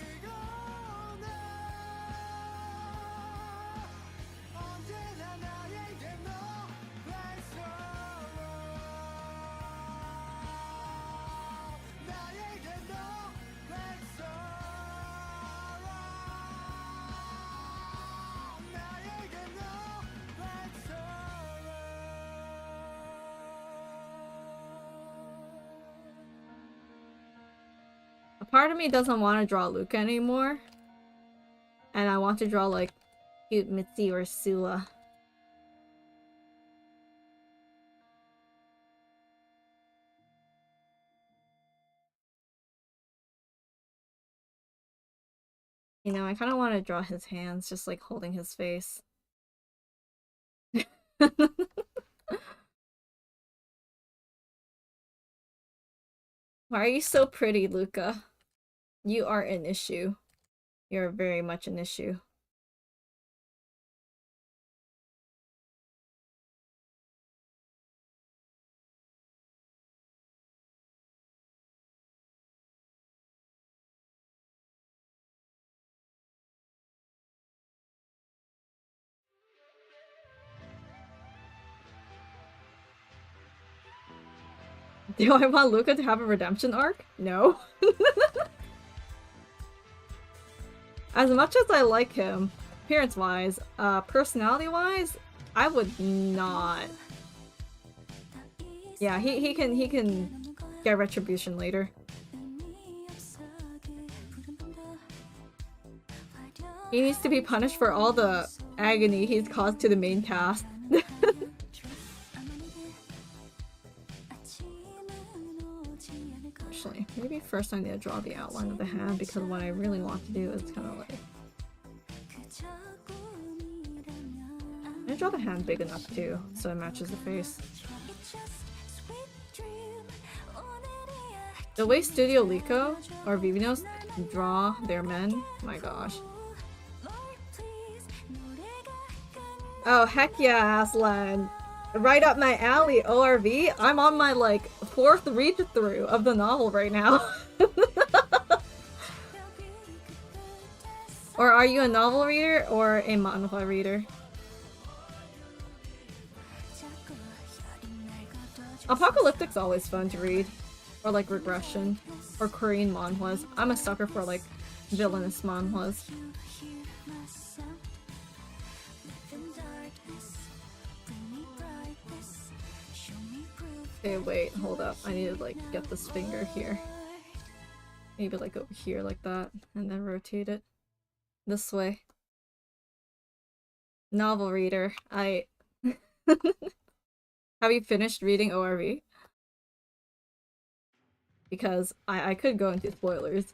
Part of me doesn't want to draw Luca anymore. And I want to draw like cute Mitzi or Sua. You know, I kind of want to draw his hands just like holding his face. Why are you so pretty, Luca? You are an issue. You're very much an issue. Do I want Luca to have a redemption arc? No. As much as I like him, appearance-wise, personality-wise, I would not. Yeah, he can get retribution later. He needs to be punished for all the agony he's caused to the main cast. Actually, maybe first I need to draw the outline of the hand, because what I really want to do is kind of like... I'm gonna draw the hand big enough too, so it matches the face. The way Studio Lico or Vivinos draw their men, my gosh. Oh heck yeah, Aslan! Right up my alley, ORV. I'm on my like 4th read-through of the novel right now. Or are you a novel reader or a manhwa reader? Apocalyptic's always fun to read. Or like Regression. Or Korean manhwas. I'm a sucker for like villainous manhwas. Okay, wait, hold up. I need to like get this finger here. Maybe like over here like that, and then rotate it this way. Novel reader. Have you finished reading ORV? Because I could go into spoilers.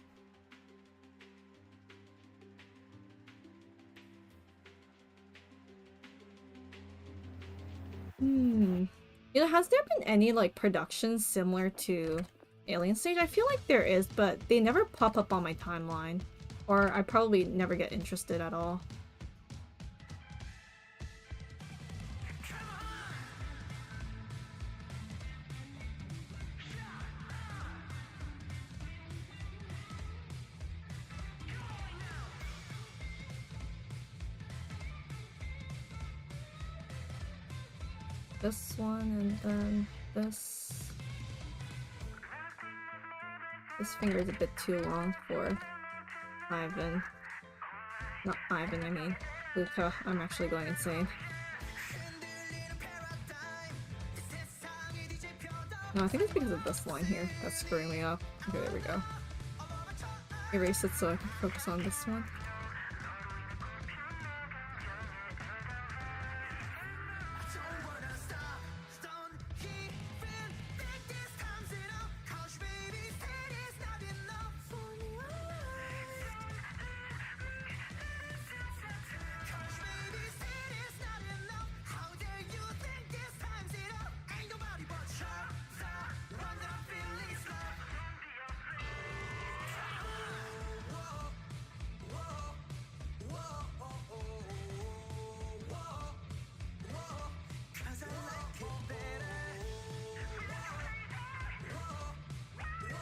You know, has there been any, like, productions similar to Alien Stage? I feel like there is, but they never pop up on my timeline. Or I probably never get interested at all. This one, and then this. This finger is a bit too long for Ivan. Not Ivan, I mean Luca. I'm actually going insane. No, I think it's because of this line here that's screwing me up. Okay, there we go. Erase it so I can focus on this one.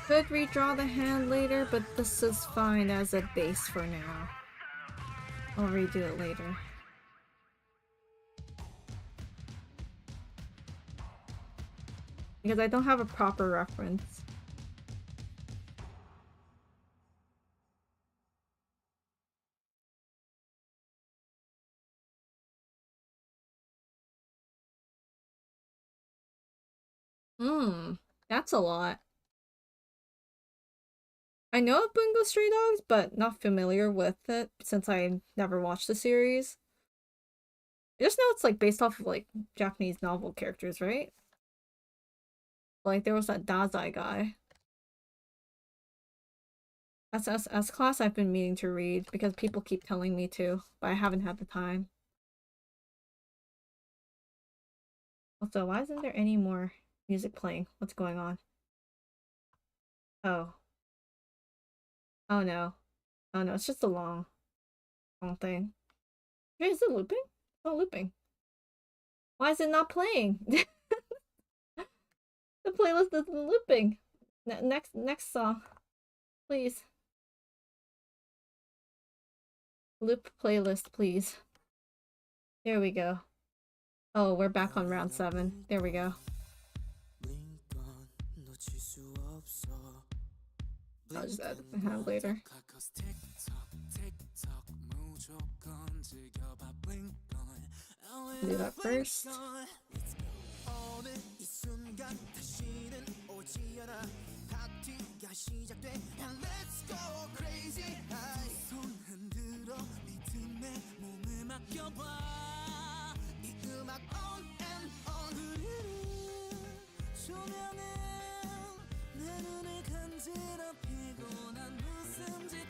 Could redraw the hand later, but this is fine as a base for now. I'll redo it later. Because I don't have a proper reference. That's a lot. I know of Bungo Stray Dogs, but not familiar with it since I never watched the series. I just know it's like based off of like Japanese novel characters, right? Like there was that Dazai guy. S class I've been meaning to read because people keep telling me to, but I haven't had the time. Also, why isn't there any more music playing? What's going on? Oh. Oh no. Oh no, it's just a long thing. Hey, is it looping? It's not looping. Why is it not playing? The playlist isn't looping. Next song. Please. Loop playlist, please. There we go. Oh, we're back on round 7. There we go. I'll just edit the hand later. Do that first.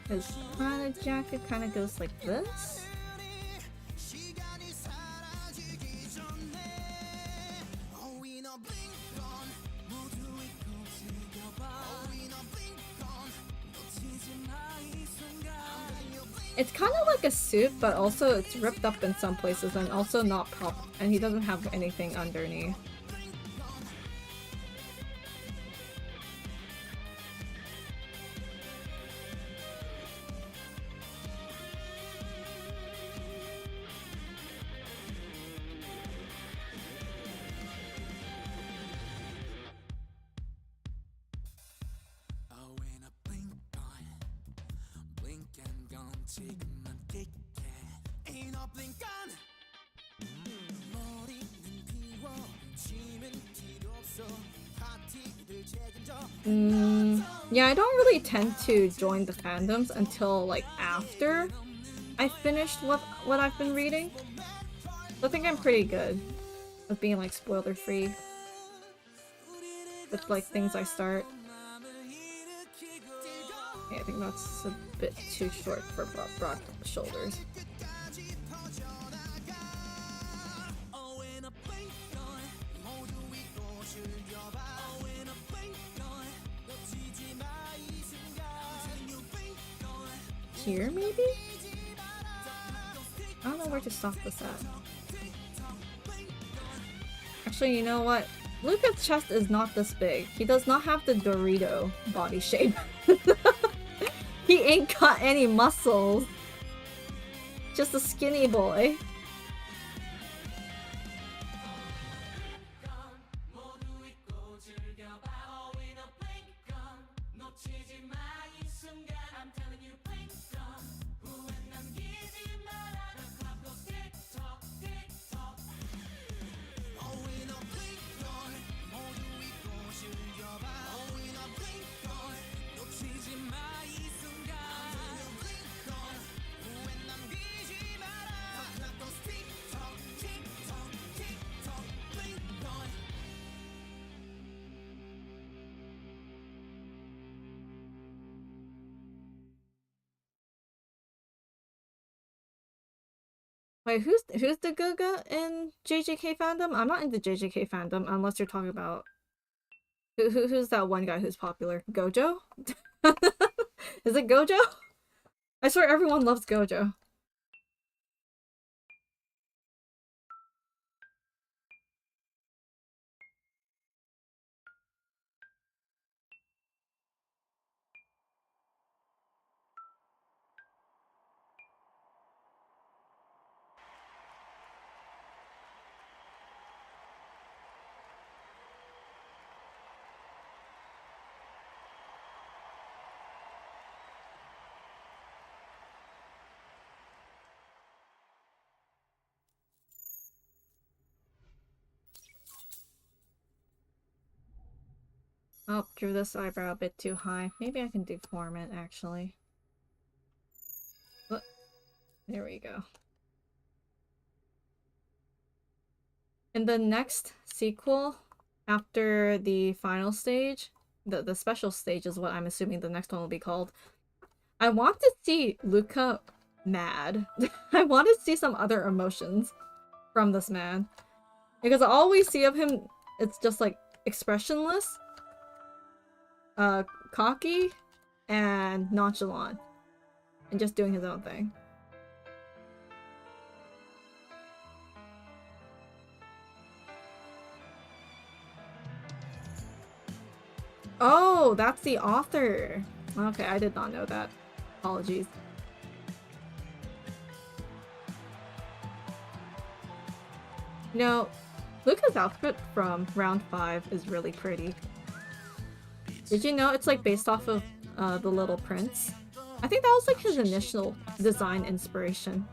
His Prada jacket kind of goes like this. It's kind of like a suit, but also it's ripped up in some places and also not proper, and he doesn't have anything underneath. Yeah, I don't really tend to join the fandoms until like after I finished what I've been reading. So I think I'm pretty good with being like spoiler free with like things I start. Yeah, I think that's a bit too short for broad shoulders. Here, maybe? I don't know where to stop this at. Actually, you know what? Luca's chest is not this big. He does not have the Dorito body shape. He ain't got any muscles. Just a skinny boy. Wait, who's the Guga in JJK fandom? I'm not into JJK fandom unless you're talking about who's that one guy who's popular? Gojo? Is it Gojo? I swear everyone loves Gojo. Oh, drew this eyebrow a bit too high. Maybe I can deform it, actually. There we go. In the next sequel, after the final stage, the special stage is what I'm assuming the next one will be called, I want to see Luca mad. I want to see some other emotions from this man. Because all we see of him, it's just like expressionless, cocky, and nonchalant. And just doing his own thing. Oh, that's the author. Okay, I did not know that. Apologies. You know, Luca's outfit from round 5 is really pretty. Did you know it's like based off of The Little Prince? I think that was like his initial design inspiration.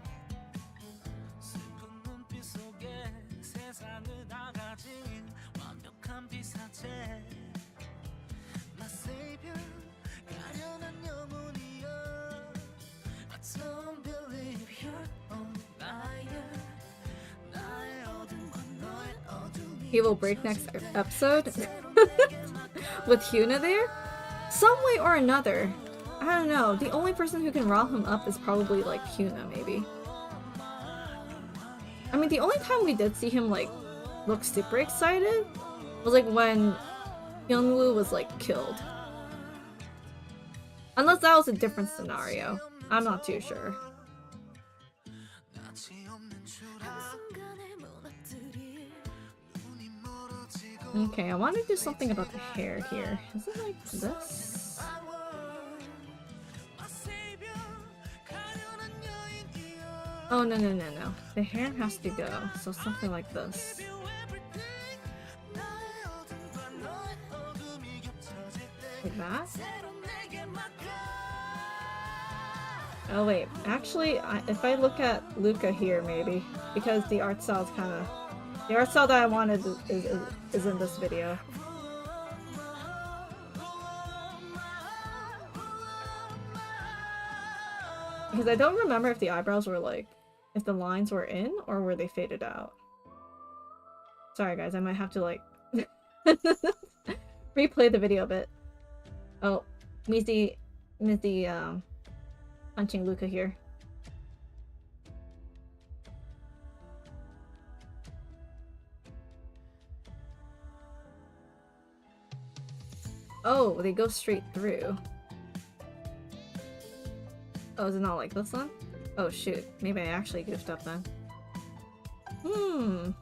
He will break next episode with Hyuna there? Some way or another. I don't know. The only person who can rile him up is probably like Hyuna, maybe. I mean, the only time we did see him like look super excited was like when Hyunwoo was like killed. Unless that was a different scenario. I'm not too sure. Okay, I want to do something about the hair here. Is it like this? Oh, no, no, no, no. The hair has to go, so something like this. Like that? Oh wait, actually, if I look at Luca here, maybe, because the art style's kind of... The art style that I wanted is in this video. Because I don't remember if the eyebrows were like... If the lines were in, or were they faded out? Sorry guys, I might have to like... replay the video a bit. Oh, Mizzy punching Luca here. Oh, they go straight through. Oh, is it not like this one? Oh shoot, maybe I actually goofed up then. Or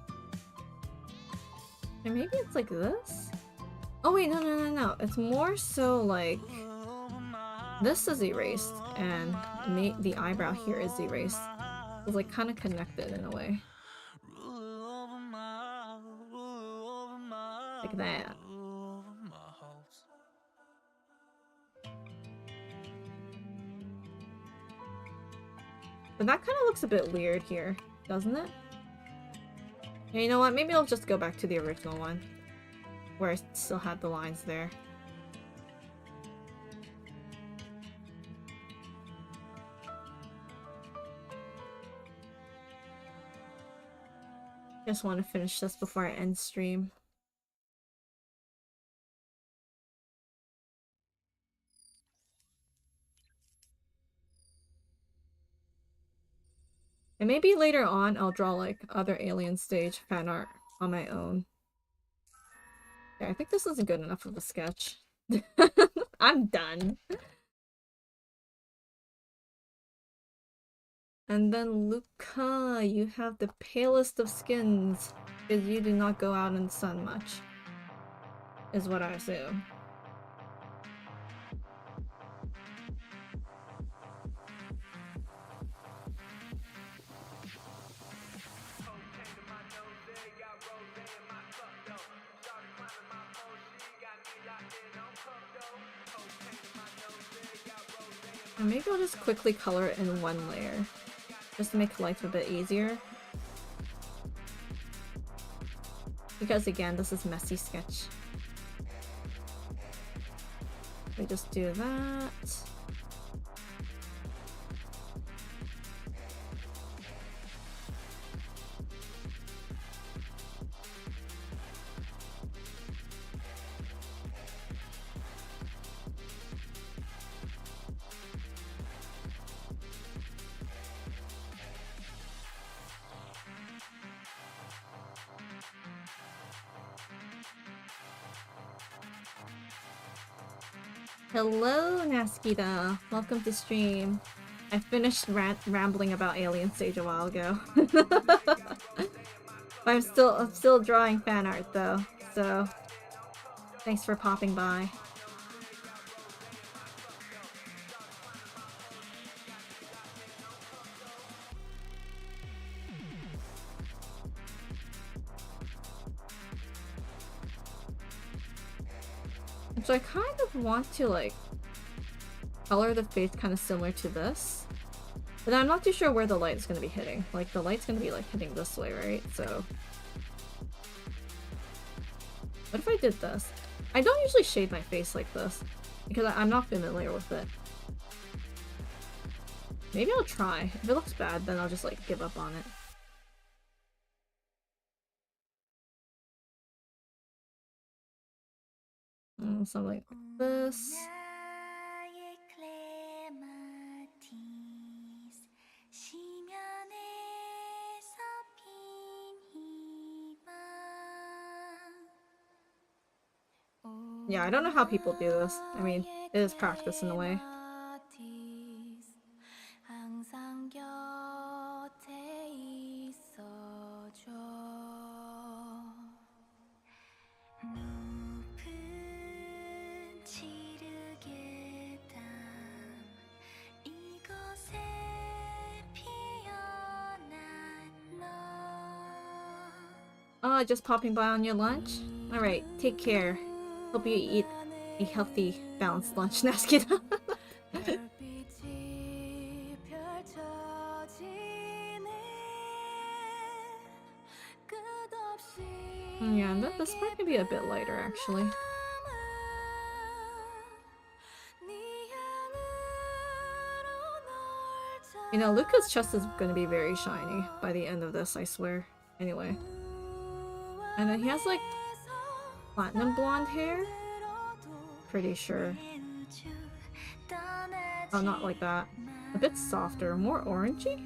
maybe it's like this? Oh wait, no, no, no, no. It's more so like... This is erased, and the eyebrow here is erased. It's like kind of connected in a way. Like that. But that kind of looks a bit weird here, doesn't it? Yeah, you know what? Maybe I'll just go back to the original one, where I still had the lines there. Just want to finish this before I end stream. And maybe later on I'll draw like other alien stage fan art on my own. Yeah, I think this isn't good enough of a sketch. I'm done. And then Luca, you have the palest of skins because you do not go out in the sun much, is what I assume. Or maybe I'll just quickly color it in one layer, just to make life a bit easier. Because again, this is messy sketch. We just do that. Hello, Naskita. Welcome to stream. I finished rambling about Alien Stage a while ago. I'm still drawing fan art though, so thanks for popping by. So I kind of want to like color the face kind of similar to this, but I'm not too sure where the light is going to be hitting. Like the light's going to be like hitting this way, right? So what if I did this? I don't usually shade my face like this because I'm not familiar with it. Maybe I'll try. If it looks bad, then I'll just like give up on it. Something like this. Yeah, I don't know how people do this. I mean, it is practice in a way. Oh, just popping by on your lunch? Alright, take care. Hope you eat a healthy, balanced lunch, Naskita. Yeah, this part can be a bit lighter, actually. You know, Luca's chest is gonna be very shiny by the end of this, I swear. Anyway. And then he has, like, platinum blonde hair? Pretty sure. Oh, not like that. A bit softer, more orangey?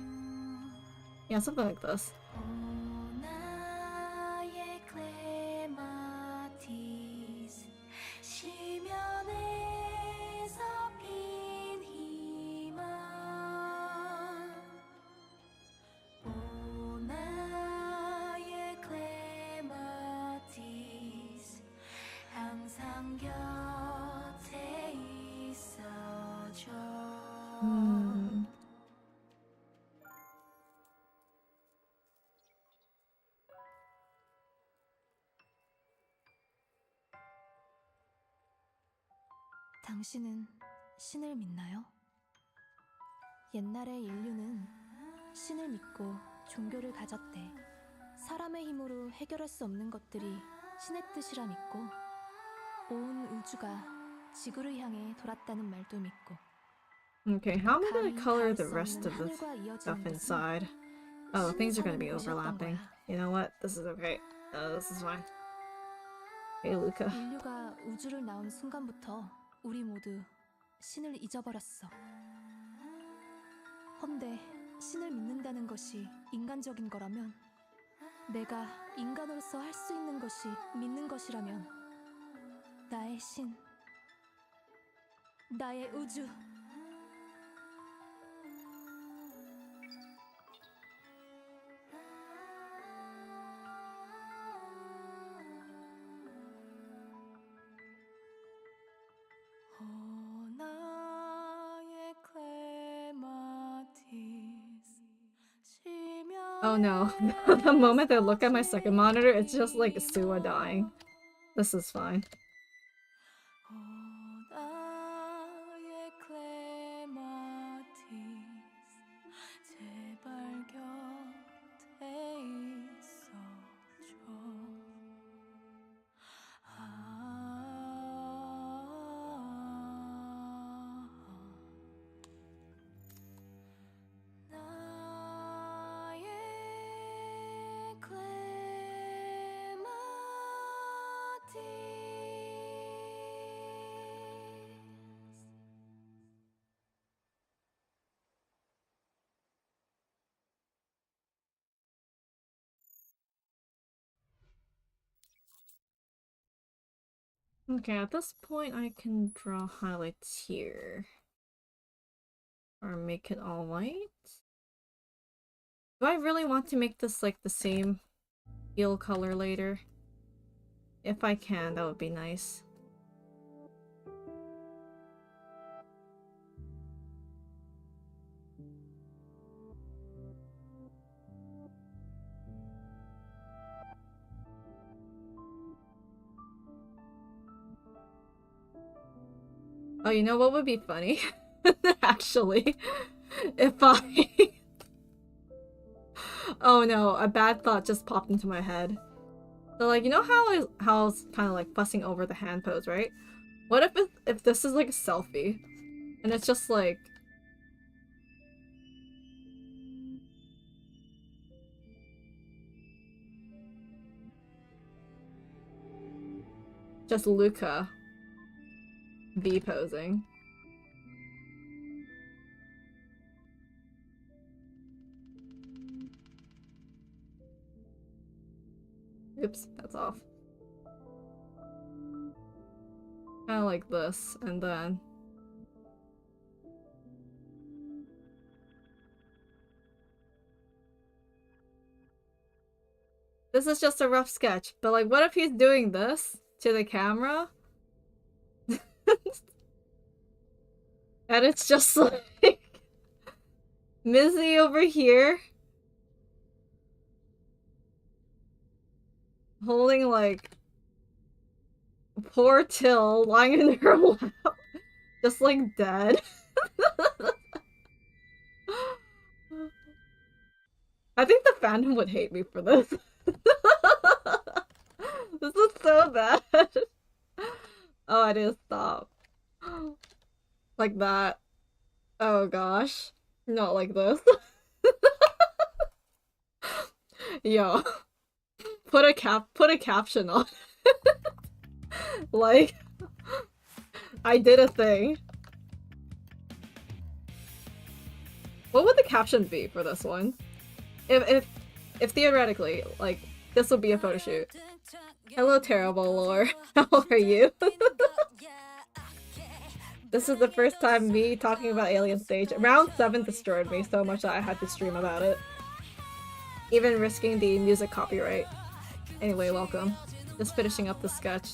Yeah, something like this. 당신은 신을 믿나요? 옛날의 인류는 신을 믿고 종교를 가졌대. 사람의 힘으로 해결할 수 없는 것들이 신의 뜻이라 믿고 온 우주가 지구를 향해 돌았다는 말도 믿고. Okay, how am I gonna color the rest of the stuff inside? Oh, things are gonna be overlapping. You know what? This is okay. This is fine. Hey, Luca. 인류가 우주를 나온 순간부터 우리 모두 신을 잊어버렸어. 헌데 신을 믿는다는 것이 인간적인 거라면, 내가 인간으로서 할 수 있는 것이 믿는 것이라면, 나의 신, 나의 우주. Oh no. The moment I look at my second monitor, it's just like Sua dying. This is fine. Okay, at this point I can draw highlights here. Or make it all white? Do I really want to make this like the same teal color later? If I can, that would be nice. Oh, you know what would be funny? Actually, if I... Oh no, a bad thought just popped into my head. So like, you know how I was kind of like fussing over the hand pose, right? What if this is like a selfie? And it's just like... just Luca V posing. Oops, that's off. Kind of like this, and then... This is just a rough sketch, but like, what if he's doing this to the camera? And it's just like... Mizzy over here. Holding like... poor Till lying in her lap. Just like dead. I think the fandom would hate me for this. This is so bad. Oh, I didn't stop. Like that. Oh gosh. Not like this. Yo. Put a caption on. Like, I did a thing. What would the caption be for this one? If theoretically, like, this would be a photo shoot. Hello, terrible lore. How are you? This is the first time me talking about Alien Stage. Round 7 destroyed me so much that I had to stream about it. Even risking the music copyright. Anyway, welcome. Just finishing up the sketch.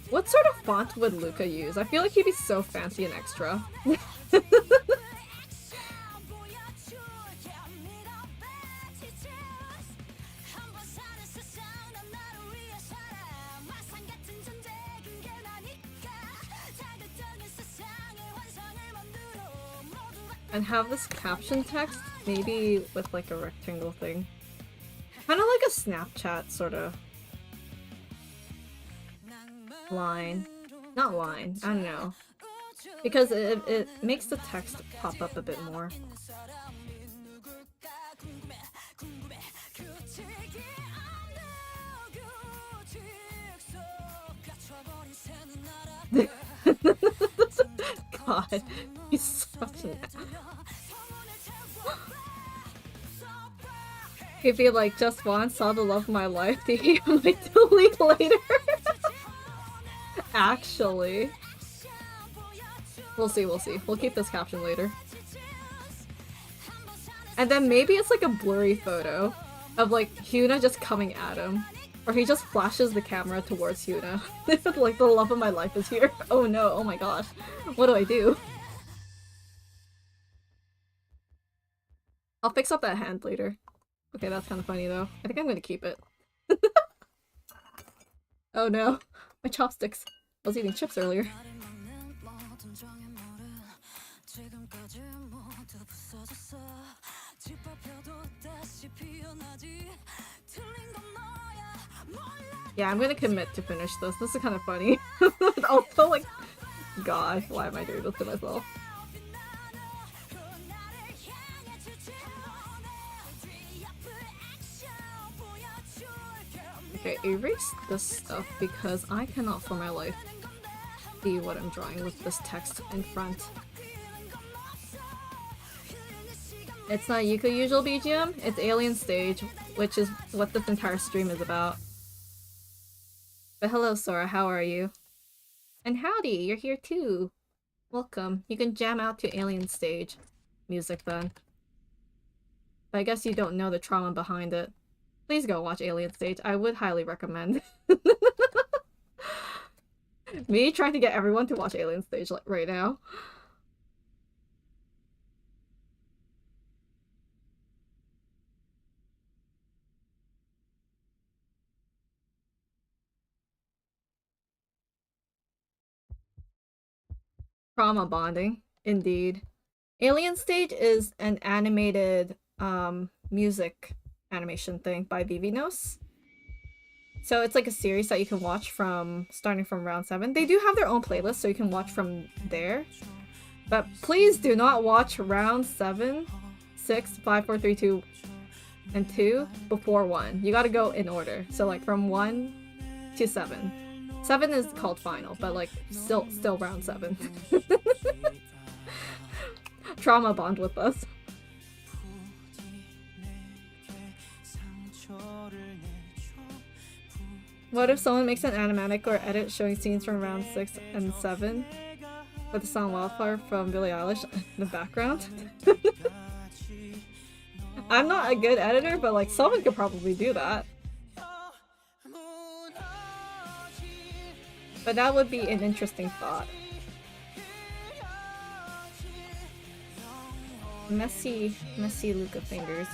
What sort of font would Luca use? I feel like he'd be so fancy and extra. And have this caption text, maybe with like a rectangle thing. Kind of like a Snapchat sort of line. Not line, I don't know. Because it makes the text pop up a bit more. God, he's such an... If he like just once saw the love of my life, he might delete later. Actually. We'll see, we'll see. We'll keep this caption later. And then maybe it's like a blurry photo of like Hyuna just coming at him. Or he just flashes the camera towards Hyuna. Like the love of my life is here. Oh no, oh my gosh. What do I do? I'll fix up that hand later. Okay, that's kind of funny though. I think I'm gonna keep it. Oh no, my chopsticks. I was eating chips earlier. Yeah, I'm gonna commit to finish this. This is kind of funny. Also, like, gosh, why am I doing this to myself? Okay, erase this stuff because I cannot for my life see what I'm drawing with this text in front. It's not Yuko usual BGM, it's Alien Stage, which is what this entire stream is about. But hello Sora, how are you? And howdy, you're here too! Welcome. You can jam out to Alien Stage music then. But I guess you don't know the trauma behind it. Please go watch Alien Stage. I would highly recommend. Me trying to get everyone to watch Alien Stage like right now. Trauma bonding, indeed. Alien Stage is an animated music animation thing by Vivinos. So it's like a series that you can watch from starting from round 7. They do have their own playlist, so you can watch from there. But please do not watch round 7, 6, 5, 4, 3, 2, and 2 before 1. You gotta go in order. So like from 1 to 7. 7 is called final, but like still round 7. Trauma bond with us. What if someone makes an animatic or edit showing scenes from round 6 and 7 with the song Wildfire from Billie Eilish in the background? I'm not a good editor, but like someone could probably do that. But that would be an interesting thought. Messy Luca fingers.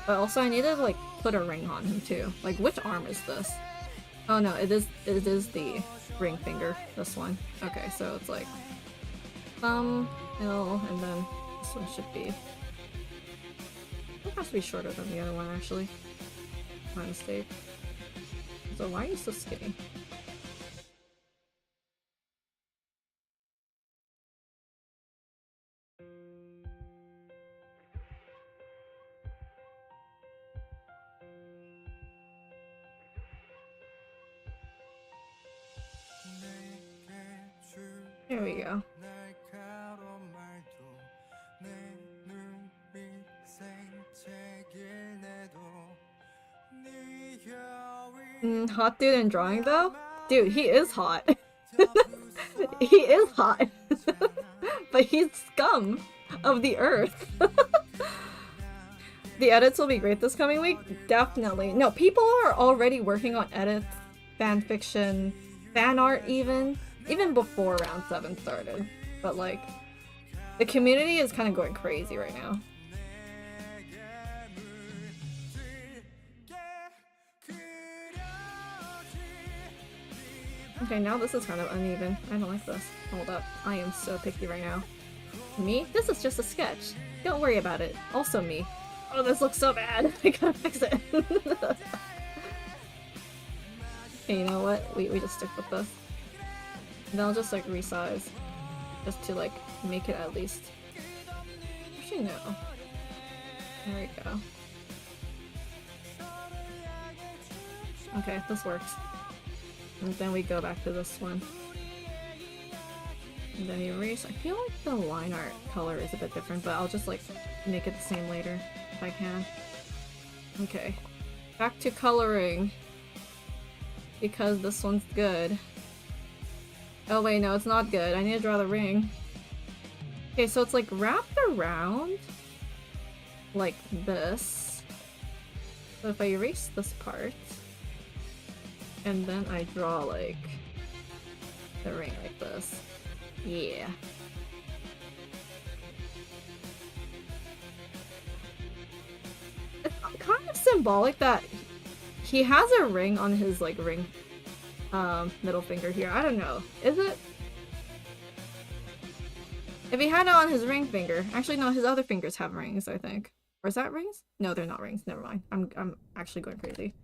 But also I need to like put a ring on him too. Like which arm is this? Oh no, it is the ring finger, this one. Okay, so it's like thumb, middle, and then this one should be... It has to be shorter than the other one actually. My mistake. So why are you so skinny? There we go. Hot dude in drawing though? Dude, he is hot. He is hot. But he's scum of the earth. The edits will be great this coming week? Definitely. No, people are already working on edits, fanfiction, fan art even before round 7 started. But like, the community is kind of going crazy right now. Okay, now this is kind of uneven. I don't like this. Hold up. I am so picky right now. Me? This is just a sketch. Don't worry about it. Also me. Oh, this looks so bad. I gotta fix it. Okay, you know what? We just stick with this. And then I'll just like resize. Just to like make it at least. Actually, no. There we go. Okay, this works. And then we go back to this one. And then erase. I feel like the line art color is a bit different, but I'll just like make it the same later if I can. Okay. Back to coloring. Because this one's good. Oh wait, no, it's not good. I need to draw the ring. Okay, so it's like wrapped around like this. So if I erase this part, and then I draw like the ring like this. Yeah. It's kind of symbolic that he has a ring on his like ring middle finger here. I don't know. Is it? If he had it on his ring finger. Actually no, his other fingers have rings, I think. Or is that rings? No, they're not rings. Never mind. I'm actually going crazy.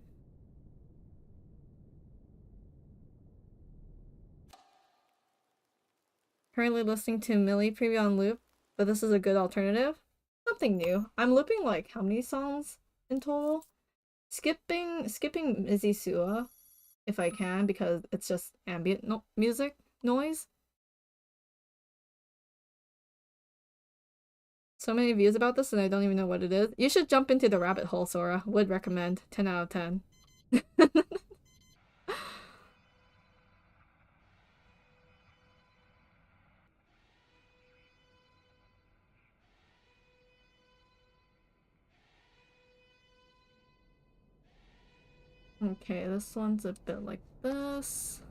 Currently listening to Millie preview on loop, but this is a good alternative. Something new. I'm looping like how many songs in total? Skipping Mizisua if I can, because it's just ambient music noise. So many views about this and I don't even know what it is. You should jump into the rabbit hole, Sora. Would recommend. 10 out of 10. Okay, this one's a bit like this.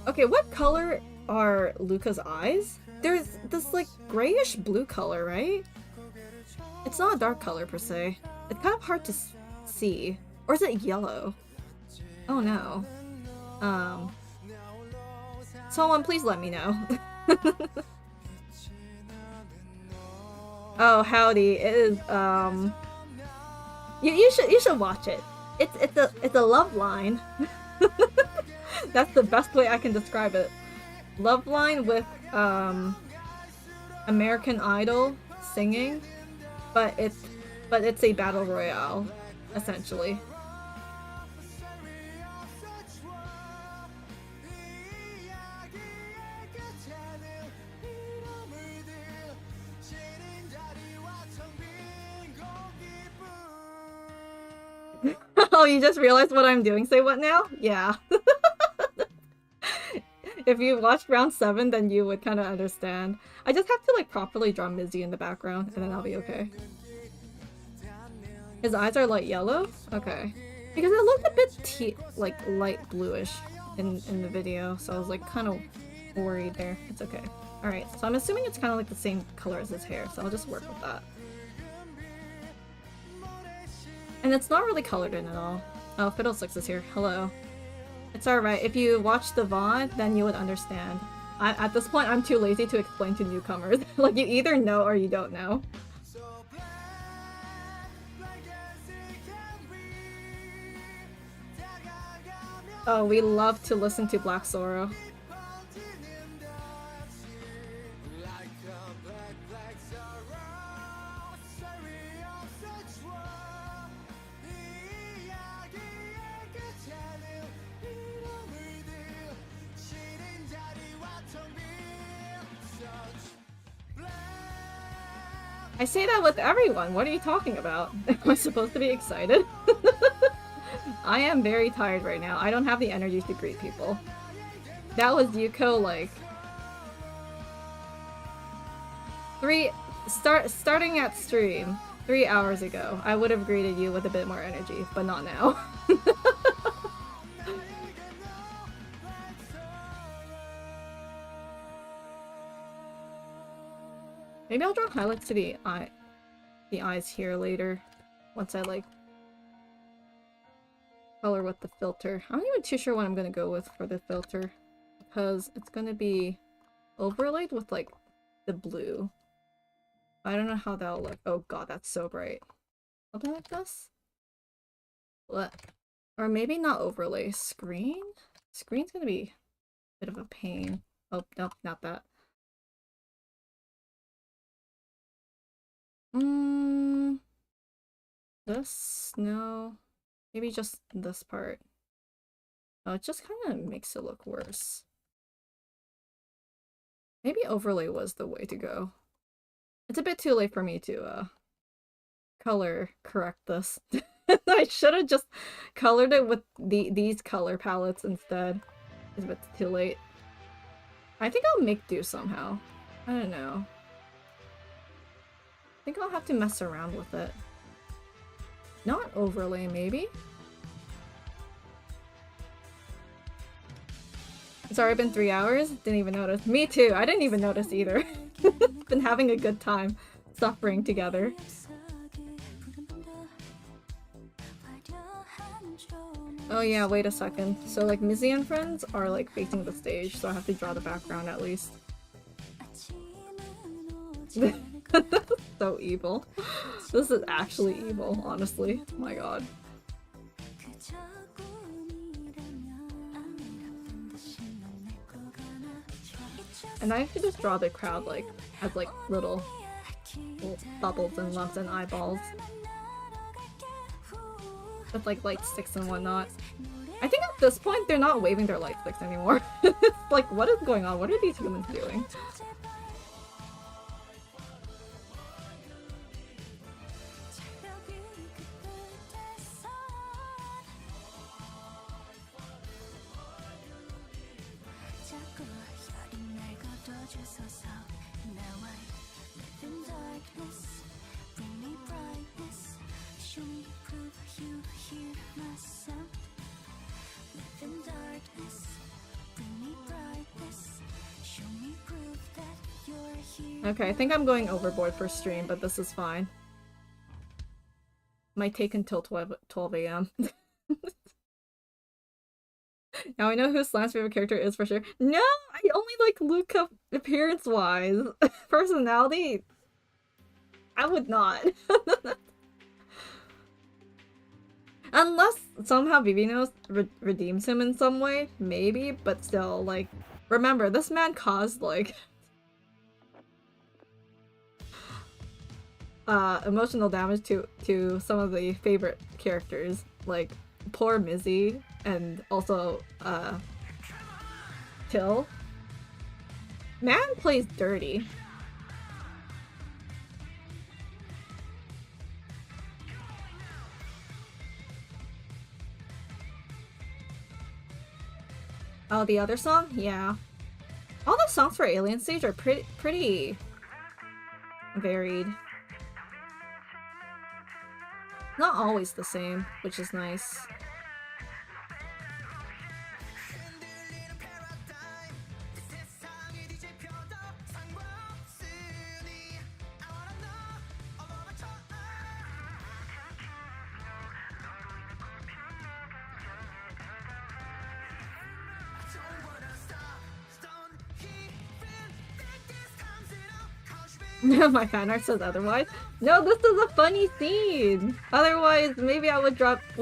Okay, what color are Luca's eyes? There's this like grayish blue color, right? It's not a dark color per se. It's kind of hard to see. Or is it yellow? Oh no. Someone please let me know. Oh howdy, it is you should watch it. It's a love line. That's the best way I can describe it. Love line with American Idol singing, but it's a battle royale essentially. Oh, you just realized what I'm doing? Say what now? Yeah. If you watched round 7, then you would kind of understand. I just have to like properly draw Mizzy in the background, and then I'll be okay. His eyes are light yellow? Okay. Because it looked a bit like light bluish in the video, so I was like kind of worried there. It's okay. Alright, so I'm assuming it's kind of like the same color as his hair, so I'll just work with that. And it's not really colored in at all. Oh, Fiddlesticks is here. Hello. It's alright. If you watch the VOD, then you would understand. At this point, I'm too lazy to explain to newcomers. Like, you either know or you don't know. Oh, we love to listen to Black Sorrow. I say that with everyone. What are you talking about? Am I supposed to be excited? I am very tired right now. I don't have the energy to greet people. That was Yuko like starting at stream 3 hours ago. I would have greeted you with a bit more energy, but not now. Maybe I'll draw highlights to the eyes here later, once I like color with the filter. I'm not even too sure what I'm gonna go with for the filter, because it's gonna be overlaid with like the blue. I don't know how that'll look. Oh god, that's so bright. Something like this? What? Or maybe not overlay. Screen? Screen's gonna be a bit of a pain. Oh, nope, not that. This? No. Maybe just this part. Oh, it just kind of makes it look worse. Maybe overlay was the way to go. It's a bit too late for me to, color correct this. I should have just colored it with these color palettes instead. It's a bit too late. I think I'll make do somehow. I don't know. I think I'll have to mess around with it. Not overlay, maybe? It's already been 3 hours? Didn't even notice. Me too! I didn't even notice either. Been having a good time suffering together. Oh yeah, wait a second. So like Mizzy and friends are like facing the stage, so I have to draw the background at least. So evil. This is actually evil, honestly. Oh my god. And I should just draw the crowd like as like little bubbles and lumps and eyeballs. With like light sticks and whatnot. I think at this point they're not waving their light sticks anymore. It's like, what is going on? What are these humans doing? Okay, I think I'm going overboard for stream, but this is fine. Might take until 12 a.m. Now I know who Slam's favorite character is for sure. No! I only like Luca appearance-wise. Personality? I would not. Unless somehow Vivinos redeems him in some way, maybe, but still, like, remember, this man caused, like, emotional damage to some of the favorite characters, like poor Mizzy and also Till. Man plays dirty. Oh, the other song? Yeah. All the songs for Alien Stage are pretty varied. Not always the same, which is nice. My fan art says otherwise. No, this is a funny scene. Otherwise, maybe I would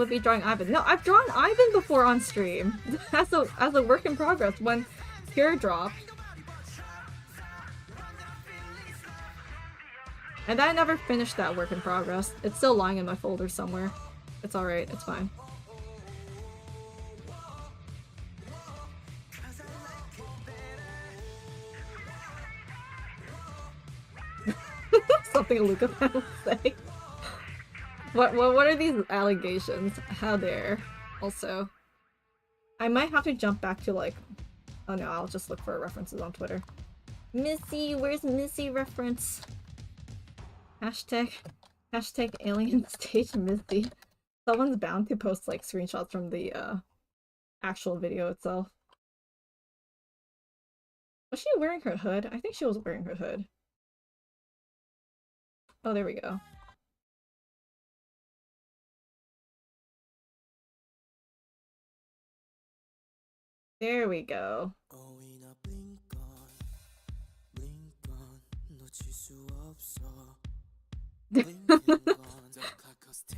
be drawing Ivan. No, I've drawn Ivan before on stream as a work in progress when Pure dropped, and I never finished that work in progress. It's still lying in my folder somewhere. It's all right. It's fine. Something Luca would say. What are these allegations? How dare? Also, I might have to jump back to like, oh no, I'll just look for references on Twitter. Missy, where's Missy reference? Hashtag alien stage Missy. Someone's bound to post like screenshots from the actual video itself. Was she wearing her hood? I think she was wearing her hood. Oh, there we go. There we go.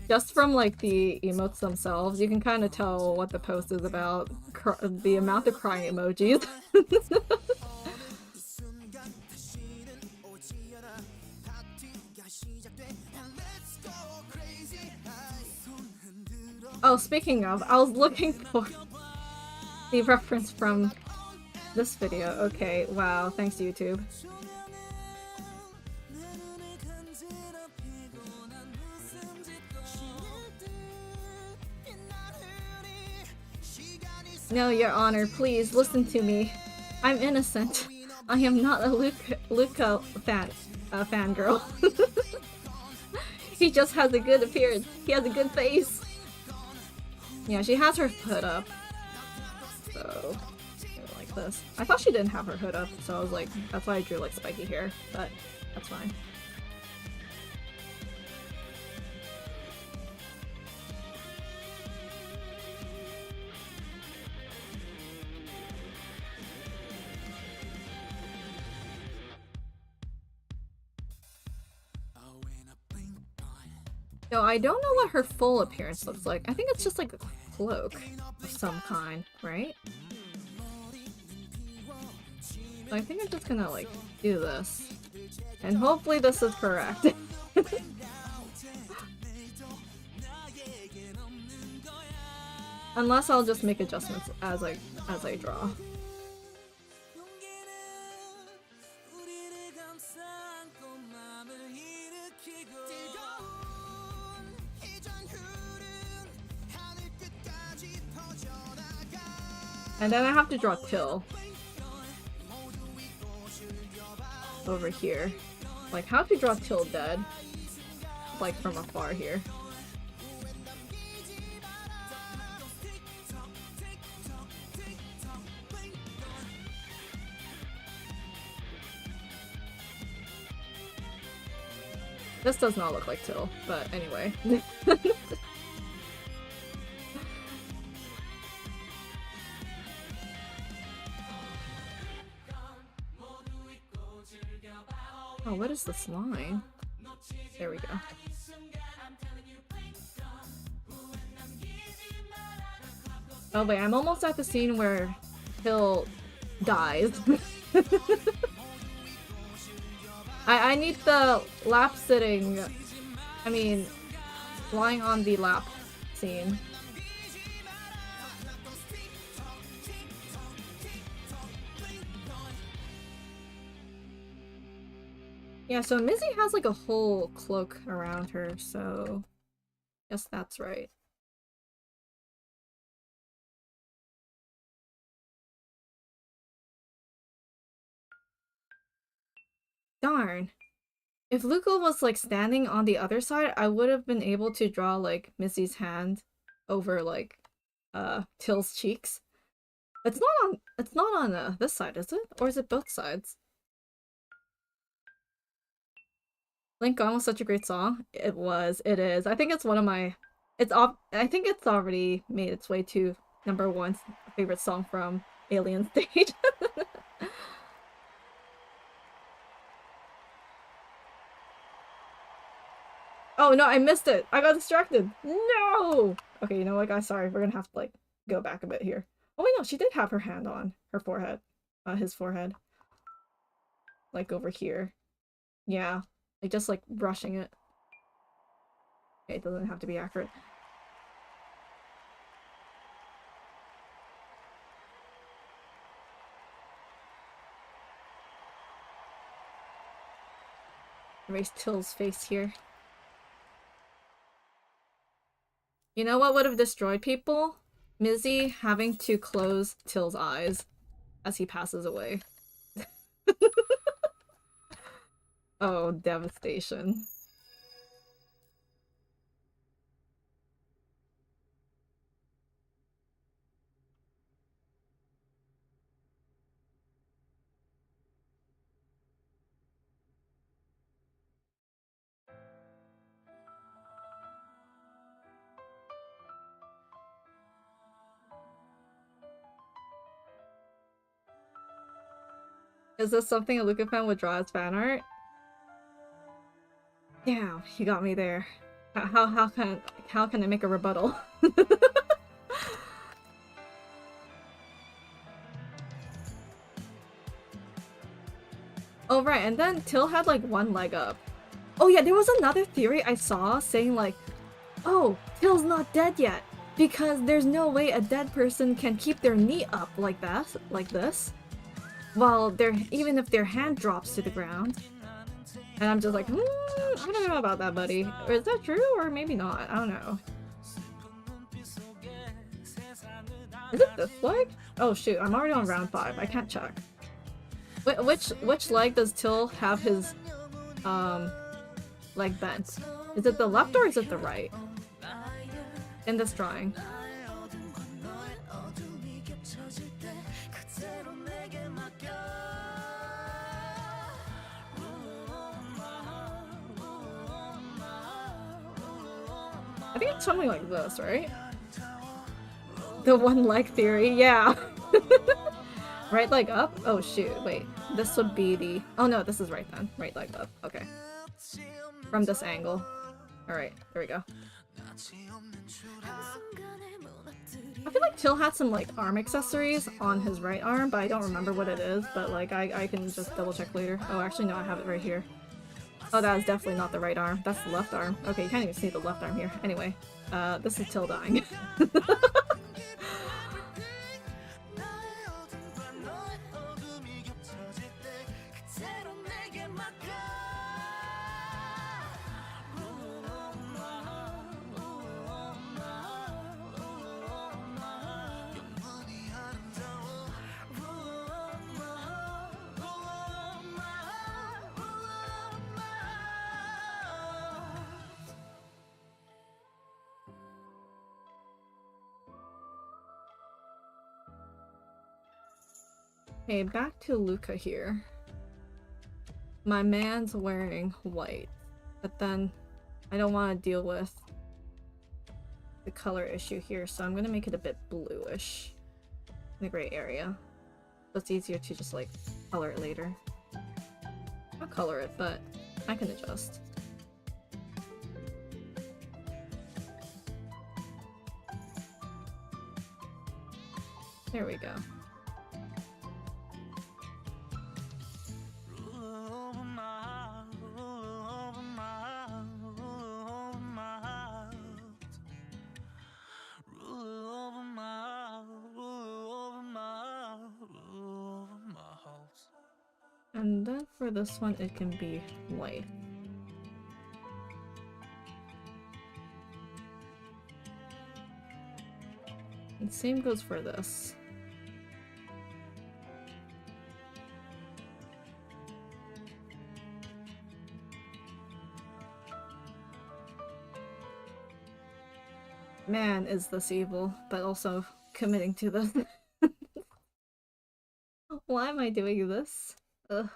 Just from like the emotes themselves, you can kind of tell what the post is about. The amount of crying emojis. Oh, speaking of, I was looking for the reference from this video. Okay, wow, thanks YouTube. No, Your Honor, please listen to me. I'm innocent. I am not a Luca fangirl. He just has a good appearance. He has a good face. Yeah, she has her hood up. So, like this. I thought she didn't have her hood up, so I was like, that's why I drew like spiky hair, but that's fine. No, I don't know what her full appearance looks like. I think it's just like a cloak of some kind, right? I think I'm just gonna like do this. And hopefully this is correct. Unless I'll just make adjustments as I draw. And then I have to draw Till. Over here. Like, how to draw Till dead? Like, from afar here. This does not look like Till, but anyway. Oh, what is this line? There we go. Oh wait, I'm almost at the scene where Till dies. I need the lap sitting, I mean, lying on the lap scene. Yeah, so Mizzy has like a whole cloak around her, so yes, that's right. Darn. If Luca was like standing on the other side, I would have been able to draw like Missy's hand over like Till's cheeks. It's not on this side, is it? Or is it both sides? Link On was such a great song. It was. It is. I think it's one of my. I think it's already made its way to #1 favorite song from Alien Stage. Oh no, I missed it. I got distracted. No. Okay, you know what, guys? Sorry, we're gonna have to like go back a bit here. Oh wait, no, she did have her hand on her forehead, his forehead, like over here. Yeah, like just like brushing it. Okay, it doesn't have to be accurate. Erase Till's face here. You know what would have destroyed people? Mizzy having to close Till's eyes as he passes away. Oh, devastation. Is this something a Luca fan would draw as fan art? Damn, you got me there. How can I make a rebuttal? Oh right, and then Till had like one leg up. Oh yeah, there was another theory I saw saying like, oh, Till's not dead yet because there's no way a dead person can keep their knee up like that, like this, while even if their hand drops to the ground. And I'm just like, I don't know about that, buddy. Or is that true or maybe not? I don't know. Is it this leg? Oh shoot, I'm already on round 5. I can't check. Which leg does Till have his leg bent? Is it the left or is it the right? In this drawing. I think it's something like this, right? The one leg theory, yeah. Right leg up? Oh shoot, wait. This would be the... Oh no, this is right then. Right leg up, okay. From this angle. Alright, there we go. I feel like Till had some like arm accessories on his right arm, but I don't remember what it is, but like I can just double check later. Oh actually no, I have it right here. Oh, that is definitely not the right arm. That's the left arm. Okay, you can't even see the left arm here. Anyway, this is Till dying. Okay, back to Luca here. My man's wearing white, but then I don't want to deal with the color issue here, so I'm gonna make it a bit bluish in the gray area. So it's easier to just like color it later. Not color it, but I can adjust. There we go. And then for this one, it can be white. And same goes for this. Man, is this evil, but also committing to this. Why am I doing this? Ugh.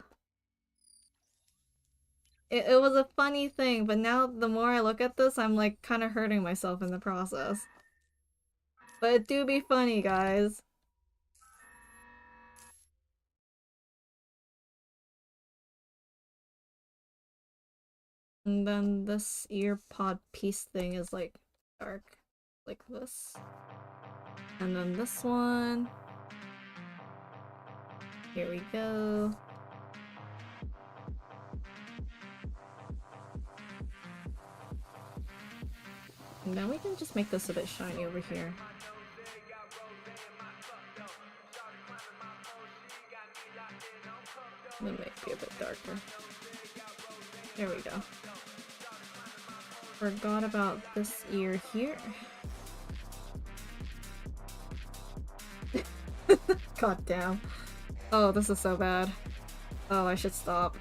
It was a funny thing, but now the more I look at this, I'm like kind of hurting myself in the process. But it do be funny, guys. And then this ear pod piece thing is like dark, like this. And then this one. Here we go. And then we can just make this a bit shiny over here. That might be a bit darker. There we go. Forgot about this ear here. God damn. Oh, this is so bad. Oh, I should stop.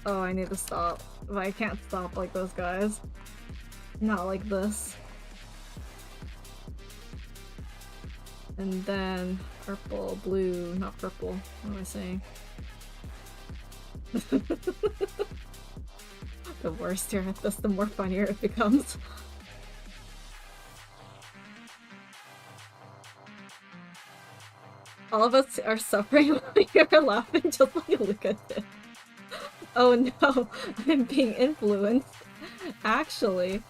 Oh, I need to stop. But I can't stop like those guys. Not like this. And then purple, blue, not purple. What am I saying? The worse here at this, the more funnier it becomes. All of us are suffering while you're laughing, just like look at it. Oh no, I'm being influenced. Actually.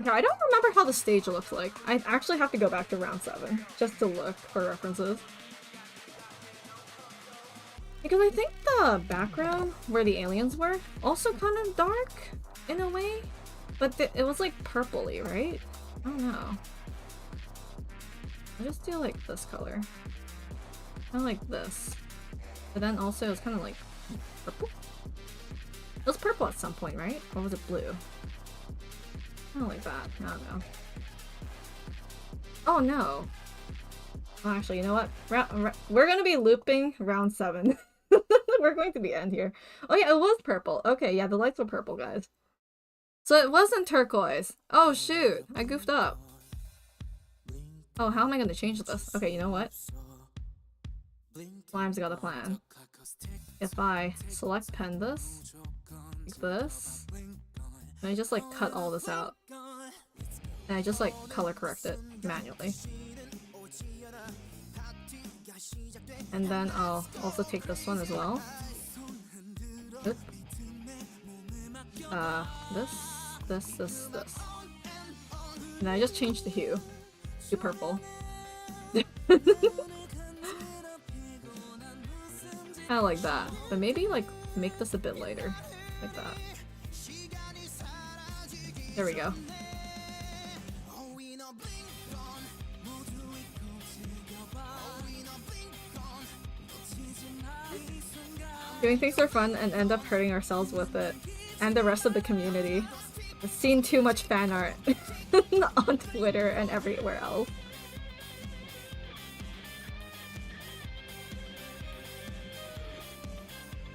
Okay, I don't remember how the stage looks like. I actually have to go back to round 7 just to look for references. Because I think the background where the aliens were also kind of dark in a way, but it was like purpley, right? I don't know. I'll just do like this color. Kind of like this. But then also it's kind of like purple? It was purple at some point, right? Or was it blue? Kind of like that. I don't know. Oh no. Well, actually, you know what? We're gonna be looping round 7. We're going to the end here. Oh yeah, it was purple. Okay, yeah, the lights were purple, guys. So it wasn't turquoise. Oh shoot, I goofed up. Oh, how am I gonna change this? Okay, you know what? Slime's got a plan. If I select pen this, like this, and I just like cut all this out, and I just like color correct it manually. And then I'll also take this one as well. Oop. This. And I just changed the hue to purple. I like that, but maybe like make this a bit lighter, like that. There we go. Doing things for fun and end up hurting ourselves with it, and the rest of the community. I've seen too much fan art on Twitter and everywhere else.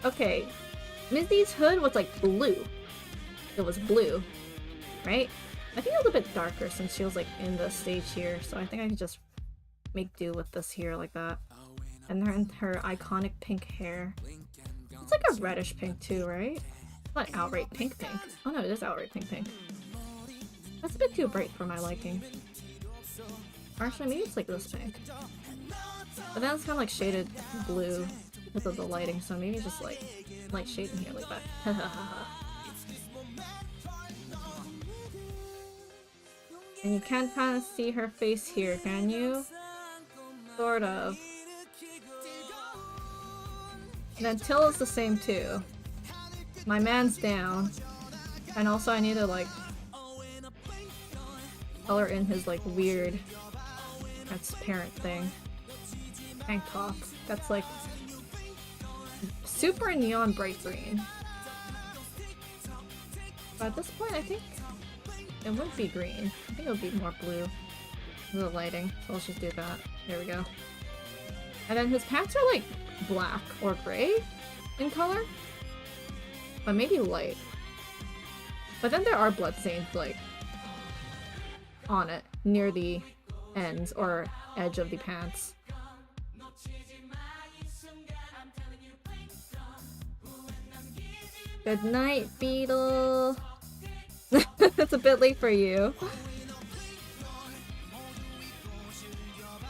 Okay, Missy's hood was like blue. It was blue, right? I think it was a bit darker since she was like in the stage here, so I think I could just make do with this here like that. And then her iconic pink hair. It's like a reddish pink too, right? It's not outright pink. Oh no, it is outright pink. That's a bit too bright for my liking. Or actually, maybe it's like this pink. But then it's kind of like shaded blue because of the lighting, so maybe just like light shade in here like that. And you can kind of see her face here, can you? Sort of. And then Till is the same too. My man's down. And also I need to like color in his like weird transparent thing. Tank top. That's like super neon bright green. But at this point I think it wouldn't be green. I think it would be more blue. The lighting. So let's just do that. There we go. And then his pants are like black or gray in color. But maybe light. But then there are bloodstains like on it near the ends or edge of the pants. Good night, Beetle. It's a bit late for you.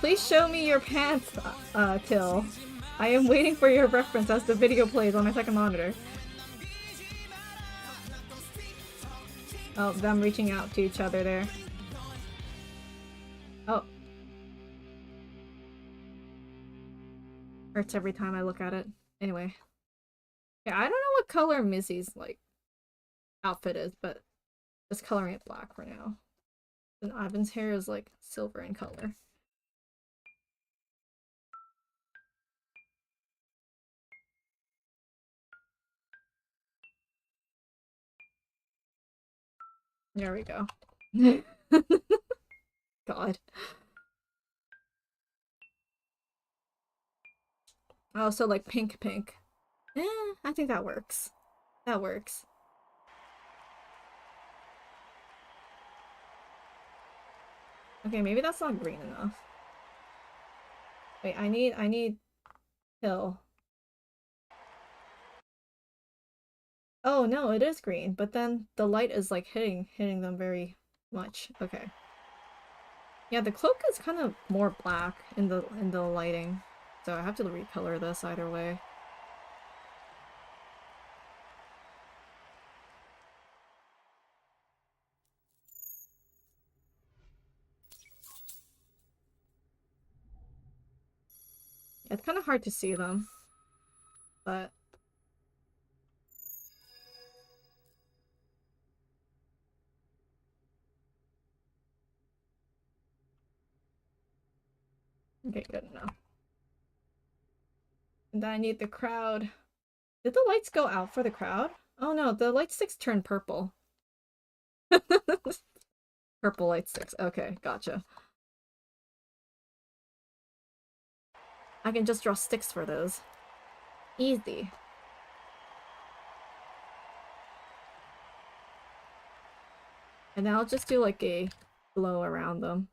Please show me your pants, Till. I am waiting for your reference as the video plays on my second monitor. Oh, them reaching out to each other there. Oh. Hurts every time I look at it. Anyway. Yeah, I don't know what color Missy's, like, outfit is, but just coloring it black for now. And Ivan's hair is, like, silver in color. There we go. God. Oh, so like pink. I think that works. That works. Okay, maybe that's not green enough. Wait, I need Hill. Oh no, it is green, but then the light is like hitting them very much. Okay. Yeah, the cloak is kind of more black in the lighting. So I have to recolor this either way. It's kind of hard to see them, but okay, good enough. And then I need the crowd. Did the lights go out for the crowd? Oh no, the light sticks turn purple. Purple light sticks. Okay, gotcha. I can just draw sticks for those. Easy. And then I'll just do like a glow around them.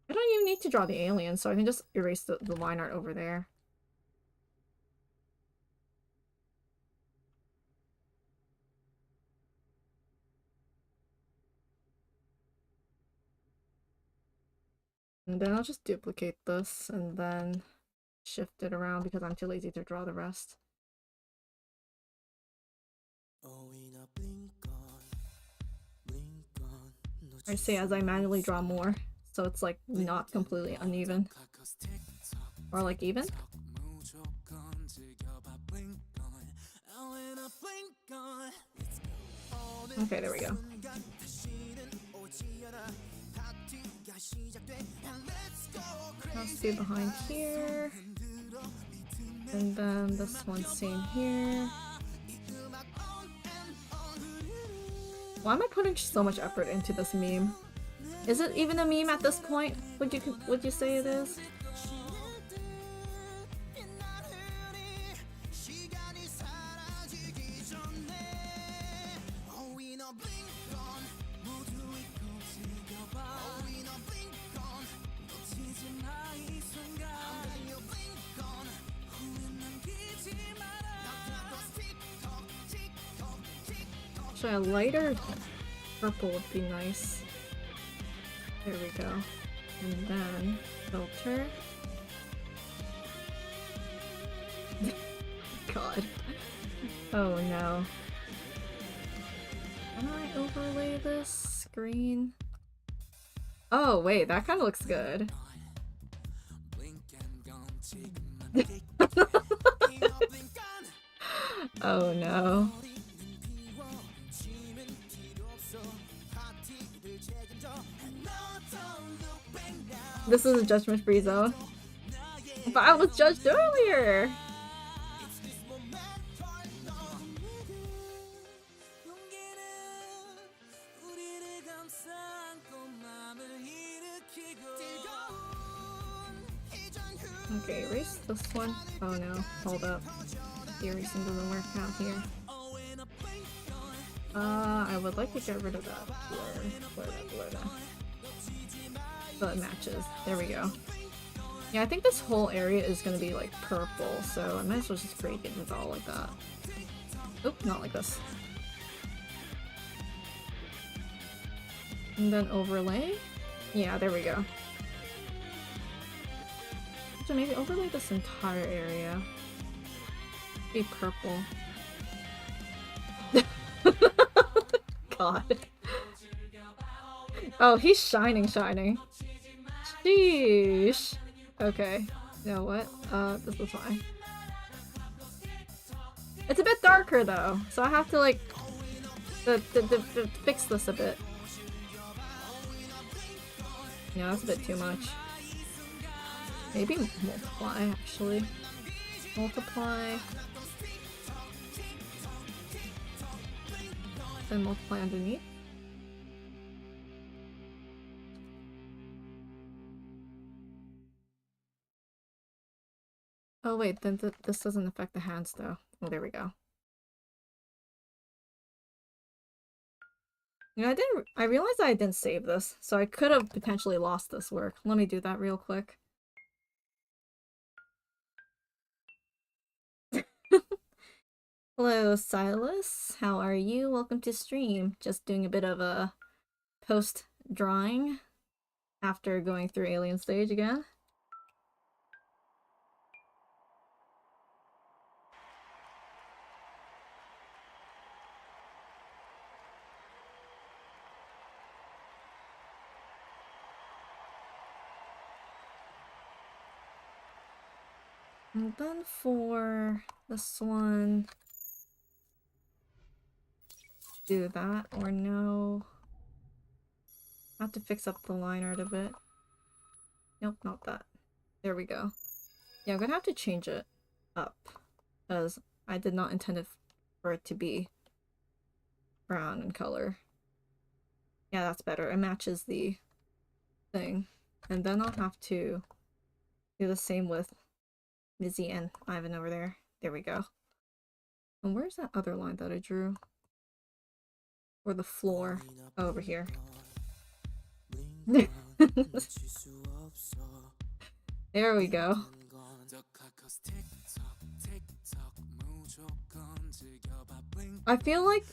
I don't even need to draw the aliens, so I can just erase the line art over there. And then I'll just duplicate this and then shift it around because I'm too lazy to draw the rest. I say as I manually draw more, so it's like not completely uneven. Or like even? Okay, there we go. I'll see behind here. And then this one same here. Why am I putting so much effort into this meme? Is it even a meme at this point? Would you say it is? Actually, a lighter purple would be nice. There we go. And then filter. God. Oh no. Can I overlay this green? Oh wait, that kind of looks good. Oh no. This is a judgment-free zone. But I was judged earlier! Okay, erase this one. Oh no, hold up. The erasing doesn't work out here. I would like to get rid of that blur. Blur that. So it matches. There we go. Yeah, I think this whole area is gonna be like purple, so I might as well just break it with all like that. Oop, not like this. And then overlay? Yeah, there we go. So maybe overlay this entire area. Be purple. God. Oh, he's shining. Sheesh. Okay. You know what? This is fine. It's a bit darker though, so I have to like fix this a bit. Yeah, that's a bit too much. Maybe multiply, actually. Multiply. Then multiply underneath. Oh wait, then this doesn't affect the hands though. Oh, there we go. You know, I realized I didn't save this, so I could have potentially lost this work. Let me do that real quick. Hello, Silas. How are you? Welcome to stream. Just doing a bit of a post drawing after going through Alien Stage again. And then for this one, do that or no. I have to fix up the line art a bit. Nope, not that. There we go. Yeah, I'm gonna have to change it up because I did not intend it for it to be brown in color. Yeah, that's better. It matches the thing. And then I'll have to do the same with Mizzy and Ivan over there. There we go. And where's that other line that I drew? Or the floor? Oh, over here. There we go. I feel like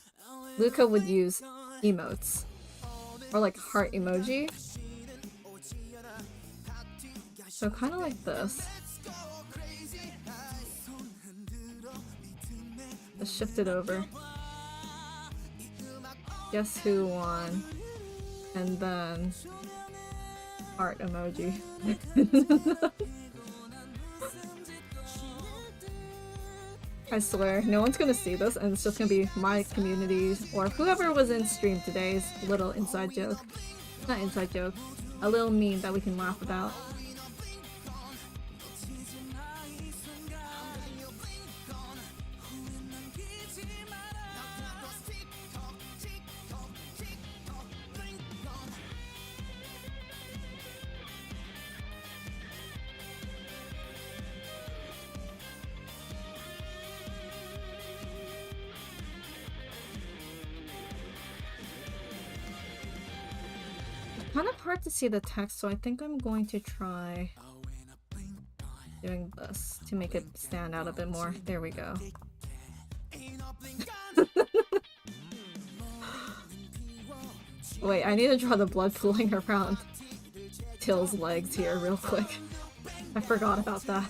Luca would use emotes. Or like heart emoji. So kind of like this. Let's shift it over. Guess who won? And then heart emoji. I swear, no one's gonna see this, and it's just gonna be my community or whoever was in stream today's little inside joke. Not inside joke, a little meme that we can laugh about. Kind of hard to see the text, so I think I'm going to try doing this to make it stand out a bit more. There we go. Wait, I need to draw the blood flowing around Till's legs here real quick. I forgot about that.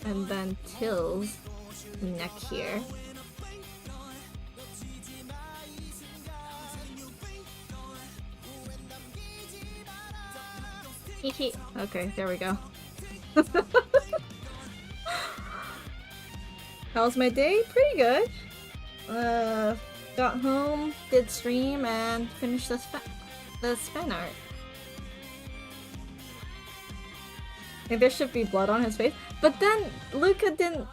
And then Till's neck here. Okay, there we go. How was my day? Pretty good. Got home, did stream, and finished this fan art. I think there should be blood on his face. But then Luca didn't...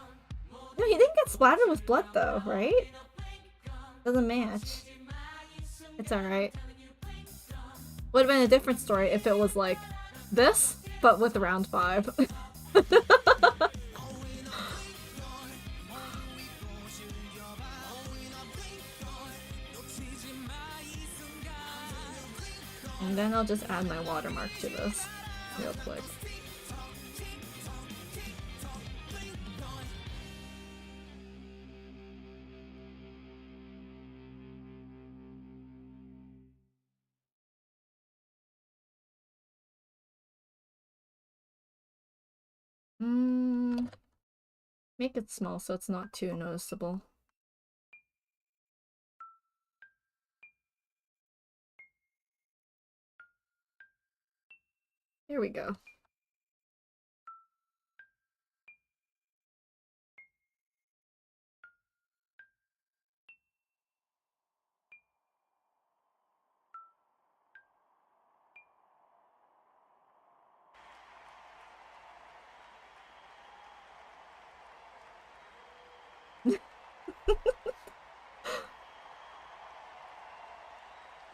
No, he didn't get splattered with blood though, right? Doesn't match. It's alright. Would have been a different story if it was like this, but with round 5. And then I'll just add my watermark to this real quick. Make it small so it's not too noticeable. Here we go.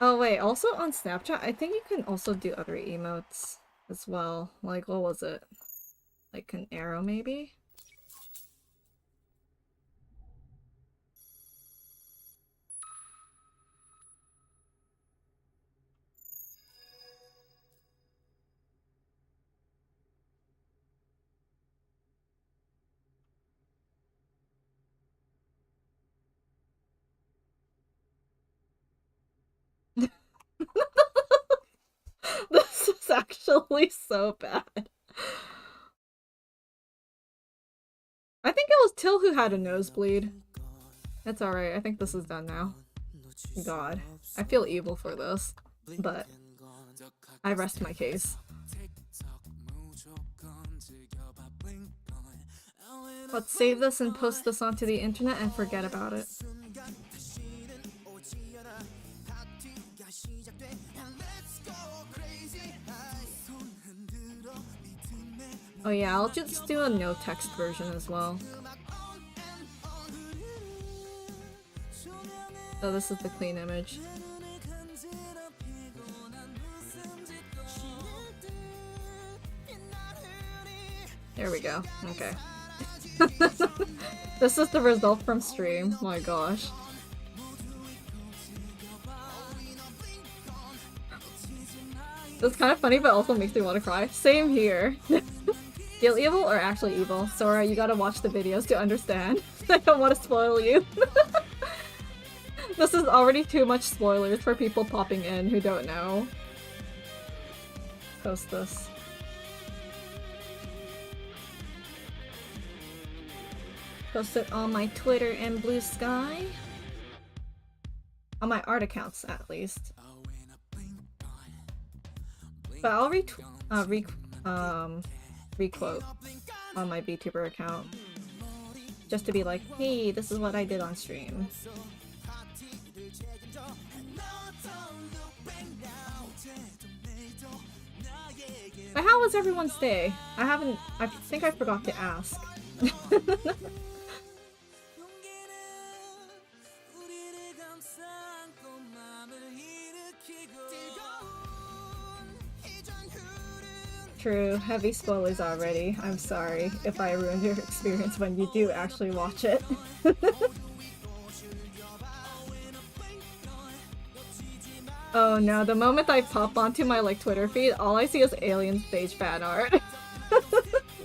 Oh wait, also on Snapchat, I think you can also do other emotes as well. Like, what was it? Like an arrow, maybe? This is actually so bad. I think it was Till who had a nosebleed. It's alright, I think this is done now. God, I feel evil for this, but I rest my case. Let's save this and post this onto the internet and forget about it. Oh yeah, I'll just do a no text version as well. Oh, this is the clean image. There we go. Okay. This is the result from stream. My gosh. It's kind of funny, but also makes me want to cry. Same here. Feel evil or actually evil? Sora, you gotta watch the videos to understand. I don't want to spoil you. This is already too much spoilers for people popping in who don't know. Post this. Post it on my Twitter and Blue Sky. On my art accounts, at least. But I'll requote on my VTuber account. Just to be like, hey, this is what I did on stream. But how was everyone's day? I think I forgot to ask. True, heavy spoilers already. I'm sorry if I ruined your experience when you do actually watch it. Oh no, the moment I pop onto my like Twitter feed, all I see is Alien Stage fan art.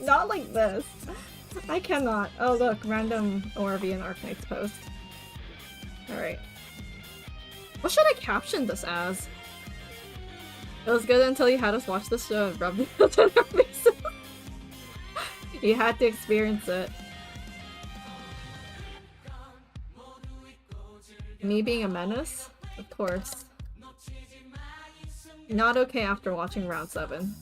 Not like this. I cannot. Oh look, random ORV and Arknights post. Alright. What should I caption this as? It was good until you had us watch this show and rub it in our faces. You had to experience it. Me being a menace? Of course. Not okay after watching round 7.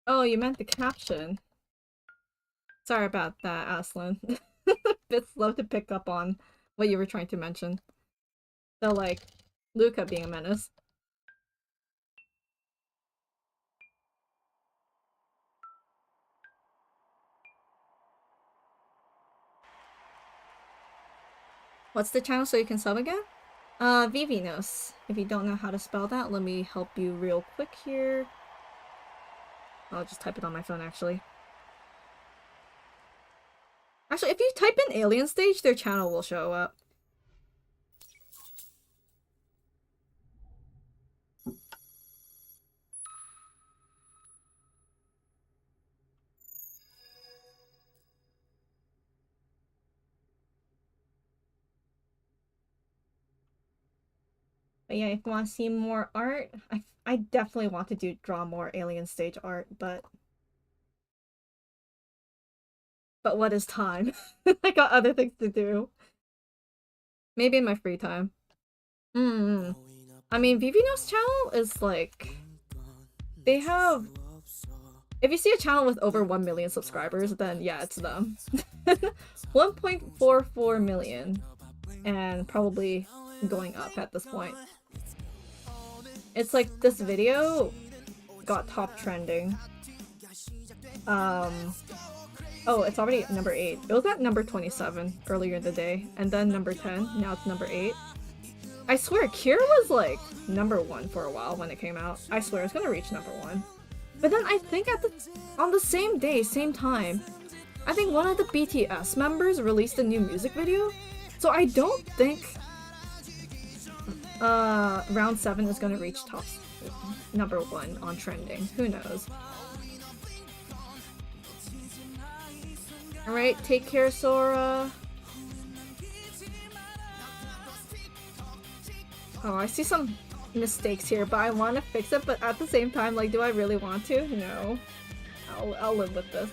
Oh, you meant the caption. Sorry about that, Aslan. Bit slow to pick up on what you were trying to mention. So, like, Luca being a menace. What's the channel so you can sub again? Vivinos. If you don't know how to spell that, let me help you real quick here. I'll just type it on my phone, actually. Actually, if you type in Alien Stage, their channel will show up. But yeah, if you want to see more art, I definitely want to draw more alien stage art, but what is time? I got other things to do. Maybe in my free time. I mean, Vivino's channel is like, they have, if you see a channel with over 1 million subscribers, then yeah, it's them. 1.44 million, and probably going up at this point. It's like this video got top trending. Oh, it's already number 8. It was at number 27 earlier in the day, and then number 10, now it's number 8. I swear, Kira was like number 1 for a while when it came out. I swear it's gonna reach number 1. But then I think on the same day, same time, I think one of the BTS members released a new music video. So I don't think round 7 is gonna reach number 1 on trending. Who knows? Alright, take care, Sora. Oh, I see some mistakes here, but I want to fix it, but at the same time, like, do I really want to? No. I'll live with this.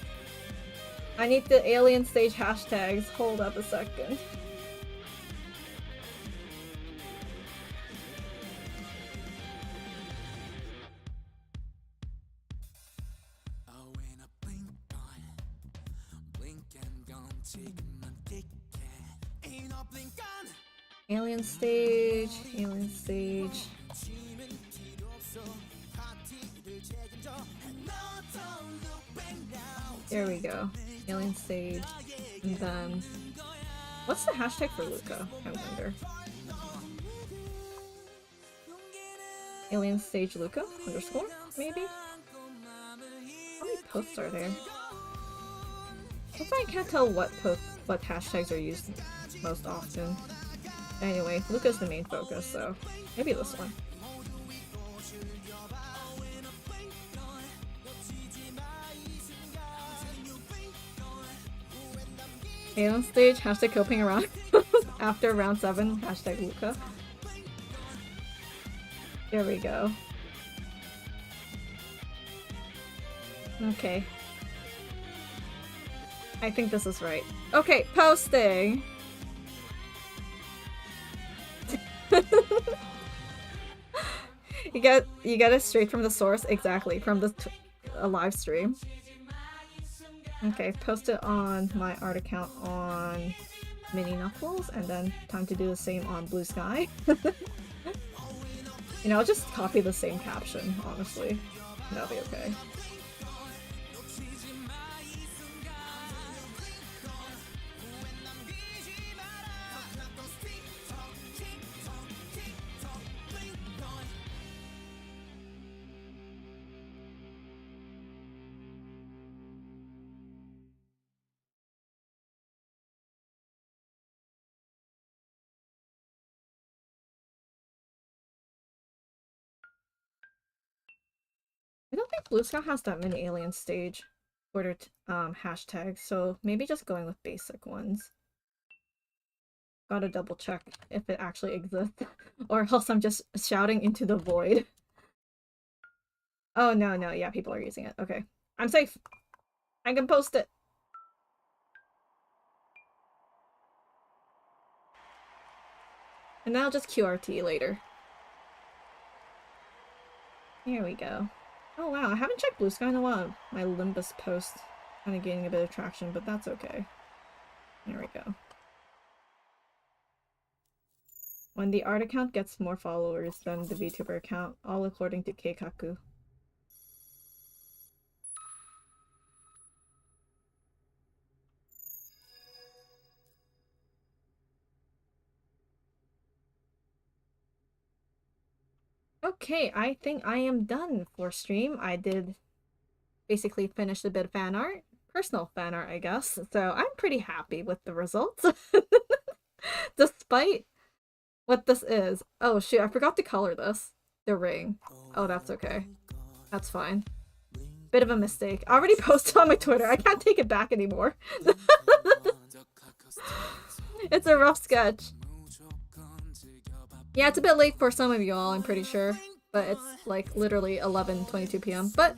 I need the alien stage hashtags. Hold up a second. Alien stage, alien stage. There we go. Alien stage. And then what's the hashtag for Luca? I wonder. Alien stage Luca _ maybe? How many posts are there? Also, I can't tell what hashtags are used most often. Anyway, Luca's the main focus, so maybe this one. Alien stage, hashtag coping around after round 7, hashtag Luca. There we go. Okay. I think this is right. Okay, posting! you get it straight from the source, exactly, from the live stream. Okay, post it on my art account on Mini Knuckles, and then time to do the same on Blue Sky. You know, I'll just copy the same caption, honestly. That'll be okay. I don't think Blue Sky has that many alien stage order hashtags, so maybe just going with basic ones. Gotta double check if it actually exists, or else I'm just shouting into the void. Oh no, yeah, people are using it. Okay. I'm safe! I can post it! And then I'll just QRT later. Here we go. Oh wow, I haven't checked Blue Sky in a while. My Limbus post kind of gaining a bit of traction, but that's okay. There we go. When the art account gets more followers than the VTuber account, all according to Keikaku. Okay, I think I am done for stream. I did basically finish a bit of fan art. Personal fan art, I guess. So I'm pretty happy with the results. Despite what this is. Oh shoot, I forgot to color this. The ring. Oh, that's okay. That's fine. Bit of a mistake. I already posted on my Twitter. I can't take it back anymore. It's a rough sketch. Yeah, it's a bit late for some of y'all, I'm pretty sure. But it's like literally 11:22 p.m. But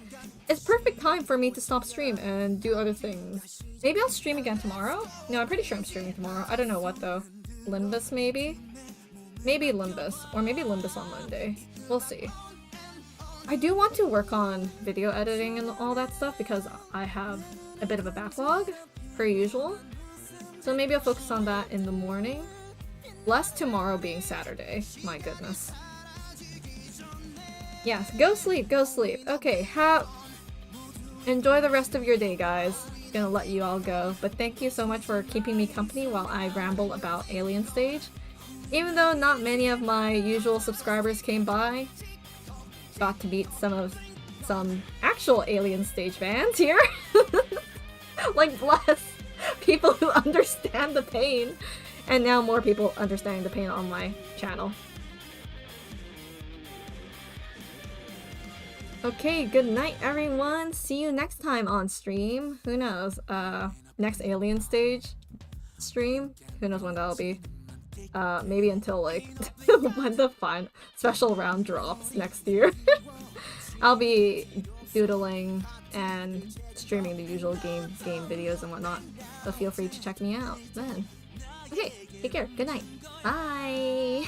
it's perfect time for me to stop stream and do other things. Maybe I'll stream again tomorrow? No, I'm pretty sure I'm streaming tomorrow. I don't know what though. Limbus maybe? Maybe Limbus. Or maybe Limbus on Monday. We'll see. I do want to work on video editing and all that stuff because I have a bit of a backlog, per usual. So maybe I'll focus on that in the morning. Less tomorrow being Saturday. My goodness. Yes, go sleep, go sleep. Okay, enjoy the rest of your day, guys. Gonna let you all go, but thank you so much for keeping me company while I ramble about Alien Stage. Even though not many of my usual subscribers came by, got to meet some actual Alien Stage fans here. Like, bless people who understand the pain, and now more people understanding the pain on my channel. Okay, good night everyone. See you next time on stream. Who knows? Next Alien Stage stream. Who knows when that'll be? Maybe until like when the final special round drops next year. I'll be doodling and streaming the usual game videos and whatnot. So feel free to check me out then. Okay, take care. Good night. Bye.